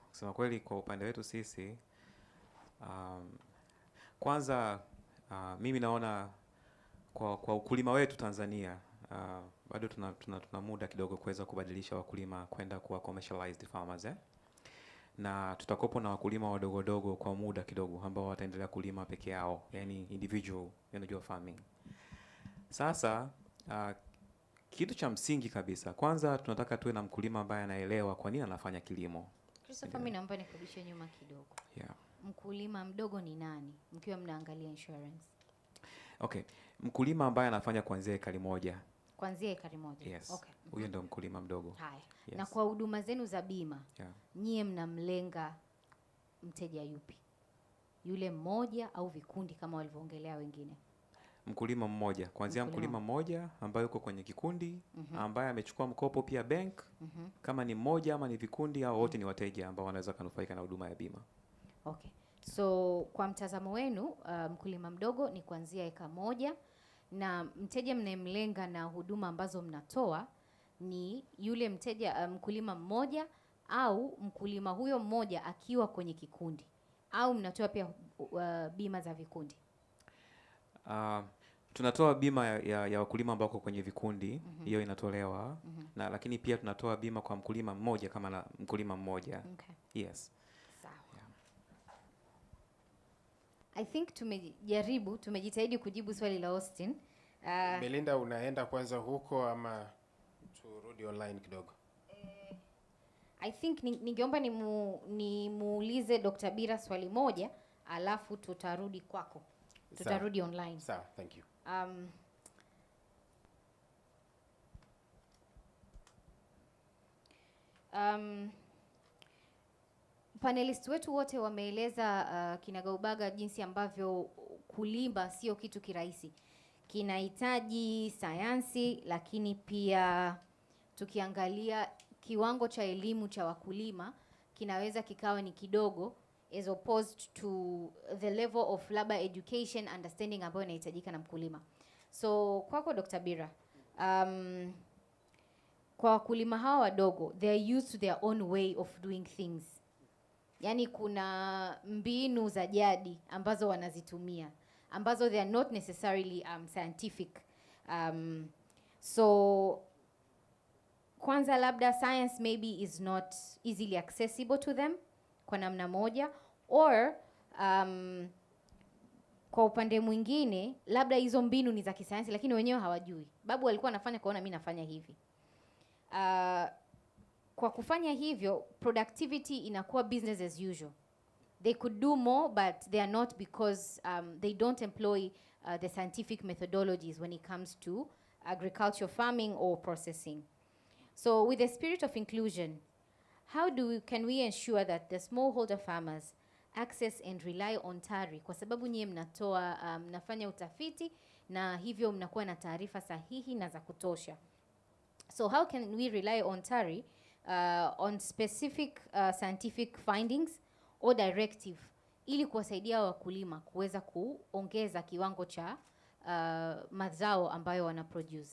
Kusema kweli kwa upande wetu sisi kwanza mimi naona kwa ukulima wetu Tanzania bado tuna muda kidogo kuweza kubadilisha wakulima kwenda kuwa commercialized farmers na tutakopo na wakulima wadogo kwa muda kidogo ambao wataendelea kulima peke yao, yani individual farming. Sasa kitu cha msingi kabisa, kwanza tunataka tuwe na mkulima ambaye anaelewa kwa nini anafanya kilimo. Christopher, mimi naomba nikurudishe nyuma kidogo. Yeah. Mkulima mdogo ni nani mkiwa mnaangalia insurance? Okay. Mkulima ambaye anafanya kuanzia ekari moja. Kuanzia ekari moja. Yes. Okay. Huyo ndio mkulima mdogo. Haya. Yes. Na kwa huduma zenu za bima, nyie mnamlenga mteja yupi? Yule mmoja au vikundi kama walivyoongelea wengine? Mkulima mmoja, kuanzia mkulima mmoja ambaye yuko kwenye kikundi, ambaye amechukua mkopo pia bank, kama ni mmoja ama ni vikundi au wote ni wateja ambao wanaweza kunufaika na huduma ya bima. Okay. So kwa mtazamo wenu, mkulima mdogo ni kuanzia eka moja, na mteja mnayemlenga na huduma ambazo mnatoa ni yule mteja mkulima mmoja au mkulima huyo mmoja akiwa kwenye kikundi, au mnatoa pia bima za vikundi? Tunatoa bima ya wakulima ambao wako kwenye vikundi, hiyo inatolewa, na lakini pia tunatoa bima kwa mkulima mmoja kama na mkulima mmoja. Okay. Yes. Sawa. Yeah. I think tumejitahidi kujibu swali la Austin. Belinda, unaenda kwanza huko ama turudi online kidogo? I think ningeomba nimuulize Dr. Bira swali moja alafu tutarudi kwako. Tutarudi online. Sawa, thank you. Panelists wetu wote wameeleza kinagaubaga jinsi ambavyo kulima sio kitu kirahisi. Kinahitaji sayansi, lakini pia tukiangalia kiwango cha elimu cha wakulima kinaweza kikawa ni kidogo as opposed to the level of labor education understanding ambayo inahitajika na mkulima. So kwako Dr. Bira, kwa wakulima hawa wadogo, they are used to their own way of doing things. Yani kuna mbinu za jadi ambazo wanazitumia ambazo they are not necessarily scientific. So kwanza labda science maybe is not easily accessible to them kwa namna moja, or kwa upande mwingine labda hizo mbinu ni za kisayansi lakini wenyewe hawajui. Babu alikuwa anafanya kwaona mimi nafanya hivi. Kwa kufanya hivyo productivity inakuwa business as usual. They could do more but they are not, because they don't employ the scientific methodologies when it comes to agricultural farming or processing. So with the spirit of inclusion, how can we ensure that the smallholder farmers access and rely on TARI? Kwa sababu nyie mnafanya utafiti na hivyo mnakuwa na taarifa sahihi na za kutosha. So how can we rely on TARI on specific scientific findings or directive ili kuwasaidia wakulima kuweza kuongeza kiwango cha mazao ambayo wana produce?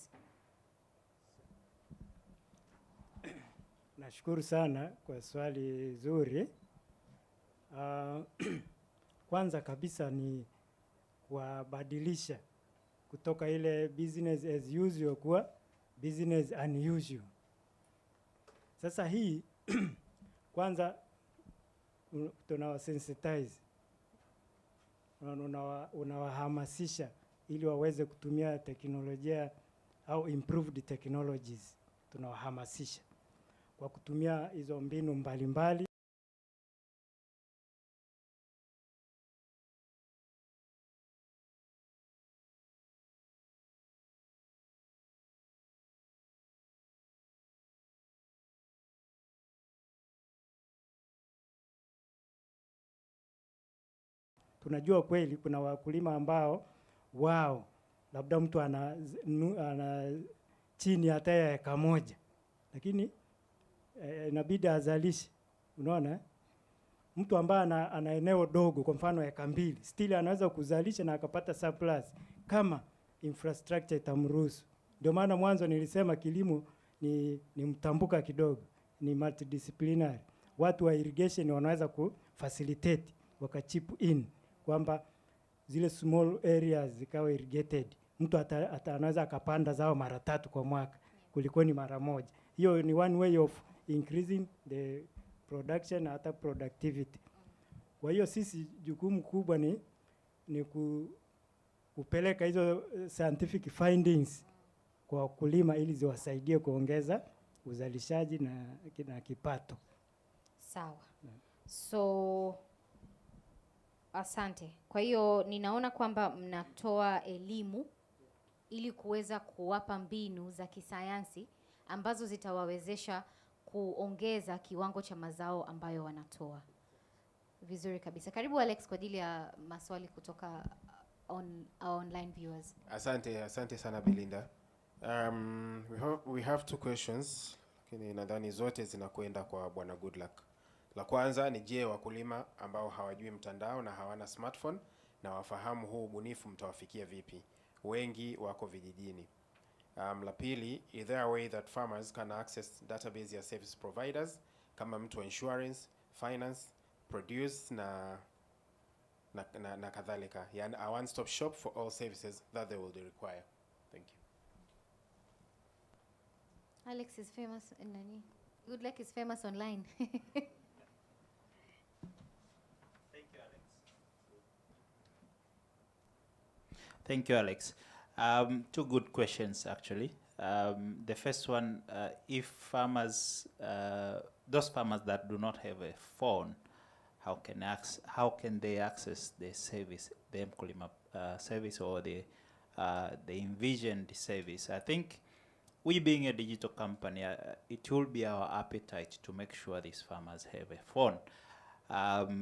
Nashukuru sana kwa swali zuri. Kwanza kabisa ni kuwabadilisha kutoka ile business as usual kuwa business unusual. Sasa hii kwanza tunawasensitize, unawahamasisha ili waweze kutumia teknolojia au improved technologies, tunawahamasisha. kwa kutumia hizo mbinu mbalimbali. Tunajua kweli kuna wakulima ambao wao labda mtu ana chini hata ya eka moja, lakini inabidi azalishe. Unaona, mtu ambaye ana eneo dogo, kwa mfano eka 2, still anaweza kuzalisha na akapata surplus kama infrastructure itamruhusu. Ndio maana mwanzo nilisema kilimo ni mtambuka kidogo, ni multidisciplinary. Watu wa irrigation wanaweza kufacilitate wakachip in kwamba zile small areas zikawa irrigated. Mtu anaweza akapanda zao mara 3 kwa mwaka kuliko ni mara moja. Hiyo ni one way of increasing the production hata productivity. Kwa hiyo sisi jukumu kubwa ni kupeleka hizo scientific findings kwa wakulima ili ziwasaidie kuongeza uzalishaji na kipato. Sawa. So asante. Kwa hiyo ninaona kwamba mnatoa elimu ili kuweza kuwapa mbinu za kisayansi ambazo zitawawezesha kuongeza kiwango cha mazao ambayo wanatoa. Vizuri kabisa. Karibu Alex kwa ajili ya maswali kutoka our online viewers. Asante sana Belinda. We have 2 questions, lakini nadhani zote zinakwenda kwa Bwana Goodluck. La kwanza ni je, wakulima ambao hawajui mtandao na hawana smartphone na wafahamu huu ubunifu mtawafikia vipi? Wengi wako vijijini. La pili, is there a way that farmers can access database ya service providers kama mtu wa insurance, finance, produce na kadhalika, yani a one-stop shop for all services that they will require? Thank you. Alex is famous and Goodluck is famous online. Thank you, Alex. 2 good questions, actually. The first one, if farmers, those farmers that do not have a phone, how can they access the service, the Mkulima service or the envisioned service? I think we being a digital company, it will be our appetite to make sure these farmers have a phone.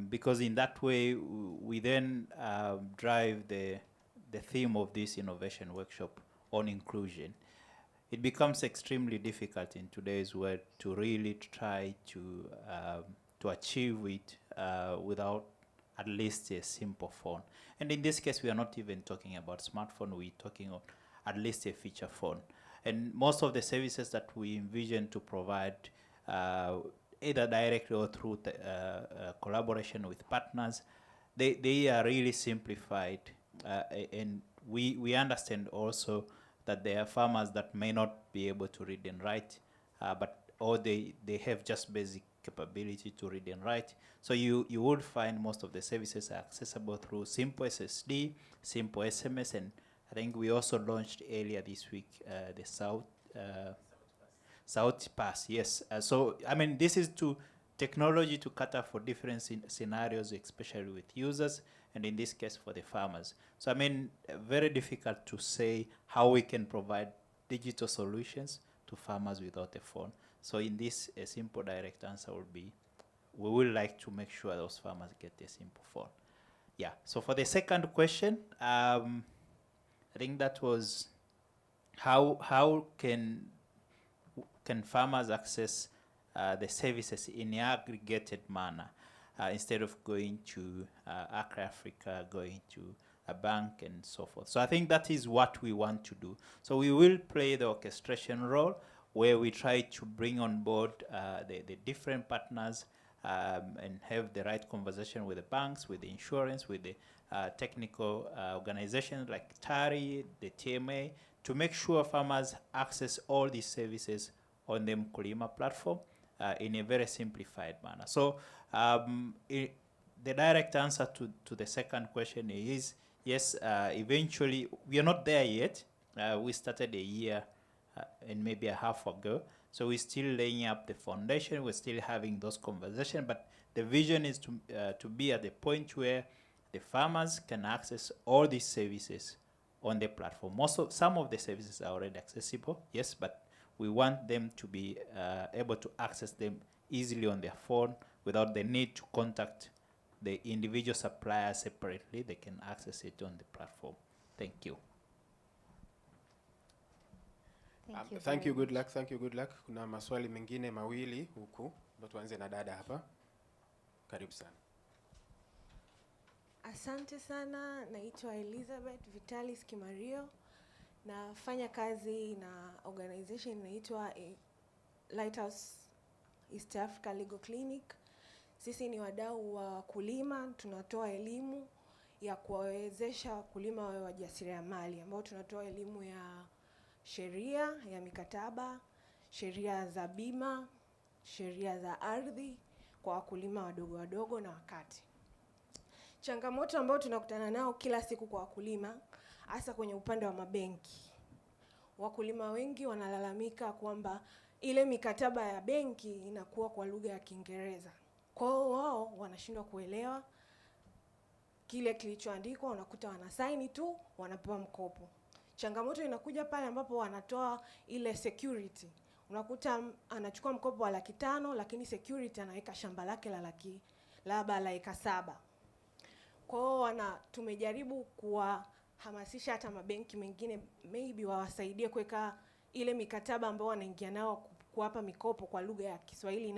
Because in that way, we then drive the theme of this innovation workshop on inclusion. It becomes extremely difficult in today's world to really try to achieve it without at least a simple phone. And in this case, we are not even talking about smartphone, we're talking of at least a feature phone. And most of the services that we envision to provide, either directly or through collaboration with partners, they are really simplified. And we understand also that there are farmers that may not be able to read and write, or they have just basic capability to read and write. So you would find most of the services are accessible through simple SSD, simple SMS, and I think we also launched earlier this week the South Pass. Yes. So I mean, this is technology to cater for different scenarios, especially with users, and in this case for the farmers. So I mean, very difficult to say how we can provide digital solutions to farmers without a phone. So in this, a simple direct answer would be, we would like to make sure those farmers get a simple phone. Yeah, so for the second question, I think that was how can farmers access the services in an aggregated manner instead of going to Accra Africa, going to a bank and so forth. So I think that is what we want to do. So we will play the orchestration role where we try to bring on board the different partners and have the right conversation with the banks, with the insurance, with the technical organizations like TARI, the TMA, to make sure farmers access all these services on the Mkulima platform in a very simplified manner. So the direct answer to the second question is yes, eventually, we are not there yet. We started a year and maybe a half ago. So we're still laying up the foundation. We're still having those conversations, but the vision is to be at the point where the farmers can access all these services on the platform. Some of the services are already accessible, yes, but we want them to be able to access them easily on their phone without the need to contact the individual supplier separately. They can access it on the platform. Thank you. Thank you, good luck. Thank you, good luck. Kuna maswali mengine mawili huku. Tuanze na dada hapa. Karibu sana. Asante sana, naitwa Elizabeth Vitalis Kimario. Nafanya kazi na organization inaitwa Lighthouse East Africa Legal Clinic. Sisi ni wadau wa wakulima, tunatoa elimu ya kuwawezesha wakulima wawe wajasiriamali, ambao tunatoa elimu ya sheria ya mikataba, sheria za bima, sheria za ardhi kwa wakulima wadogo wadogo na wakati. Changamoto ambayo tunakutana nao kila siku kwa wakulima, hasa kwenye upande wa mabenki. Wakulima wengi wanalalamika kwamba ile mikataba ya benki inakuwa kwa lugha ya Kiingereza. Kwa hiyo wao wanashindwa kuelewa kile kilichoandikwa, unakuta wanasaini tu, wanapewa mkopo. Changamoto inakuja pale ambapo wanatoa ile security. Unakuta anachukua mkopo wa $500,000 lakini security anaweka shamba lake la eka 7. Kwa hiyo tumejaribu kuwahamasisha hata mabenki mengine maybe wawasaidie kuweka ile mikataba ambao wanaingia nao kuwapa mikopo kwa lugha ya Kiswahili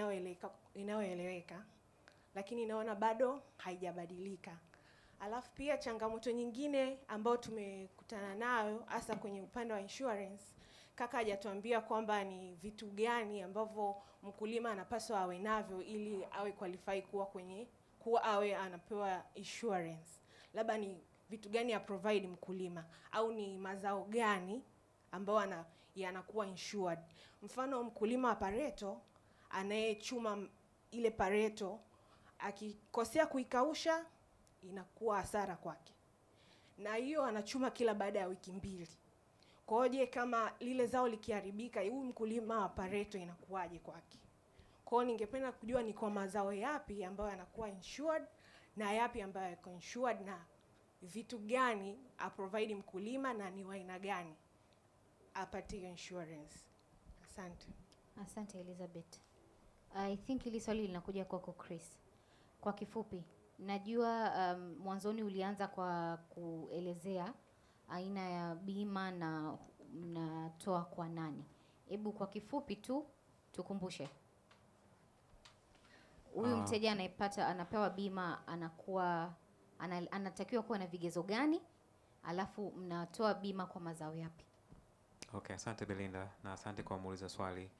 inayoeleweka. Lakini naona bado haijabadilika. Alafu pia changamoto nyingine ambao tumekutana nayo hasa kwenye upande wa insurance, kaka hajatuambia kwamba ni vitu gani ambavyo mkulima anapaswa awe navyo ili awe qualify kuwa awe anapewa insurance. Labda ni vitu gani ya provide mkulima, au ni mazao gani ambao yanakuwa insured. Mfano mkulima wa pareto anayechuma ile pareto, akikosea kuikausha inakuwa hasara kwake. Na hiyo anachuma kila baada ya wiki 2. Kwa hiyo kama lile zao likiharibika, huyu mkulima wa pareto inakuwaje kwake? Kwa hiyo ningependa kujua ni kwa mazao yapi ambayo yanakuwa insured na yapi ambayo yako insured, na vitu gani a provide mkulima na ni wa aina gani apate insurance. Asante. Asante Elizabeth. I think hili swali linakuja kwako Chris. Kwa kifupi, najua mwanzoni ulianza kwa kuelezea aina ya bima na mnatoa kwa nani. Hebu kwa kifupi tu tukumbushe. Huyu mteja anapewa bima anatakiwa kuwa na vigezo gani? Alafu mnatoa bima kwa mazao yapi? Okay, asante Belinda na asante kwa muuliza swali.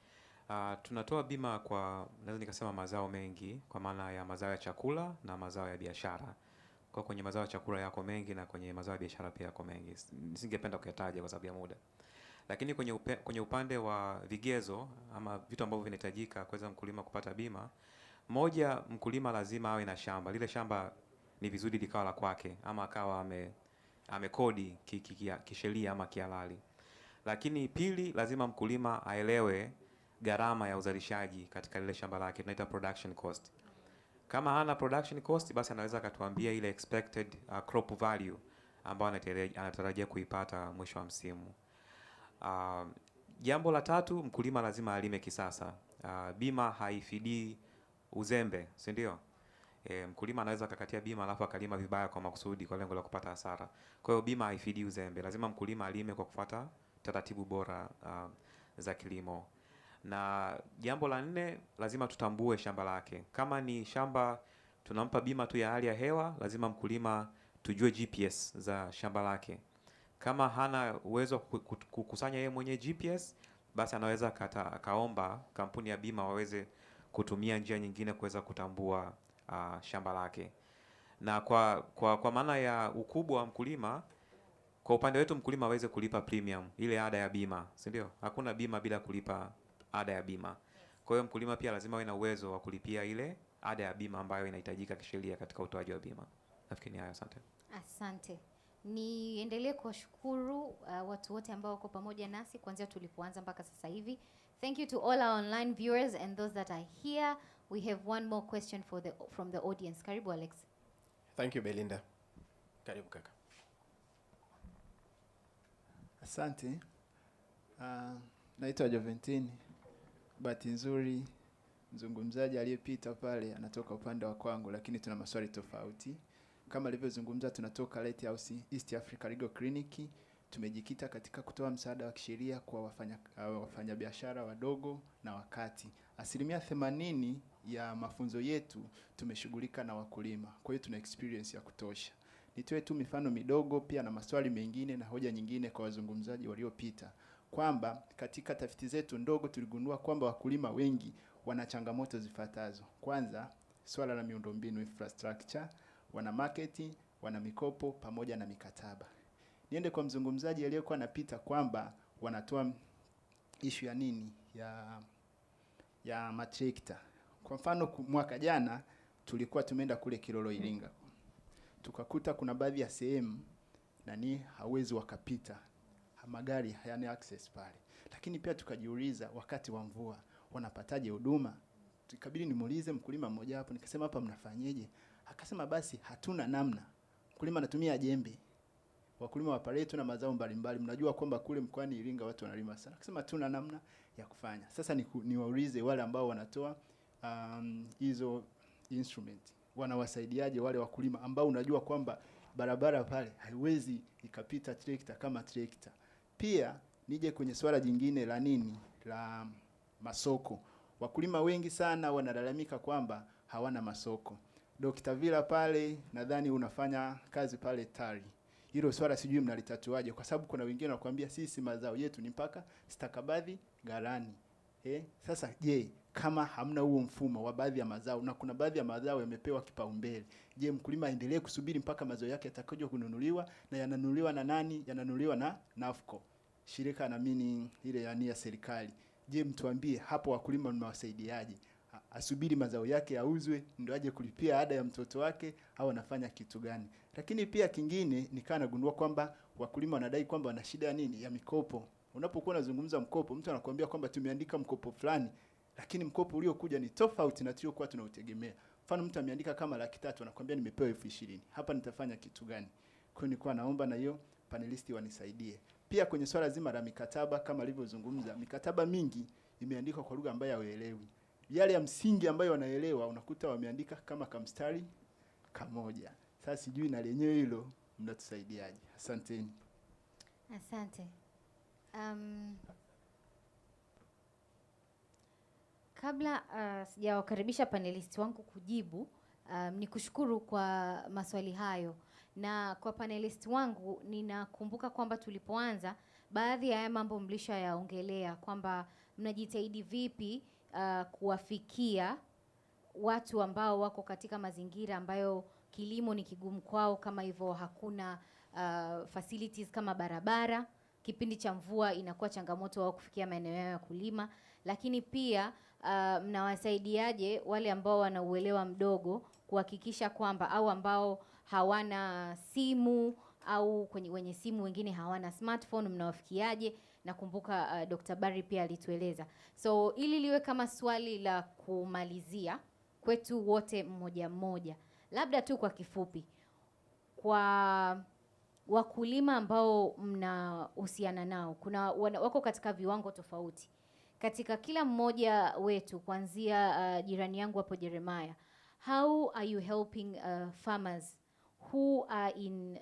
Tunatoa bima kwa, naweza nikasema, mazao mengi, kwa maana ya mazao ya chakula na mazao ya biashara. Kwa kwenye mazao ya chakula yako mengi na kwenye mazao ya biashara pia yako mengi. Nisingependa kuyataja kwa sababu ya muda. Lakini kwenye upande wa vigezo ama vitu ambavyo vinahitajika kuweza mkulima kupata bima, moja, mkulima lazima awe na shamba. Lile shamba ni vizuri likawa la kwake ama akawa amekodi kisheria ama kihalali. Lakini pili, lazima mkulima aelewe gharama ya uzalishaji katika lile shamba lake, tunaita production cost. Kama hana production cost, basi anaweza akatuambia ile expected crop value ambayo anatarajia kuipata mwisho wa msimu. Jambo la tatu, mkulima lazima alime kisasa. Bima haifidii uzembe, si ndio? Mkulima anaweza akakatia bima alafu akalima vibaya kwa makusudi kwa lengo la kupata hasara. Kwa hiyo bima haifidii uzembe. Lazima mkulima alime kwa kufuata taratibu bora za kilimo. Na jambo la 4, lazima tutambue shamba lake. Kama ni shamba tunampa bima tu ya hali ya hewa, lazima mkulima tujue GPS za shamba lake. Kama hana uwezo kukusanya yeye mwenye GPS, basi anaweza akaomba kampuni ya bima waweze kutumia njia nyingine kuweza kutambua shamba lake. Na kwa maana ya ukubwa wa mkulima, kwa upande wetu mkulima aweze kulipa premium, ile ada ya bima, si ndio? Hakuna bima bila kulipa ada ya bima. Kwa hiyo mkulima pia lazima awe na uwezo wa kulipia ile ada ya bima ambayo inahitajika kisheria katika utoaji wa bima. Nafikiri ni hayo, asante. Asante. Niendelee kuwashukuru watu wote ambao wako pamoja nasi kuanzia tulipoanza mpaka sasa hivi. Thank you to all our online viewers and those that are here. We have one more question from the audience. Karibu, Alex. Thank you, Belinda. Karibu kaka. Asante. Naitwa Joventini. Bahati nzuri mzungumzaji aliyepita pale anatoka upande wa kwangu, lakini tuna maswali tofauti. Kama alivyozungumza, tunatoka Lighthouse East Africa Legal Clinic. Tumejikita katika kutoa msaada wa kisheria kwa wafanyabiashara wadogo na wakati. 80% ya mafunzo yetu tumeshughulika na wakulima. Kwa hiyo tuna experience ya kutosha. Nitoe tu mifano midogo pia na maswali mengine na hoja nyingine kwa wazungumzaji waliopita. Kwamba katika tafiti zetu ndogo tuligundua kwamba wakulima wengi wana changamoto zifuatazo. Kwanza, swala la miundombinu infrastructure, wana marketing, wana mikopo pamoja na mikataba. Niende kwa mzungumzaji aliyekuwa anapita kwamba wanatoa issue ya nini ya matrekta. Kwa mfano mwaka jana tulikuwa tumeenda kule Kilolo Iringa. Tukakuta kuna baadhi ya sehemu hawezi wakapita. Magari hayana access pale. Lakini pia tukajiuliza wakati wa mvua wanapataje huduma? Tukabidi nimuulize mkulima mmoja hapo, nikasema hapa mnafanyaje? Akasema basi hatuna namna. Mkulima anatumia jembe. Wakulima wa Pareto na mazao mbalimbali, mnajua kwamba kule mkoani Iringa watu wanalima sana. Akasema hatuna namna ya kufanya. Sasa niwaulize wale ambao wanatoa hizo instrument. Wanawasaidiaje wale wakulima ambao unajua kwamba barabara pale haiwezi ikapita trekta kama trekta. Pia nije kwenye swala jingine la masoko. Wakulima wengi sana wanalalamika kwamba hawana masoko. Dr. Villa pale nadhani unafanya kazi pale TARI. Hilo swala sijui mnalitatuaje, kwa sababu kuna wengine wanakuambia sisi mazao yetu ni mpaka stakabadhi ghalani. Sasa je, kama hamna huo mfumo wa baadhi ya mazao na kuna baadhi ya mazao yamepewa kipaumbele, je, mkulima aendelee kusubiri mpaka mazao yake yatakoje kununuliwa, na yananunuliwa na nani? Yananunuliwa na NAFCO, shirika naamini ile ya serikali. Je, mtuambie hapo wakulima mnawasaidiaje? Asubiri mazao yake yauzwe ndio aje kulipia ada ya mtoto wake au anafanya kitu gani? Lakini pia kingine nikaa nagundua kwamba wakulima wanadai kwamba wana shida ya mikopo. Unapokuwa unazungumza mkopo, mtu anakuambia kwamba tumeandika mkopo fulani, lakini mkopo uliokuja ni tofauti na tuliokuwa tunautegemea. Mfano mtu ameandika kama 300,000 anakuambia nimepewa 20,000. Hapa nitafanya kitu gani? Kwa hiyo nilikuwa naomba na hiyo panelisti wanisaidie. Pia kwenye swala zima la mikataba kama alivyozungumza, mikataba mingi imeandikwa kwa lugha ambayo hawaelewi. Yale ya msingi ambayo wanaelewa unakuta wameandika kama kamstari kamoja. Sasa sijui na lenyewe hilo mnatusaidiaje? Asanteni. Asante. Kabla sijawakaribisha panelisti wangu kujibu, nikushukuru kwa maswali hayo. Na kwa panelisti wangu ninakumbuka kwamba tulipoanza baadhi ya mambo mlisha yaongelea kwamba mnajitahidi vipi kuwafikia watu ambao wako katika mazingira ambayo kilimo ni kigumu kwao, kama hivyo hakuna facilities kama barabara. Kipindi cha mvua inakuwa changamoto wao kufikia maeneo yao ya kulima. Lakini pia mnawasaidiaje wale ambao wana uelewa mdogo kuhakikisha kwamba, au ambao hawana simu au wenye simu wengine hawana smartphone, mnawafikiaje? Nakumbuka Dr. Barry pia alitueleza. So ili liwe kama swali la kumalizia kwetu wote mmoja mmoja, labda tu kwa kifupi, kwa wakulima ambao mnahusiana nao, wako katika viwango tofauti. Katika kila mmoja wetu, kuanzia jirani yangu hapo Jeremiah, how are you helping farmers who are in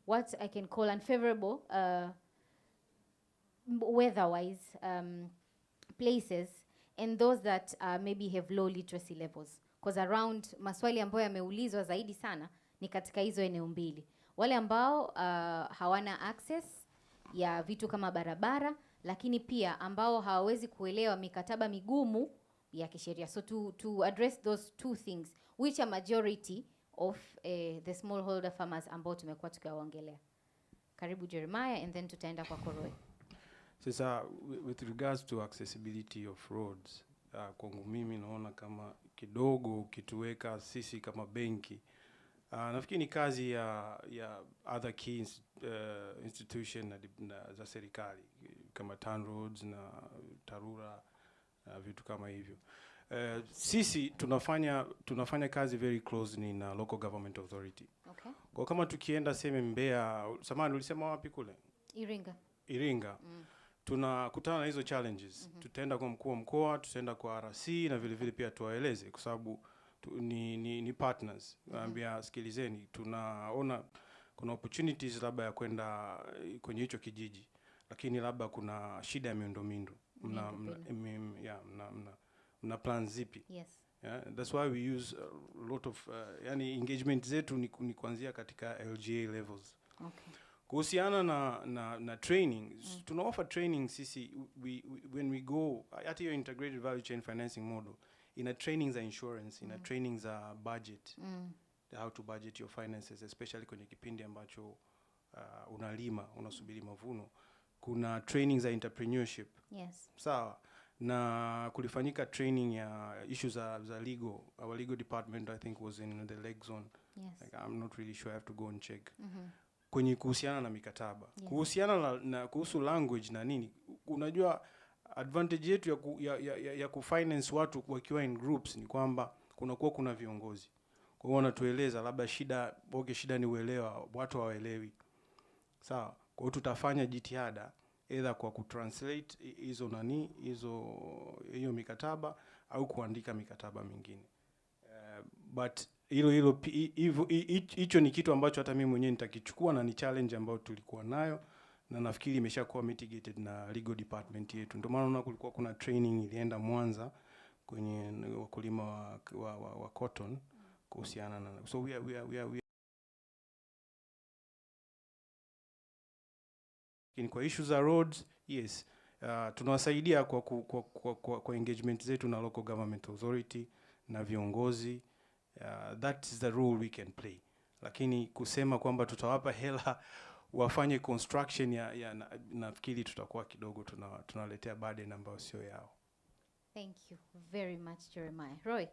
what I can call unfavorable weather-wise places, and those that maybe have low literacy levels? Because around maswali ambayo yameulizwa zaidi sana ni katika hizo eneo mbili. Wale ambao hawana access ya vitu kama barabara, lakini pia ambao hawawezi kuelewa mikataba migumu ya kisheria. So to address those two things, which are majority of the smallholder farmers ambao tumekuwa tukiwaongelea. Karibu Jeremiah, and then tutaenda kwa Koroe. Sasa with regards to accessibility of roads, kwangu mimi naona kama kidogo kituweka sisi kama benki, nafikiri ni kazi ya other key institution za serikali, kama TANROADS na TARURA, vitu kama hivyo. Sisi tunafanya kazi very closely na local government authority. Okay. Kwa kama tukienda sema Mbeya, samahani ulisema wapi kule? Iringa. Tunakutana na hizo challenges. Tutaenda kwa mkuu wa mkoa, tutaenda kwa RC na vile vile pia tuwaeleze kwa sababu ni partners. Naambia sikilizeni, tunaona kuna opportunities labda ya kwenda kwenye hicho kijiji, lakini labda kuna shida ya miundombinu. Mna plan zipi? Yes. Yeah, that's why we use a lot of yani engagement zetu ni kuanzia katika LGA levels. Okay. Kuhusiana na training, tuna offer training sisi when we go at your integrated value chain financing model, ina training za insurance, ina training za budget, how to budget your finances, especially kwenye kipindi ambacho unalima, unasubiri mavuno. Kuna training za entrepreneurship. Yes. Sawa. Na kulifanyika training ya issues za legal. Our legal department I think was in the leg zone. Yes. Like, I'm not really sure, I have to go and check. Kwenye kuhusiana na mikataba. Yes. Kuhusiana na kuhusu language na nini, unajua advantage yetu ya kufinance watu wakiwa in groups ni kwamba kuna viongozi. Kwa hiyo wanatueleza labda shida ni uelewa, watu hawaelewi. Sawa. Kwa hiyo tutafanya jitihada either kwa kutranslate hiyo mikataba au kuandika mikataba mingine. But hicho ni kitu ambacho hata mimi mwenyewe nitakichukua na ni challenge ambayo tulikuwa nayo na nafikiri imeshakuwa mitigated na legal department yetu. Ndio maana unaona kulikuwa kuna training ilienda Mwanza kwenye wakulima wa cotton kuhusiana na, so we are kwa issues za roads, yes, tunawasaidia kwa engagement zetu na local government authority na viongozi. That is the role we can play. Lakini kusema kwamba tutawapa hela wafanye construction nafikiri tutakuwa kidogo tunaletea burden ambayo sio yao. Thank you very much, Jeremiah. Roy.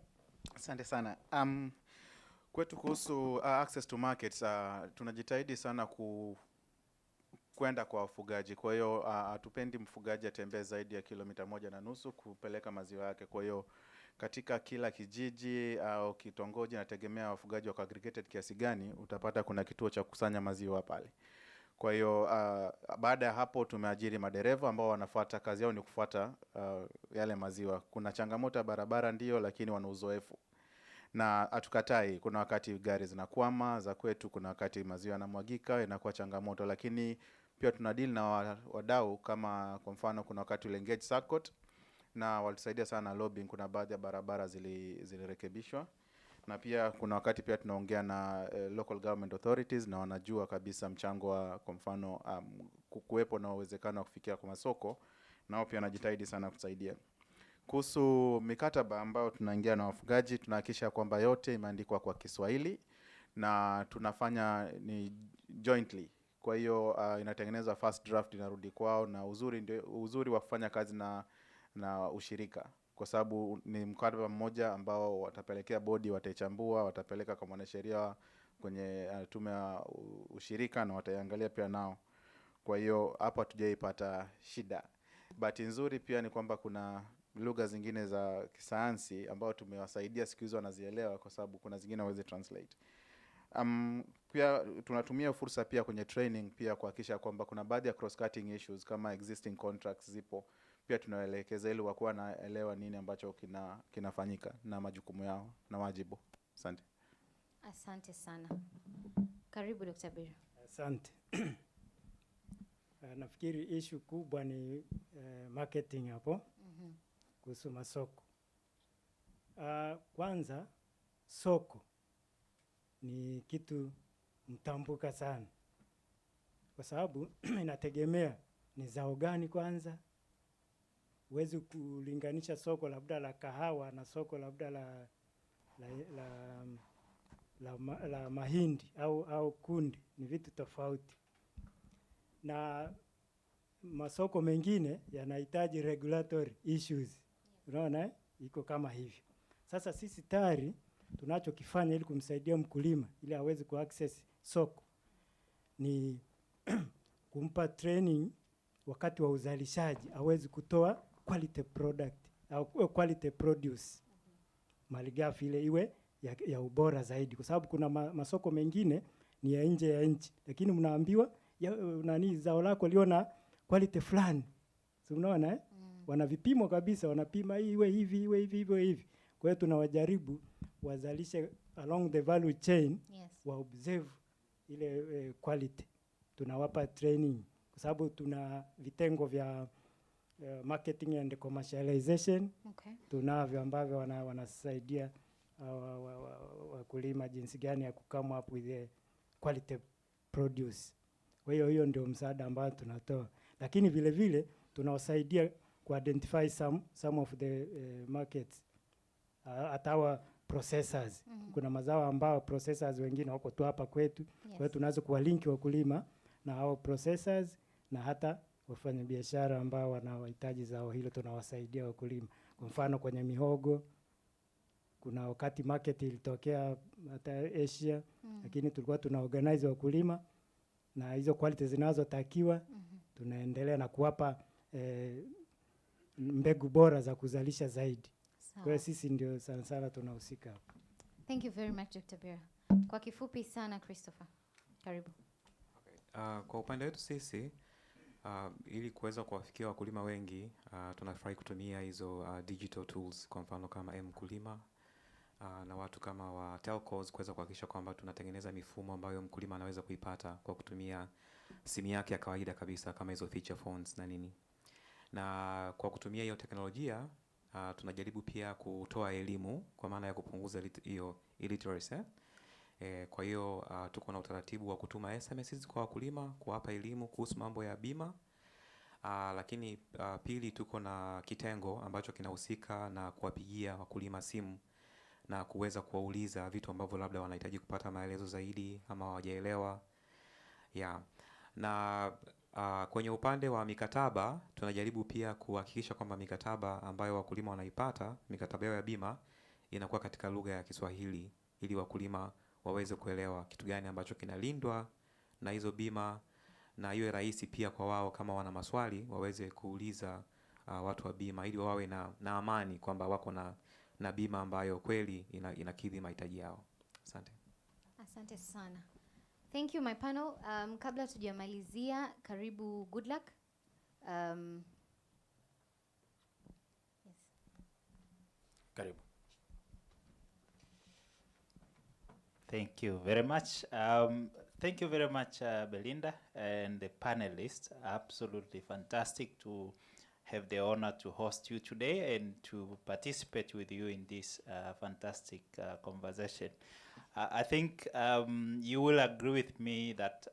Asante sana. Kwetu kuhusu access to markets, tunajitahidi sana kwenda kwa wafugaji. Kwa hiyo hatupendi mfugaji atembee zaidi ya kilomita 1.5 kupeleka maziwa yake. Kwa hiyo katika kila kijiji au kitongoji, nategemea wafugaji wa aggregated kiasi gani, utapata kuna kituo cha kukusanya maziwa pale. Kwa hiyo baada ya hapo tumeajiri madereva ambao wanafuata, kazi yao ni kufuata yale maziwa. Kuna changamoto ya barabara ndio, lakini wana uzoefu. Na hatukatai, kuna wakati gari zinakwama za kwetu, kuna wakati maziwa yanamwagika inakuwa changamoto, lakini pia tunadeal na wadau. Kama kwa mfano kuna wakati ule engage circuit na walitusaidia sana lobbying, kuna baadhi ya barabara zilirekebishwa. Na pia kuna wakati pia tunaongea na local government authorities na wanajua kabisa mchango wa kwa mfano kuwepo na uwezekano wa kufikia kwa masoko, nao pia wanajitahidi sana kusaidia. Kuhusu mikataba ambayo tunaingia na wafugaji, tunahakikisha kwamba yote imeandikwa kwa Kiswahili na tunafanya ni jointly. Kwa hiyo inatengenezwa first draft, inarudi kwao, na uzuri wa kufanya kazi na ushirika, kwa sababu ni mkataba mmoja ambao watapelekea bodi, wataichambua, watapeleka kwa mwanasheria kwenye tume ya ushirika na wataiangalia pia nao. Kwa hiyo hapa hatujaipata shida. Bahati nzuri pia ni kwamba kuna lugha zingine za kisayansi ambao tumewasaidia siku hizo wanazielewa, kwa sababu kuna zingine hawezi translate. Pia tunatumia fursa pia kwenye training pia kuhakikisha kwamba kuna baadhi ya cross cutting issues kama existing contracts zipo, pia tunaelekeza ili wakuwa naelewa nini ambacho kinafanyika na majukumu yao na wajibu. Asante. Asante sana. Karibu Dr. Bira. Asante. Nafikiri issue kubwa ni marketing hapo. Kuhusu masoko. Kwanza soko ni kitu mtambuka sana, kwa sababu inategemea ni zao gani kwanza. Huwezi kulinganisha soko labda la kahawa na soko labda la mahindi au kundi, ni vitu tofauti. Na masoko mengine yanahitaji regulatory issues. Unaona iko kama hivyo. Sasa sisi tayari tunachokifanya ili kumsaidia mkulima ili aweze kuaccess soko ni kumpa training wakati wa uzalishaji hawezi kutoa quality product au quality produce, malighafi ile iwe ya ubora zaidi, kwa sababu kuna masoko mengine ni ya nje ya nchi, lakini mnaambiwa nani zao lako lio na quality fulani, so unaona wana vipimo kabisa, wanapima hii iwe hivi iwe hivi iwe hivi. Kwa hiyo tunawajaribu wazalishe along the value chain, wa observe ile quality. Tunawapa training kwa sababu tuna vitengo vya marketing and commercialization. Tunavyo ambavyo wanasaidia wakulima jinsi gani ya come up with the quality produce. Kwa hiyo ndio msaada ambao tunatoa, lakini vile vile tunawasaidia identify some of the markets at our processors. Kuna mazao ambao processors wengine wako tu hapa kwetu. Kwa hiyo tunaweza kuwalinki wakulima na hao processors, na hata wafanyabiashara ambao wanahitaji zao hilo tunawasaidia wakulima. Kwa mfano kwenye mihogo, kuna wakati market ilitokea hata Asia, lakini tulikuwa tuna organize wakulima na hizo quality zinazotakiwa, tunaendelea na kuwapa mbegu bora za kuzalisha zaidi. Kwa hiyo sisi ndio sana tunahusika hapo. Thank you very much Dr. Bera. Kwa kifupi sana Christopher, karibu. Kwa upande wetu sisi ili kuweza kuwafikia wakulima wengi, tunafurahi kutumia hizo digital tools, kwa mfano kama Mkulima na watu kama wa telcos, kuweza kuhakikisha kwamba tunatengeneza mifumo ambayo mkulima anaweza kuipata kwa kutumia simu yake ya kawaida kabisa, kama hizo feature phones na nini. Na kwa kutumia hiyo teknolojia tunajaribu pia kutoa elimu kwa maana ya kupunguza hiyo illiteracy. Kwa hiyo tuko na utaratibu wa kutuma SMS kwa wakulima kuwapa elimu kuhusu mambo ya bima. Lakini pili, tuko na kitengo ambacho kinahusika na kuwapigia wakulima simu na kuweza kuwauliza vitu ambavyo labda wanahitaji kupata maelezo zaidi ama hawajaelewa. Na kwenye upande wa mikataba tunajaribu pia kuhakikisha kwamba mikataba ambayo wakulima wanaipata, mikataba yao ya bima, inakuwa katika lugha ya Kiswahili ili wakulima waweze kuelewa kitu gani ambacho kinalindwa na hizo bima, na iwe rahisi pia kwa wao kama wana maswali waweze kuuliza watu wa bima, ili wawe na amani kwamba wako na bima ambayo kweli inakidhi mahitaji yao. Asante. Asante sana. Thank you my panel. Kabla tujamalizia, karibu good luck. Yes. Karibu. Thank you very much. Thank you very much, Belinda and the panelists. Absolutely fantastic to have the honor to host you today and to participate with you in this fantastic conversation. I think you will agree with me that,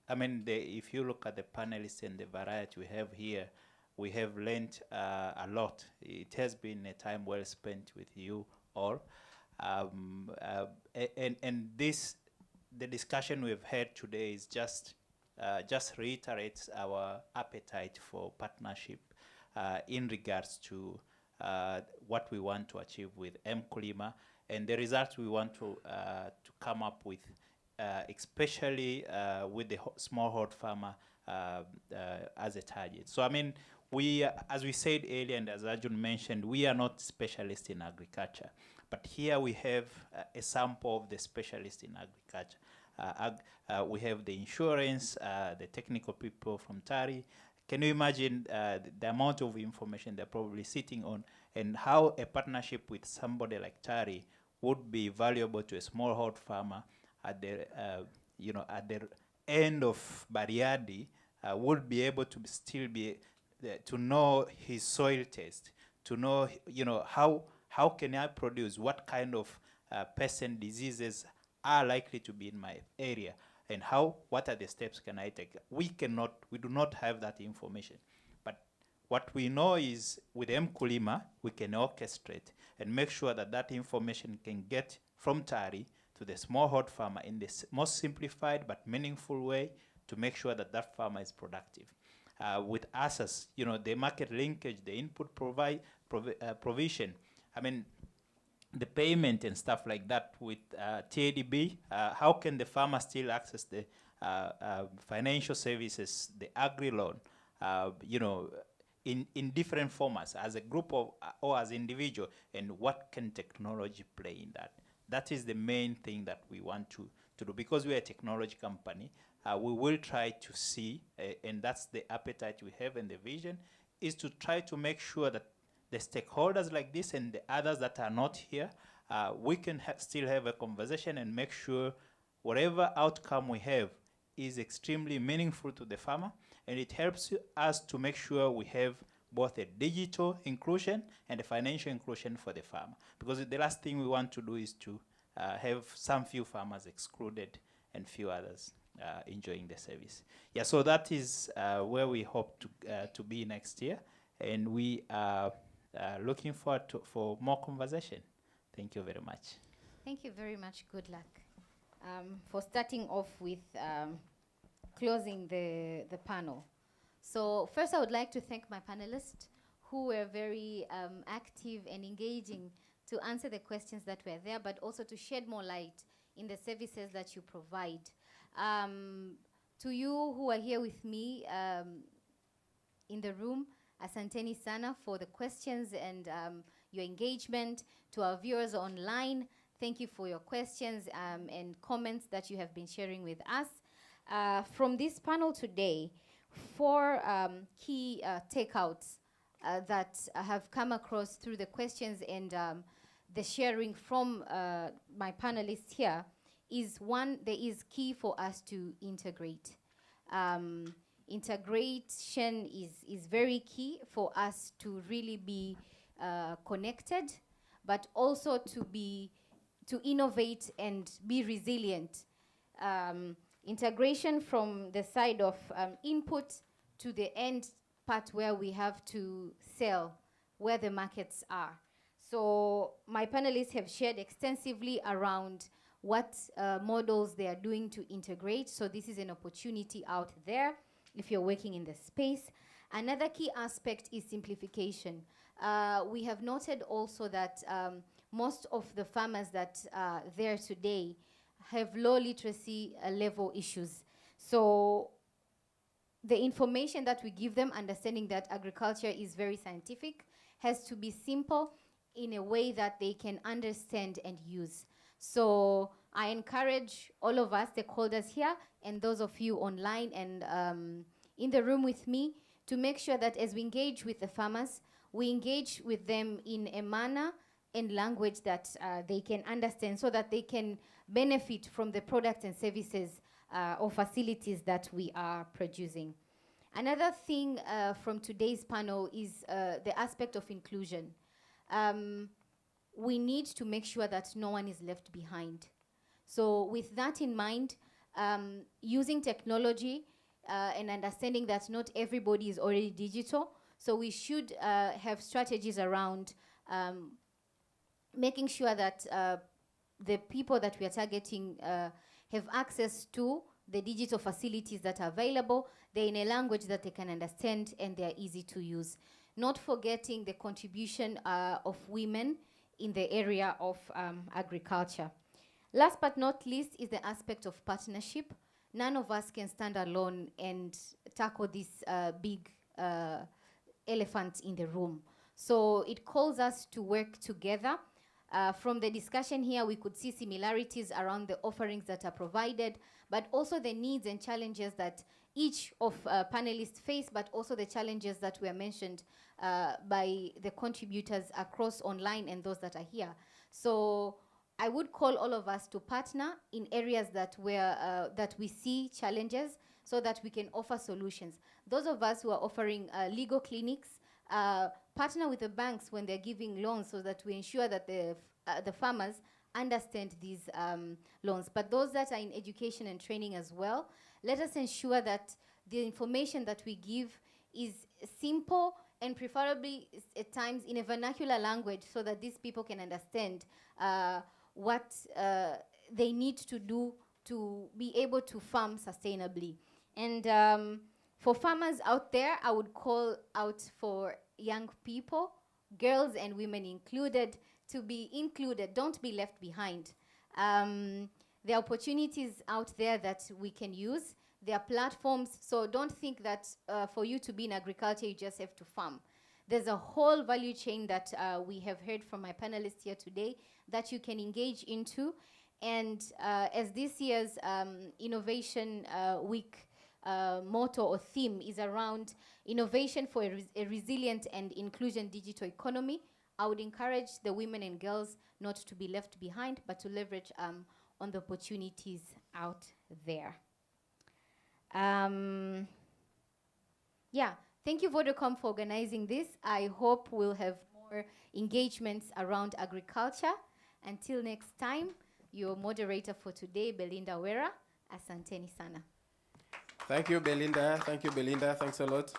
if you look at the panelists and the variety we have here, we have learned a lot. It has been a time well spent with you all. And the discussion we've had today is just reiterates our appetite for partnership in regards to what we want to achieve with Mkulima and the results we want to come up with, especially with the smallholder farmer as a target. So we, as we said earlier and as Ajun mentioned, we are not specialists in agriculture. But here we have a sample of the specialists in agriculture. We have the insurance, the technical people from TARI. Can you imagine the amount of information they're probably sitting on, and how a partnership with somebody like TARI would be valuable to a smallholder farmer at the at the end of Bariadi, would be able to still be to know his soil test, to know how can I produce, what kind of pests and diseases are likely to be in my area, and what are the steps can I take? We do not have that information. But what we know is with Mkulima, we can orchestrate and make sure that that information can get from TARI to the smallholder farmer in the most simplified but meaningful way to make sure that that farmer is productive. With us as, the market linkage, the input provision, the payment and stuff like that with TDB, how can the farmer still access the financial services, the agri loan, in different formats as a group of or as individual, and what can technology play in that? That is the main thing that we want to do, because we are a technology company. We will try to see, and that's the appetite we have and the vision, is to try to make sure that the stakeholders like this and the others that are not here, we can still have a conversation and make sure whatever outcome we have is extremely meaningful to the farmer, and it helps us to make sure we have both a digital inclusion and a financial inclusion for the farmer. Because the last thing we want to do is to have some few farmers excluded and few others enjoying the service. Yeah, so that is where we hope to be next year, and we are looking forward for more conversation. Thank you very much. Thank you very much. Good luck. For starting off with closing the panel. So first I would like to thank my panelists who were very active and engaging to answer the questions that were there, but also to shed more light in the services that you provide. To you who are here with me in the room, asanteni sana for the questions and your engagement. To our viewers online, thank you for your questions and comments that you have been sharing with us. From this panel today, 4 key takeouts that have come across through the questions and the sharing from my panelists here is, one, there is key for us to integrate. Integration is very key for us to really be connected, but also to innovate and be resilient. Integration from the side of input to the end part where we have to sell, where the markets are. So my panelists have shared extensively around what models they are doing to integrate. So this is an opportunity out there if you're working in the space. Another key aspect is simplification. We have noted also that most of the farmers that are there today have low literacy level issues. So the information that we give them, understanding that agriculture is very scientific, has to be simple in a way that they can understand and use. So I encourage all of us, stakeholders here, and those of you online and in the room with me, to make sure that as we engage with the farmers, we engage with them in a manner and language that they can understand, so that they can benefit from the products and services or facilities that we are producing. Another thing from today's panel is the aspect of inclusion. We need to make sure that no one is left behind. So with that in mind, using technology and understanding that not everybody is already digital, so we should have strategies around making sure that the people that we are targeting have access to the digital facilities that are available. They're in a language that they can understand and they're easy to use. Not forgetting the contribution of women in the area of agriculture. Last but not least is the aspect of partnership. None of us can stand alone and tackle this big elephant in the room. So it calls us to work together. From the discussion here, we could see similarities around the offerings that are provided, but also the needs and challenges that each of panelists face, but also the challenges that were mentioned by the contributors across online and those that are here. So I would call all of us to partner in areas that we see challenges, so that we can offer solutions. Those of us who are offering legal clinics, partner with the banks when they're giving loans, so that we ensure that the farmers understand these loans. But those that are in education and training as well, let us ensure that the information that we give is simple and preferably at times in a vernacular language, so that these people can understand what they need to do to be able to farm sustainably. And for farmers out there, I would call out for young people, girls and women included, to be included. Don't be left behind. There are opportunities out there that we can use. There are platforms, so don't think that for you to be in agriculture, you just have to farm. There's a whole value chain that we have heard from my panelists here today that you can engage into. And as this year's Innovation Week motto or theme is around innovation for a resilient and inclusion digital economy, I would encourage the women and girls not to be left behind, but to leverage on the opportunities out there. Yeah, thank you Vodacom for organizing this. I hope we'll have more engagements around agriculture. Until next time, your moderator for today, Belinda Wera. Asanteni sana. Thank you, Belinda. Thank you, Belinda. Thanks a lot.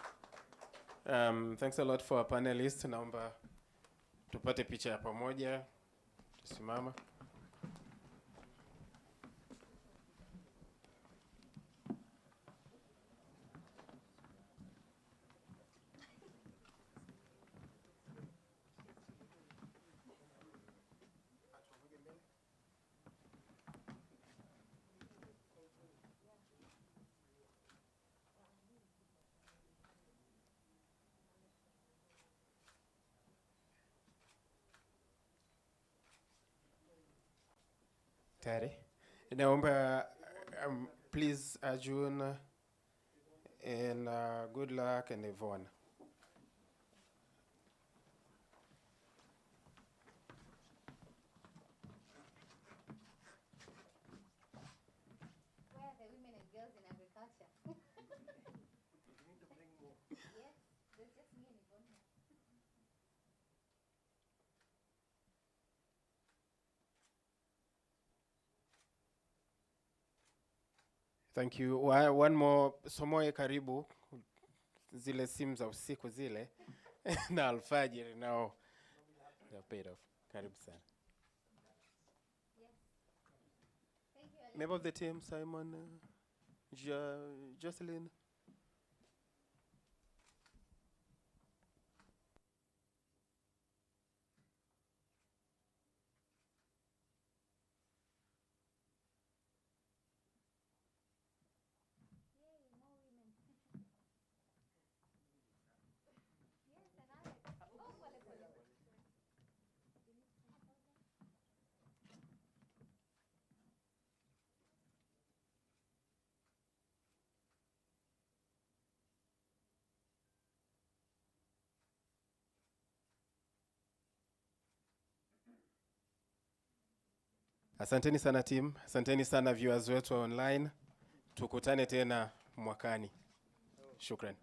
Thanks a lot for our panelists. Naomba tupate picha ya pamoja. Tusimama. Tayari. Naomba please Ajun and good luck and Yvonne. Where are the women and girls in agriculture? Yes, there's just me and Yvonne here. Thank you. One more, Somoe karibu, zile simu za usiku zile, na alfajiri nao, they're paid off. Karibu sana. Yes. Thank you. Member of the team, Simon, Jocelyn. Asanteni sana team, asanteni sana viewers wetu online. Tukutane tena mwakani. Shukran.